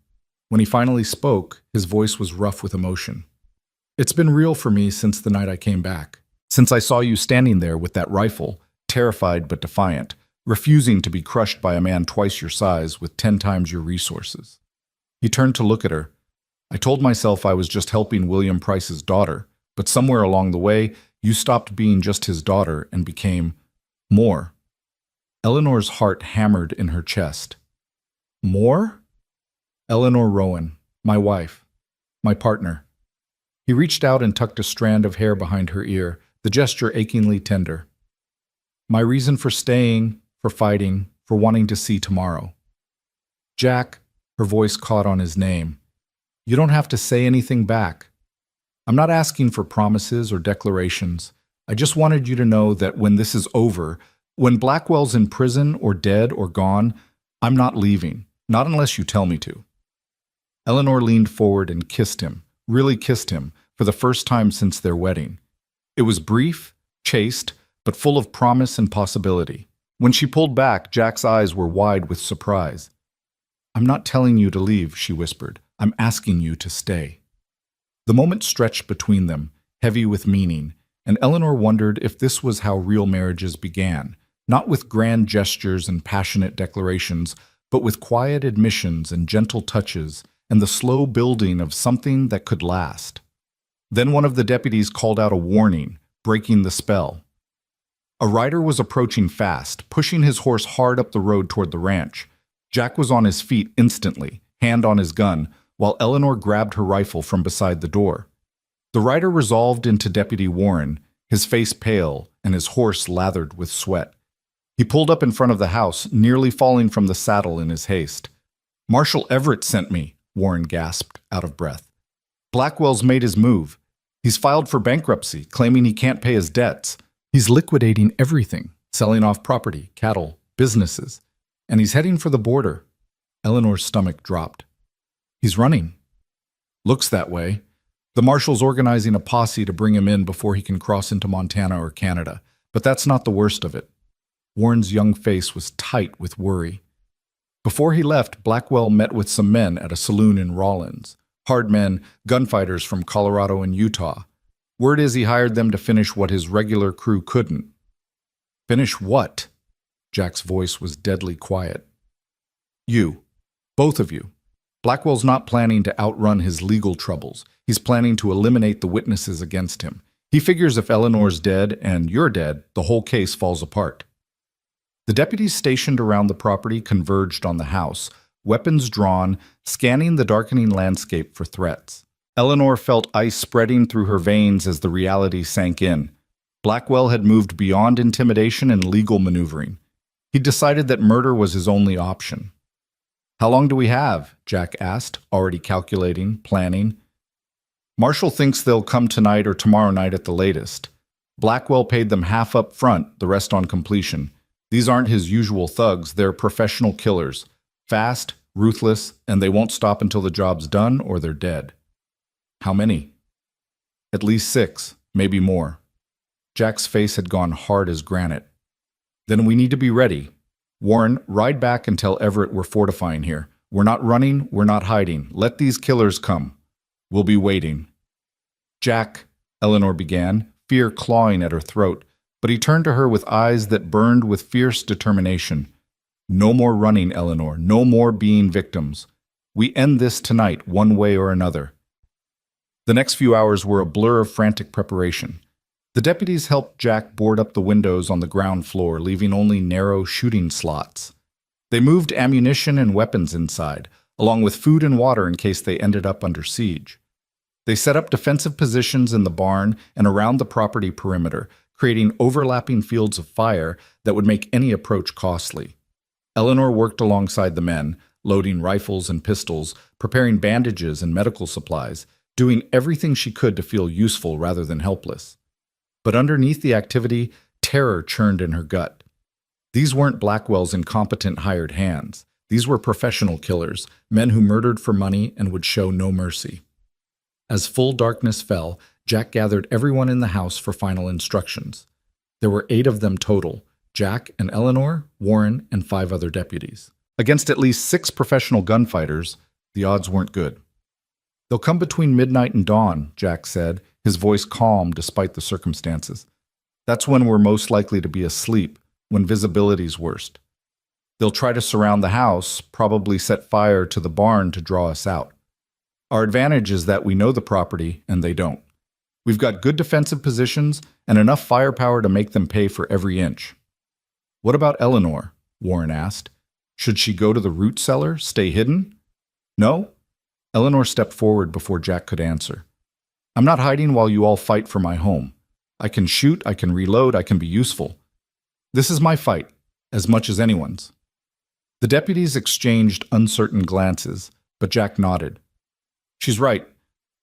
When he finally spoke, his voice was rough with emotion. It's been real for me since the night I came back, since I saw you standing there with that rifle, terrified but defiant, refusing to be crushed by a man twice your size with 10 times your resources. He turned to look at her. I told myself I was just helping William Price's daughter, but somewhere along the way, you stopped being just his daughter and became more. Eleanor's heart hammered in her chest. More? Eleanor Rowan, my wife, my partner. He reached out and tucked a strand of hair behind her ear, the gesture achingly tender. My reason for staying, for fighting, for wanting to see tomorrow. Jack, her voice caught on his name. You don't have to say anything back. I'm not asking for promises or declarations. I just wanted you to know that when this is over, when Blackwell's in prison or dead or gone, I'm not leaving, not unless you tell me to. Eleanor leaned forward and kissed him, really kissed him, for the first time since their wedding. It was brief, chaste, but full of promise and possibility. When she pulled back, Jack's eyes were wide with surprise. "I'm not telling you to leave," she whispered. "I'm asking you to stay." The moment stretched between them, heavy with meaning, and Eleanor wondered if this was how real marriages began, not with grand gestures and passionate declarations, but with quiet admissions and gentle touches and the slow building of something that could last. Then one of the deputies called out a warning, breaking the spell. A rider was approaching fast, pushing his horse hard up the road toward the ranch. Jack was on his feet instantly, hand on his gun, while Eleanor grabbed her rifle from beside the door. The rider resolved into Deputy Warren, his face pale and his horse lathered with sweat. He pulled up in front of the house, nearly falling from the saddle in his haste. "Marshal Everett sent me," Warren gasped, out of breath. "Blackwell's made his move. He's filed for bankruptcy, claiming he can't pay his debts. He's liquidating everything, selling off property, cattle, businesses, and he's heading for the border." Eleanor's stomach dropped. "He's running." "Looks that way. The marshal's organizing a posse to bring him in before he can cross into Montana or Canada. But that's not the worst of it." Warren's young face was tight with worry. Before he left, Blackwell met with some men at a saloon in Rawlins. Hard men, gunfighters from Colorado and Utah. Word is he hired them to finish what his regular crew couldn't. "Finish what?" Jack's voice was deadly quiet. "You. Both of you. Blackwell's not planning to outrun his legal troubles. He's planning to eliminate the witnesses against him. He figures if Eleanor's dead and you're dead, the whole case falls apart." The deputies stationed around the property converged on the house, weapons drawn, scanning the darkening landscape for threats. Eleanor felt ice spreading through her veins as the reality sank in. Blackwell had moved beyond intimidation and legal maneuvering. He'd decided that murder was his only option. "How long do we have?" Jack asked, already calculating, planning. "Marshall thinks they'll come tonight or tomorrow night at the latest. Blackwell paid them half up front, the rest on completion. These aren't his usual thugs, they're professional killers. Fast, ruthless, and they won't stop until the job's done or they're dead." "How many?" "At least 6, maybe more." Jack's face had gone hard as granite. "Then we need to be ready. Warren, ride back and tell Everett we're fortifying here. We're not running, we're not hiding. Let these killers come. We'll be waiting." "Jack," Eleanor began, fear clawing at her throat, but he turned to her with eyes that burned with fierce determination. "No more running, Eleanor. No more being victims. We end this tonight, one way or another." The next few hours were a blur of frantic preparation. The deputies helped Jack board up the windows on the ground floor, leaving only narrow shooting slots. They moved ammunition and weapons inside, along with food and water in case they ended up under siege. They set up defensive positions in the barn and around the property perimeter, creating overlapping fields of fire that would make any approach costly. Eleanor worked alongside the men, loading rifles and pistols, preparing bandages and medical supplies, doing everything she could to feel useful rather than helpless. But underneath the activity, terror churned in her gut. These weren't Blackwell's incompetent hired hands. These were professional killers, men who murdered for money and would show no mercy. As full darkness fell, Jack gathered everyone in the house for final instructions. There were 8 of them total: Jack and Eleanor, Warren, and 5 other deputies. Against at least 6 professional gunfighters, the odds weren't good. "They'll come between midnight and dawn," Jack said, his voice calm despite the circumstances. "That's when we're most likely to be asleep, when visibility's worst. They'll try to surround the house, probably set fire to the barn to draw us out. Our advantage is that we know the property and they don't. We've got good defensive positions and enough firepower to make them pay for every inch." "What about Eleanor?" Warren asked. "Should she go to the root cellar, stay hidden?" "No?" Eleanor stepped forward before Jack could answer. "I'm not hiding while you all fight for my home. I can shoot, I can reload, I can be useful. This is my fight, as much as anyone's." The deputies exchanged uncertain glances, but Jack nodded. "She's right.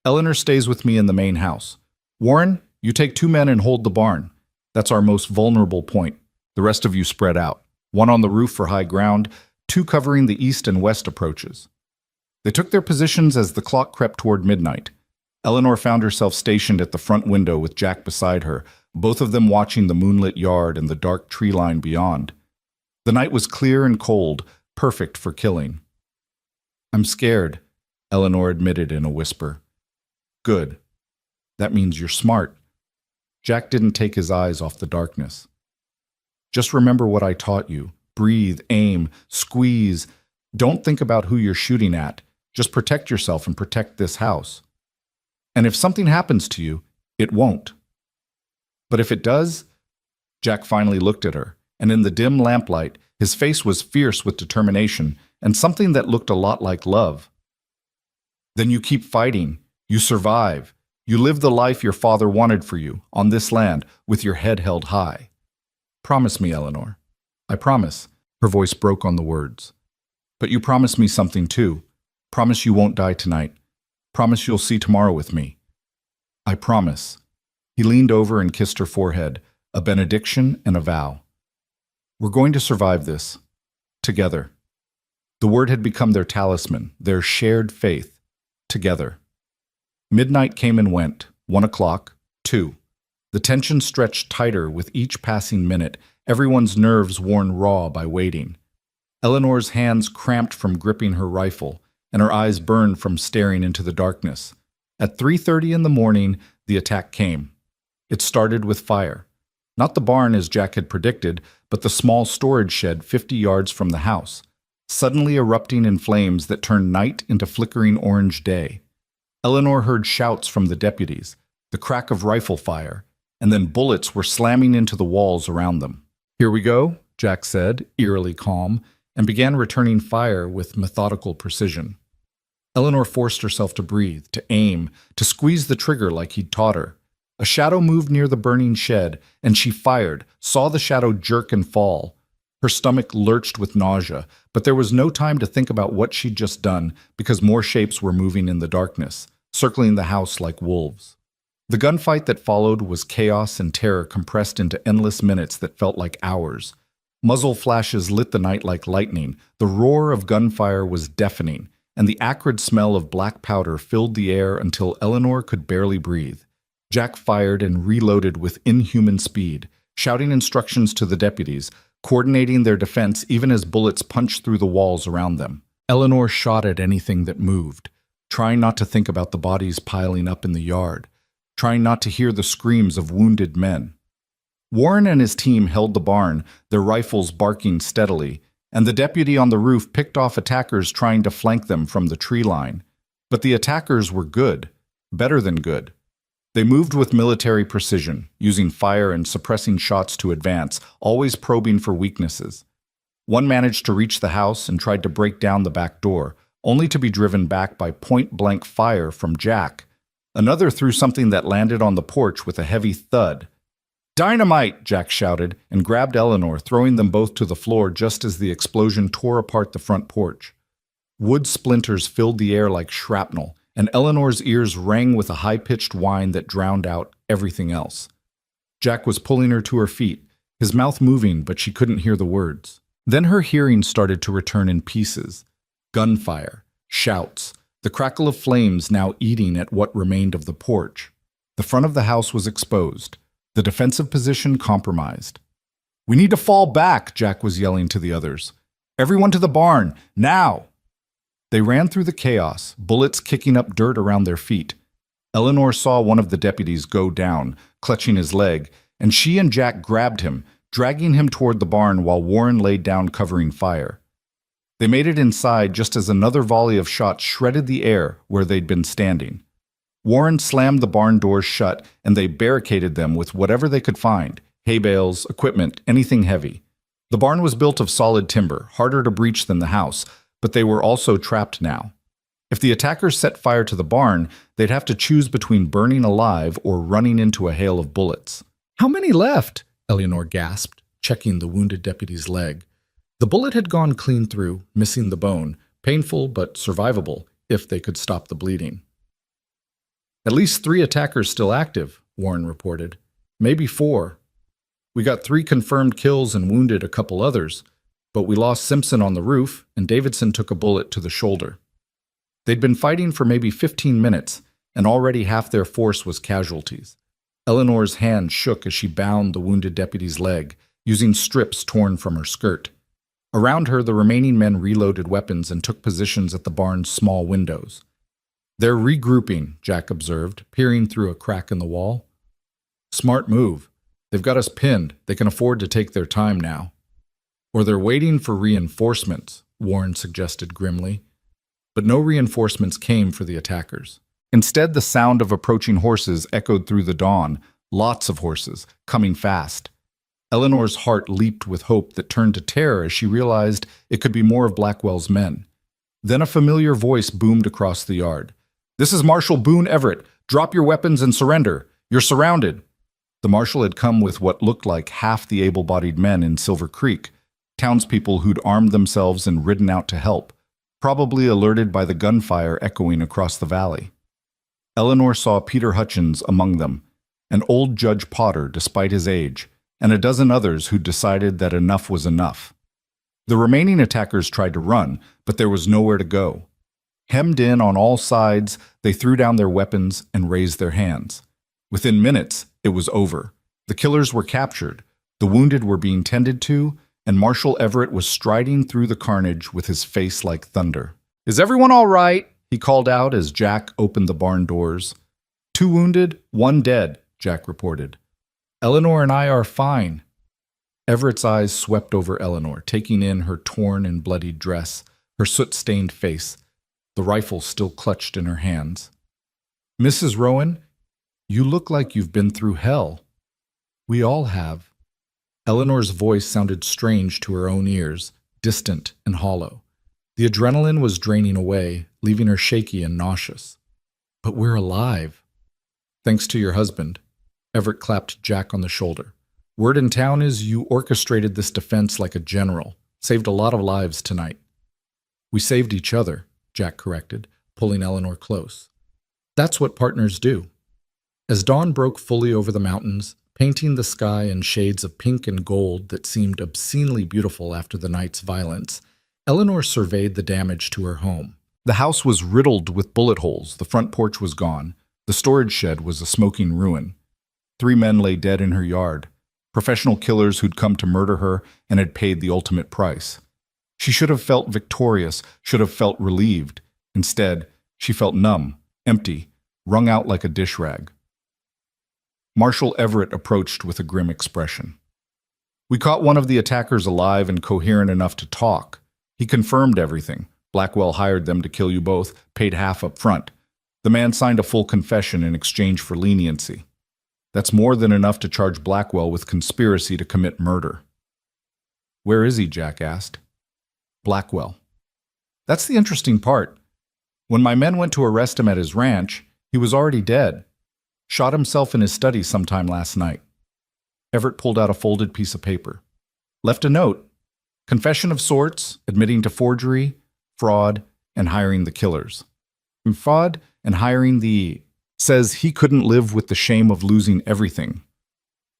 Eleanor stays with me in the main house. Warren, you take 2 men and hold the barn. That's our most vulnerable point. The rest of you spread out. 1 on the roof for high ground, 2 covering the east and west approaches." They took their positions as the clock crept toward midnight. Eleanor found herself stationed at the front window with Jack beside her, both of them watching the moonlit yard and the dark tree line beyond. The night was clear and cold, perfect for killing. "I'm scared," Eleanor admitted in a whisper. "Good. That means you're smart." Jack didn't take his eyes off the darkness. "Just remember what I taught you. Breathe, aim, squeeze. Don't think about who you're shooting at. Just protect yourself and protect this house. And if something happens to you, it won't. But if it does..." Jack finally looked at her, and in the dim lamplight, his face was fierce with determination and something that looked a lot like love. "Then you keep fighting. You survive. You live the life your father wanted for you, on this land, with your head held high. Promise me, Eleanor." "I promise." Her voice broke on the words. "But you promise me something too. Promise you won't die tonight. Promise you'll see tomorrow with me." "I promise." He leaned over and kissed her forehead, a benediction and a vow. "We're going to survive this. Together." The word had become their talisman, their shared faith. Together. Midnight came and went. 1 o'clock. 2. The tension stretched tighter with each passing minute, everyone's nerves worn raw by waiting. Eleanor's hands cramped from gripping her rifle, and her eyes burned from staring into the darkness. At 3:30 in the morning, the attack came. It started with fire. Not the barn as Jack had predicted, but the small storage shed 50 yards from the house, suddenly erupting in flames that turned night into flickering orange day. Eleanor heard shouts from the deputies, the crack of rifle fire, and then bullets were slamming into the walls around them. "Here we go," Jack said, eerily calm, and began returning fire with methodical precision. Eleanor forced herself to breathe, to aim, to squeeze the trigger like he'd taught her. A shadow moved near the burning shed, and she fired, saw the shadow jerk and fall. Her stomach lurched with nausea, but there was no time to think about what she'd just done because more shapes were moving in the darkness, circling the house like wolves. The gunfight that followed was chaos and terror compressed into endless minutes that felt like hours. Muzzle flashes lit the night like lightning, the roar of gunfire was deafening, and the acrid smell of black powder filled the air until Eleanor could barely breathe. Jack fired and reloaded with inhuman speed, shouting instructions to the deputies, coordinating their defense even as bullets punched through the walls around them. Eleanor shot at anything that moved, trying not to think about the bodies piling up in the yard, trying not to hear the screams of wounded men. Warren and his team held the barn, their rifles barking steadily, and the deputy on the roof picked off attackers trying to flank them from the tree line. But the attackers were good, better than good. They moved with military precision, using fire and suppressing shots to advance, always probing for weaknesses. One managed to reach the house and tried to break down the back door, only to be driven back by point-blank fire from Jack. Another threw something that landed on the porch with a heavy thud. "Dynamite!" Jack shouted, and grabbed Eleanor, throwing them both to the floor just as the explosion tore apart the front porch. Wood splinters filled the air like shrapnel, and Eleanor's ears rang with a high-pitched whine that drowned out everything else. Jack was pulling her to her feet, his mouth moving, but she couldn't hear the words. Then her hearing started to return in pieces. Gunfire, shouts, the crackle of flames now eating at what remained of the porch. The front of the house was exposed, the defensive position compromised. "We need to fall back," Jack was yelling to the others. "Everyone to the barn, now!" They ran through the chaos, bullets kicking up dirt around their feet. Eleanor saw one of the deputies go down, clutching his leg, and she and Jack grabbed him, dragging him toward the barn while Warren laid down covering fire. They made it inside just as another volley of shots shredded the air where they'd been standing. Warren slammed the barn doors shut, and they barricaded them with whatever they could find, hay bales, equipment, anything heavy. The barn was built of solid timber, harder to breach than the house, but they were also trapped now. If the attackers set fire to the barn, they'd have to choose between burning alive or running into a hail of bullets. "How many left?" Eleanor gasped, checking the wounded deputy's leg. The bullet had gone clean through, missing the bone, painful but survivable if they could stop the bleeding. "At least 3 attackers still active," Warren reported. "Maybe 4. We got 3 confirmed kills and wounded a couple others, but we lost Simpson on the roof, and Davidson took a bullet to the shoulder." They'd been fighting for maybe 15 minutes, and already half their force was casualties. Eleanor's hand shook as she bound the wounded deputy's leg, using strips torn from her skirt. Around her, the remaining men reloaded weapons and took positions at the barn's small windows. "They're regrouping," Jack observed, peering through a crack in the wall. "Smart move. They've got us pinned. They can afford to take their time now." "Or they're waiting for reinforcements," Warren suggested grimly. But no reinforcements came for the attackers. Instead, the sound of approaching horses echoed through the dawn, lots of horses, coming fast. Eleanor's heart leaped with hope that turned to terror as she realized it could be more of Blackwell's men. Then a familiar voice boomed across the yard. "This is Marshal Boone Everett. Drop your weapons and surrender. You're surrounded." The marshal had come with what looked like half the able-bodied men in Silver Creek, townspeople who'd armed themselves and ridden out to help, probably alerted by the gunfire echoing across the valley. Eleanor saw Peter Hutchins among them, and old Judge Potter despite his age, and a dozen others who'd decided that enough was enough. The remaining attackers tried to run, but there was nowhere to go. Hemmed in on all sides, they threw down their weapons and raised their hands. Within minutes, it was over. The killers were captured, the wounded were being tended to, and Marshal Everett was striding through the carnage with his face like thunder. "Is everyone all right?" he called out as Jack opened the barn doors. "2 wounded, 1 dead," Jack reported. "Eleanor and I are fine." Everett's eyes swept over Eleanor, taking in her torn and bloodied dress, her soot-stained face, the rifle still clutched in her hands. "Mrs. Rowan, you look like you've been through hell." "We all have." Eleanor's voice sounded strange to her own ears, distant and hollow. The adrenaline was draining away, leaving her shaky and nauseous. "But we're alive." "Thanks to your husband." Everett clapped Jack on the shoulder. "Word in town is you orchestrated this defense like a general. Saved a lot of lives tonight." "We saved each other," Jack corrected, pulling Eleanor close. "That's what partners do." As dawn broke fully over the mountains, painting the sky in shades of pink and gold that seemed obscenely beautiful after the night's violence, Eleanor surveyed the damage to her home. The house was riddled with bullet holes, the front porch was gone, the storage shed was a smoking ruin. 3 men lay dead in her yard, professional killers who'd come to murder her and had paid the ultimate price. She should have felt victorious, should have felt relieved. Instead, she felt numb, empty, wrung out like a dish rag. Marshal Everett approached with a grim expression. "We caught one of the attackers alive and coherent enough to talk. He confirmed everything. Blackwell hired them to kill you both, paid half up front. The man signed a full confession in exchange for leniency. That's more than enough to charge Blackwell with conspiracy to commit murder." "Where is he?" Jack asked. "Blackwell." "That's the interesting part. When my men went to arrest him at his ranch, he was already dead. Shot himself in his study sometime last night." Everett pulled out a folded piece of paper. "Left a note. Confession of sorts, admitting to forgery, fraud, and hiring the killers. Fraud and hiring the... Says he couldn't live with the shame of losing everything."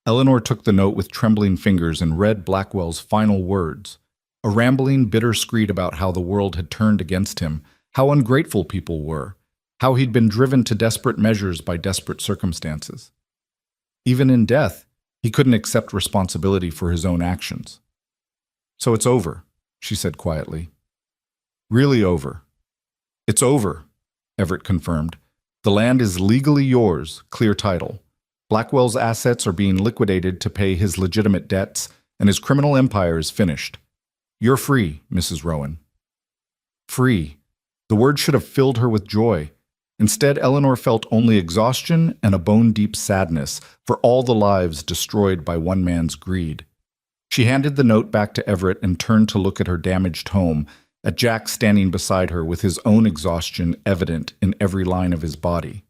Eleanor took the note with trembling fingers and read Blackwell's final words. A rambling, bitter screed about how the world had turned against him, how ungrateful people were, how he'd been driven to desperate measures by desperate circumstances. Even in death, he couldn't accept responsibility for his own actions. "So it's over," she said quietly. "Really over." "It's over," Everett confirmed. "The land is legally yours, clear title. Blackwell's assets are being liquidated to pay his legitimate debts, and his criminal empire is finished. You're free, Mrs. Rowan." Free. The word should have filled her with joy. Instead, Eleanor felt only exhaustion and a bone-deep sadness for all the lives destroyed by one man's greed. She handed the note back to Everett and turned to look at her damaged home, at Jack standing beside her with his own exhaustion evident in every line of his body.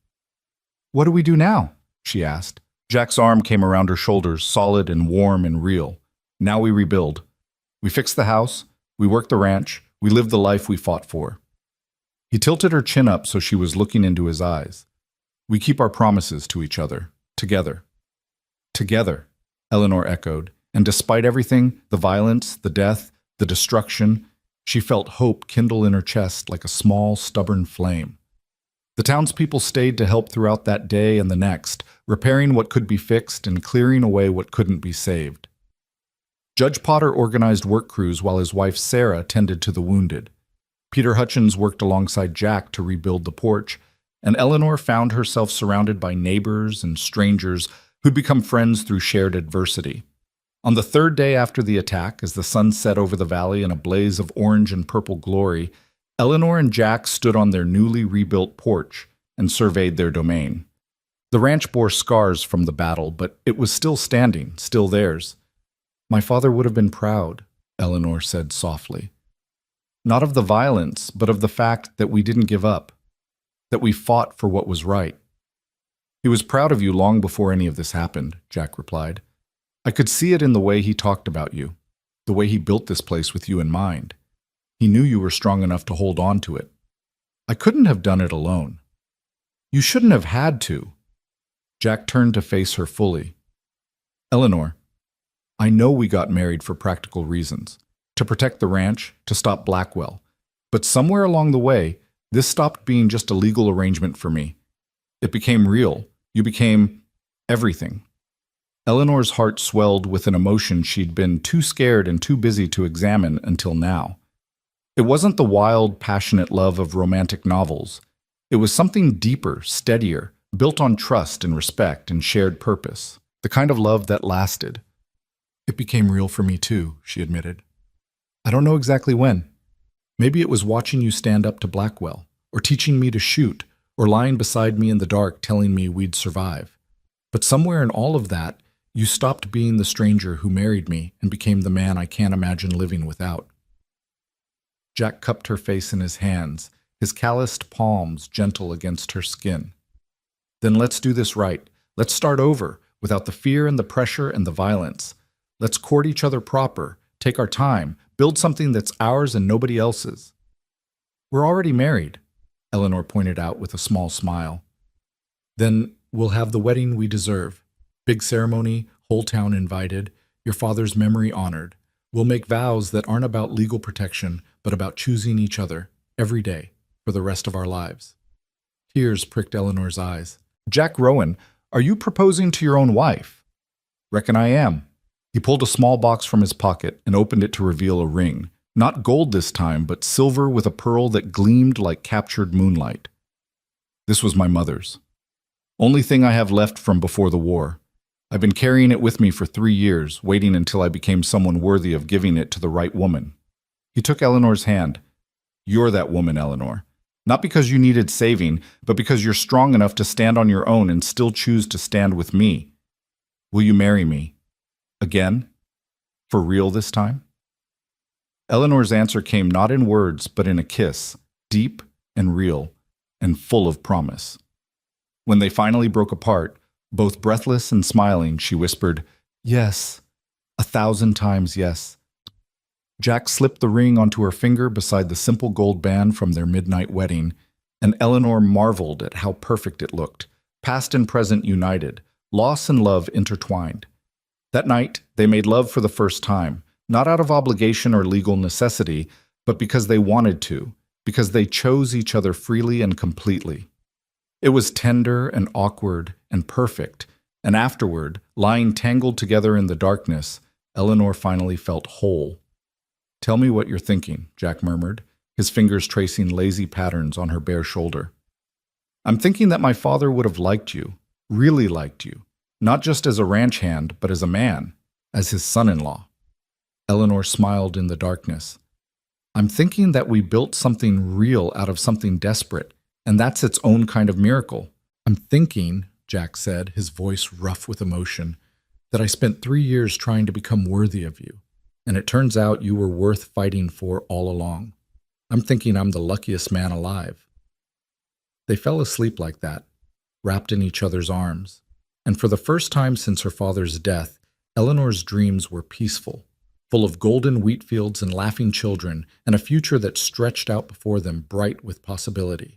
"What do we do now?" she asked. Jack's arm came around her shoulders, solid and warm and real. "Now we rebuild. We fix the house, we work the ranch, we live the life we fought for." He tilted her chin up so she was looking into his eyes. "We keep our promises to each other, together." "Together," Eleanor echoed, and despite everything, the violence, the death, the destruction, She felt hope kindle in her chest like a small, stubborn flame. The townspeople stayed to help throughout that day and the next, repairing what could be fixed and clearing away what couldn't be saved. Judge Potter organized work crews while his wife Sarah tended to the wounded. Peter Hutchins worked alongside Jack to rebuild the porch, and Eleanor found herself surrounded by neighbors and strangers who'd become friends through shared adversity. On the third day after the attack, as the sun set over the valley in a blaze of orange and purple glory, Eleanor and Jack stood on their newly rebuilt porch and surveyed their domain. The ranch bore scars from the battle, but it was still standing, still theirs. "My father would have been proud," Eleanor said softly. "Not of the violence, but of the fact that we didn't give up, that we fought for what was right." "He was proud of you long before any of this happened," Jack replied. "I could see it in the way he talked about you, the way he built this place with you in mind. He knew you were strong enough to hold on to it. I couldn't have done it alone. You shouldn't have had to." Jack turned to face her fully. "Eleanor, I know we got married for practical reasons, to protect the ranch, to stop Blackwell. But somewhere along the way, this stopped being just a legal arrangement for me. It became real. You became everything." Eleanor's heart swelled with an emotion she'd been too scared and too busy to examine until now. It wasn't the wild, passionate love of romantic novels. It was something deeper, steadier, built on trust and respect and shared purpose. The kind of love that lasted. "It became real for me too," she admitted. "I don't know exactly when. Maybe it was watching you stand up to Blackwell, or teaching me to shoot, or lying beside me in the dark telling me we'd survive. But somewhere in all of that, you stopped being the stranger who married me and became the man I can't imagine living without." Jack cupped her face in his hands, his calloused palms gentle against her skin. "Then let's do this right. Let's start over, without the fear and the pressure and the violence. Let's court each other proper, take our time, build something that's ours and nobody else's." "We're already married," Eleanor pointed out with a small smile. "Then we'll have the wedding we deserve. Big ceremony, whole town invited, your father's memory honored. We'll make vows that aren't about legal protection, but about choosing each other, every day, for the rest of our lives." Tears pricked Eleanor's eyes. "Jack Rowan, are you proposing to your own wife?" "Reckon I am." He pulled a small box from his pocket and opened it to reveal a ring. Not gold this time, but silver with a pearl that gleamed like captured moonlight. "This was my mother's. Only thing I have left from before the war. I've been carrying it with me for 3 years, waiting until I became someone worthy of giving it to the right woman." He took Eleanor's hand. "You're that woman, Eleanor. Not because you needed saving, but because you're strong enough to stand on your own and still choose to stand with me. Will you marry me? Again? For real this time?" Eleanor's answer came not in words, but in a kiss, deep and real, and full of promise. When they finally broke apart, both breathless and smiling, she whispered, "Yes, 1,000 times yes." Jack slipped the ring onto her finger beside the simple gold band from their midnight wedding, and Eleanor marveled at how perfect it looked, past and present united, loss and love intertwined. That night, they made love for the first time, not out of obligation or legal necessity, but because they wanted to, because they chose each other freely and completely. It was tender and awkward and perfect, and afterward, lying tangled together in the darkness, Eleanor finally felt whole. "Tell me what you're thinking," Jack murmured, his fingers tracing lazy patterns on her bare shoulder. "I'm thinking that my father would have liked you, really liked you, not just as a ranch hand, but as a man, as his son-in-law." Eleanor smiled in the darkness. "I'm thinking that we built something real out of something desperate, and that's its own kind of miracle. I'm thinking," Jack said, his voice rough with emotion, "that I spent 3 years trying to become worthy of you, and it turns out you were worth fighting for all along. I'm thinking I'm the luckiest man alive." They fell asleep like that, wrapped in each other's arms, and for the first time since her father's death, Eleanor's dreams were peaceful, full of golden wheat fields and laughing children, and a future that stretched out before them bright with possibility.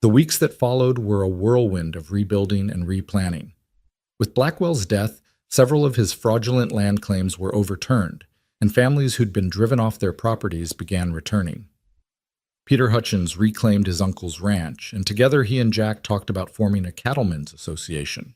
The weeks that followed were a whirlwind of rebuilding and replanning. With Blackwell's death, several of his fraudulent land claims were overturned, and families who'd been driven off their properties began returning. Peter Hutchins reclaimed his uncle's ranch, and together he and Jack talked about forming a cattlemen's association.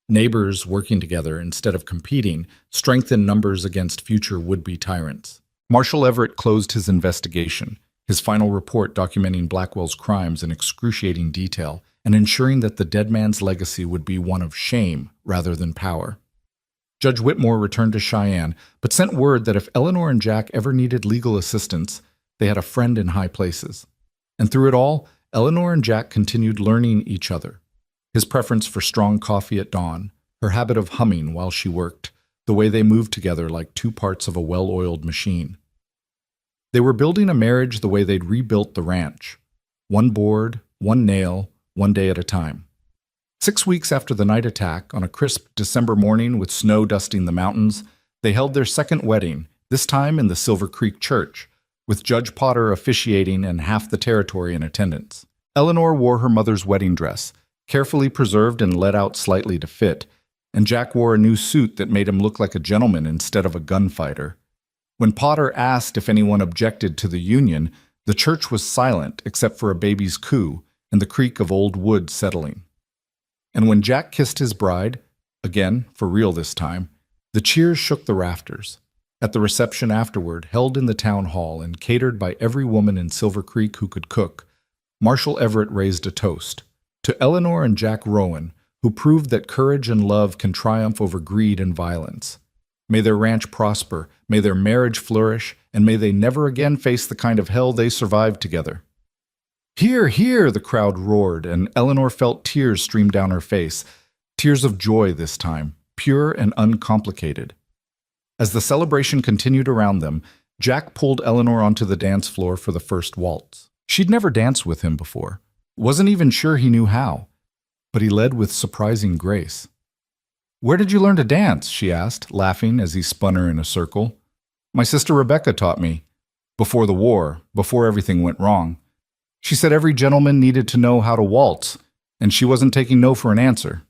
Neighbors working together instead of competing strengthened numbers against future would-be tyrants. Marshall Everett closed his investigation, his final report documenting Blackwell's crimes in excruciating detail and ensuring that the dead man's legacy would be one of shame rather than power. Judge Whitmore returned to Cheyenne, but sent word that if Eleanor and Jack ever needed legal assistance, they had a friend in high places. And through it all, Eleanor and Jack continued learning each other. His preference for strong coffee at dawn, her habit of humming while she worked, the way they moved together like two parts of a well-oiled machine. They were building a marriage the way they'd rebuilt the ranch. One board, one nail, one day at a time. 6 weeks after the night attack, on a crisp December morning with snow dusting the mountains, they held their second wedding, this time in the Silver Creek Church, with Judge Potter officiating and half the territory in attendance. Eleanor wore her mother's wedding dress, carefully preserved and let out slightly to fit, and Jack wore a new suit that made him look like a gentleman instead of a gunfighter. When Potter asked if anyone objected to the union, the church was silent except for a baby's coo and the creak of old wood settling. And when Jack kissed his bride, again, for real this time, the cheers shook the rafters. At the reception afterward, held in the town hall and catered by every woman in Silver Creek who could cook, Marshall Everett raised a toast to Eleanor and Jack Rowan, who proved that courage and love can triumph over greed and violence. May their ranch prosper, may their marriage flourish, and may they never again face the kind of hell they survived together. "Hear, hear!" the crowd roared, and Eleanor felt tears stream down her face, tears of joy this time, pure and uncomplicated. As the celebration continued around them, Jack pulled Eleanor onto the dance floor for the first waltz. She'd never danced with him before, wasn't even sure he knew how, but he led with surprising grace. "Where did you learn to dance?" she asked, laughing as he spun her in a circle. "My sister Rebecca taught me. Before the war, before everything went wrong. She said every gentleman needed to know how to waltz, and she wasn't taking no for an answer."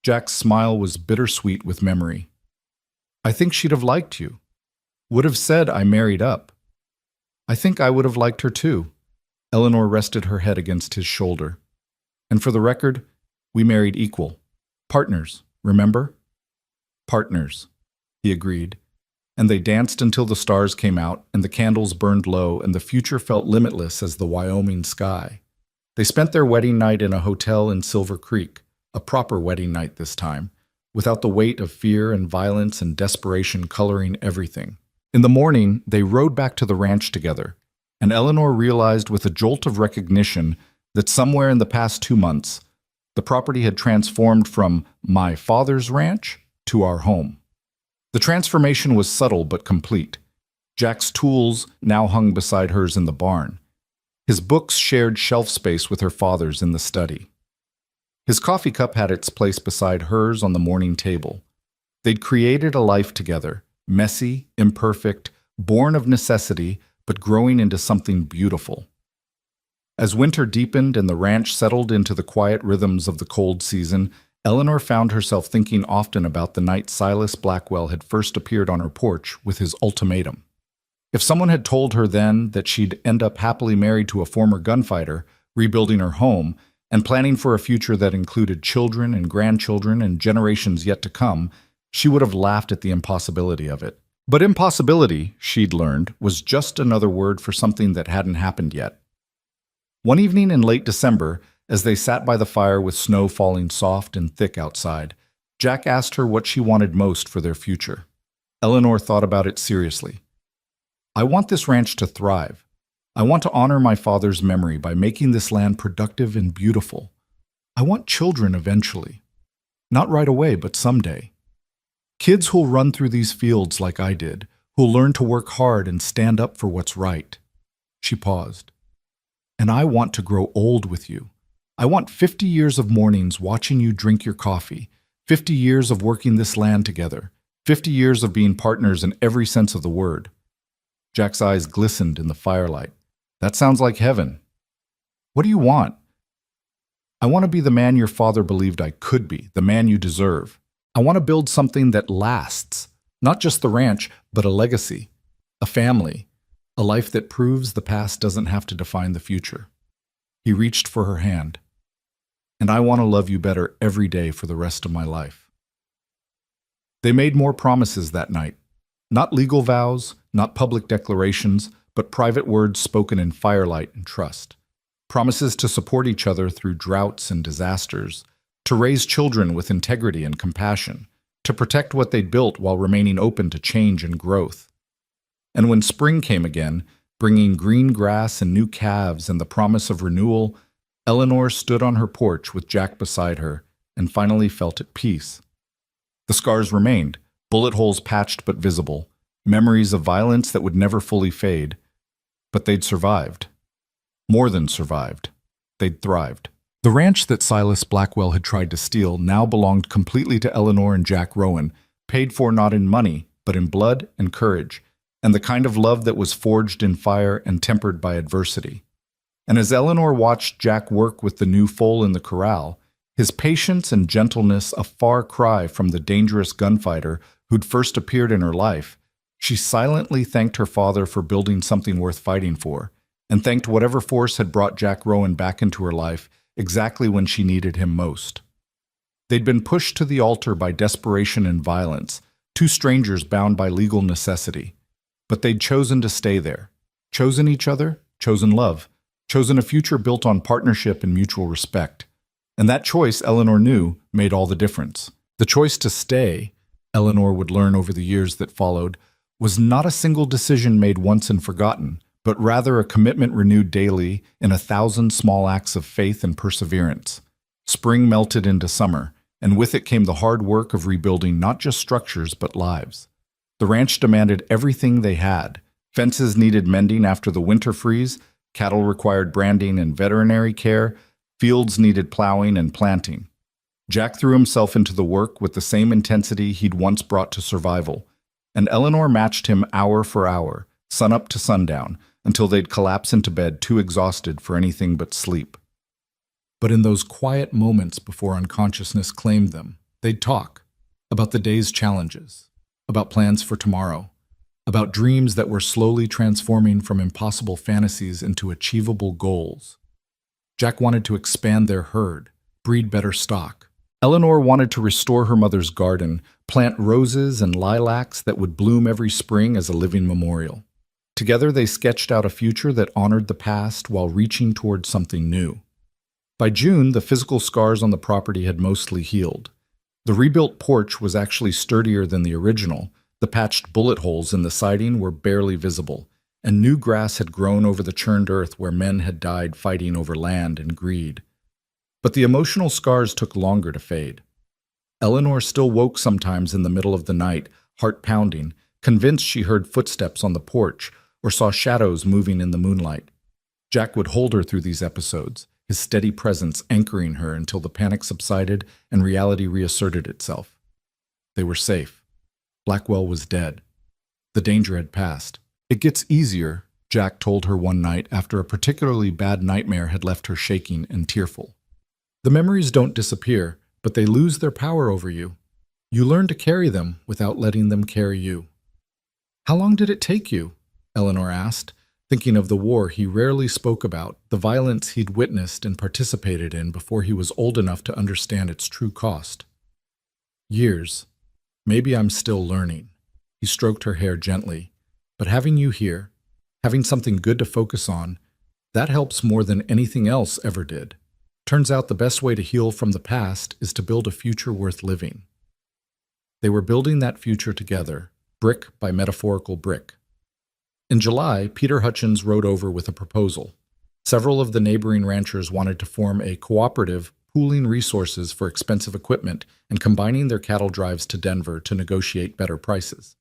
Jack's smile was bittersweet with memory. "I think she'd have liked you. Would have said I married up. I think I would have liked her too." Eleanor rested her head against his shoulder. "And for the record, we married equal. Partners, remember?" "Partners," he agreed. And they danced until the stars came out and the candles burned low and the future felt limitless as the Wyoming sky. They spent their wedding night in a hotel in Silver Creek, a proper wedding night this time, without the weight of fear and violence and desperation coloring everything. In the morning, they rode back to the ranch together, and Eleanor realized with a jolt of recognition that somewhere in the past 2 months, the property had transformed from my father's ranch to our home. The transformation was subtle but complete. Jack's tools now hung beside hers in the barn. His books shared shelf space with her father's in the study. His coffee cup had its place beside hers on the morning table. They'd created a life together, messy, imperfect, born of necessity, but growing into something beautiful. As winter deepened and the ranch settled into the quiet rhythms of the cold season, Eleanor found herself thinking often about the night Silas Blackwell had first appeared on her porch with his ultimatum. If someone had told her then that she'd end up happily married to a former gunfighter, rebuilding her home, and planning for a future that included children and grandchildren and generations yet to come, she would have laughed at the impossibility of it. But impossibility, she'd learned, was just another word for something that hadn't happened yet. One evening in late December, as they sat by the fire with snow falling soft and thick outside, Jack asked her what she wanted most for their future. Eleanor thought about it seriously. "I want this ranch to thrive. I want to honor my father's memory by making this land productive and beautiful. I want children eventually. Not right away, but someday. Kids who'll run through these fields like I did, who'll learn to work hard and stand up for what's right." She paused. "And I want to grow old with you. I want 50 years of mornings watching you drink your coffee, 50 years of working this land together, 50 years of being partners in every sense of the word." Jack's eyes glistened in the firelight. "That sounds like heaven. What do you want?" "I want to be the man your father believed I could be, the man you deserve. I want to build something that lasts, not just the ranch, but a legacy. a family, a life that proves the past doesn't have to define the future. He reached for her hand. And I want to love you better every day for the rest of my life. They made more promises that night. Not legal vows, not public declarations, but private words spoken in firelight and trust. Promises to support each other through droughts and disasters, to raise children with integrity and compassion, to protect what they'd built while remaining open to change and growth. And when spring came again, bringing green grass and new calves and the promise of renewal, Eleanor stood on her porch with Jack beside her and finally felt at peace. The scars remained, bullet holes patched but visible, memories of violence that would never fully fade. But they'd survived. More than survived. They'd thrived. The ranch that Silas Blackwell had tried to steal now belonged completely to Eleanor and Jack Rowan, paid for not in money, but in blood and courage, and the kind of love that was forged in fire and tempered by adversity. And as Eleanor watched Jack work with the new foal in the corral, his patience and gentleness a far cry from the dangerous gunfighter who'd first appeared in her life, she silently thanked her father for building something worth fighting for, and thanked whatever force had brought Jack Rowan back into her life exactly when she needed him most. They'd been pushed to the altar by desperation and violence, two strangers bound by legal necessity. But they'd chosen to stay there, chosen each other, chosen love, chosen a future built on partnership and mutual respect. And that choice, Eleanor knew, made all the difference. The choice to stay, Eleanor would learn over the years that followed, was not a single decision made once and forgotten, but rather a commitment renewed daily in 1,000 small acts of faith and perseverance. Spring melted into summer, and with it came the hard work of rebuilding not just structures but lives. The ranch demanded everything they had. Fences needed mending after the winter freeze, cattle required branding and veterinary care, fields needed plowing and planting. Jack threw himself into the work with the same intensity he'd once brought to survival, and Eleanor matched him hour for hour, sunup to sundown, until they'd collapse into bed too exhausted for anything but sleep. But in those quiet moments before unconsciousness claimed them, they'd talk about the day's challenges, about plans for tomorrow, about dreams that were slowly transforming from impossible fantasies into achievable goals. Jack wanted to expand their herd, breed better stock. Eleanor wanted to restore her mother's garden, plant roses and lilacs that would bloom every spring as a living memorial. Together they sketched out a future that honored the past while reaching toward something new. By June, the physical scars on the property had mostly healed. The rebuilt porch was actually sturdier than the original. The patched bullet holes in the siding were barely visible, and new grass had grown over the churned earth where men had died fighting over land and greed. But the emotional scars took longer to fade. Eleanor still woke sometimes in the middle of the night, heart pounding, convinced she heard footsteps on the porch or saw shadows moving in the moonlight. Jack would hold her through these episodes, his steady presence anchoring her until the panic subsided and reality reasserted itself. They were safe. Blackwell was dead. The danger had passed. "It gets easier," Jack told her one night after a particularly bad nightmare had left her shaking and tearful. "The memories don't disappear, but they lose their power over you. You learn to carry them without letting them carry you." "How long did it take you?" Eleanor asked, thinking of the war he rarely spoke about, the violence he'd witnessed and participated in before he was old enough to understand its true cost. "Years. Maybe I'm still learning." He stroked her hair gently. "But having you here, having something good to focus on, that helps more than anything else ever did. Turns out the best way to heal from the past is to build a future worth living." They were building that future together, brick by metaphorical brick. In July, Peter Hutchins rode over with a proposal. Several of the neighboring ranchers wanted to form a cooperative, pooling resources for expensive equipment and combining their cattle drives to Denver to negotiate better prices.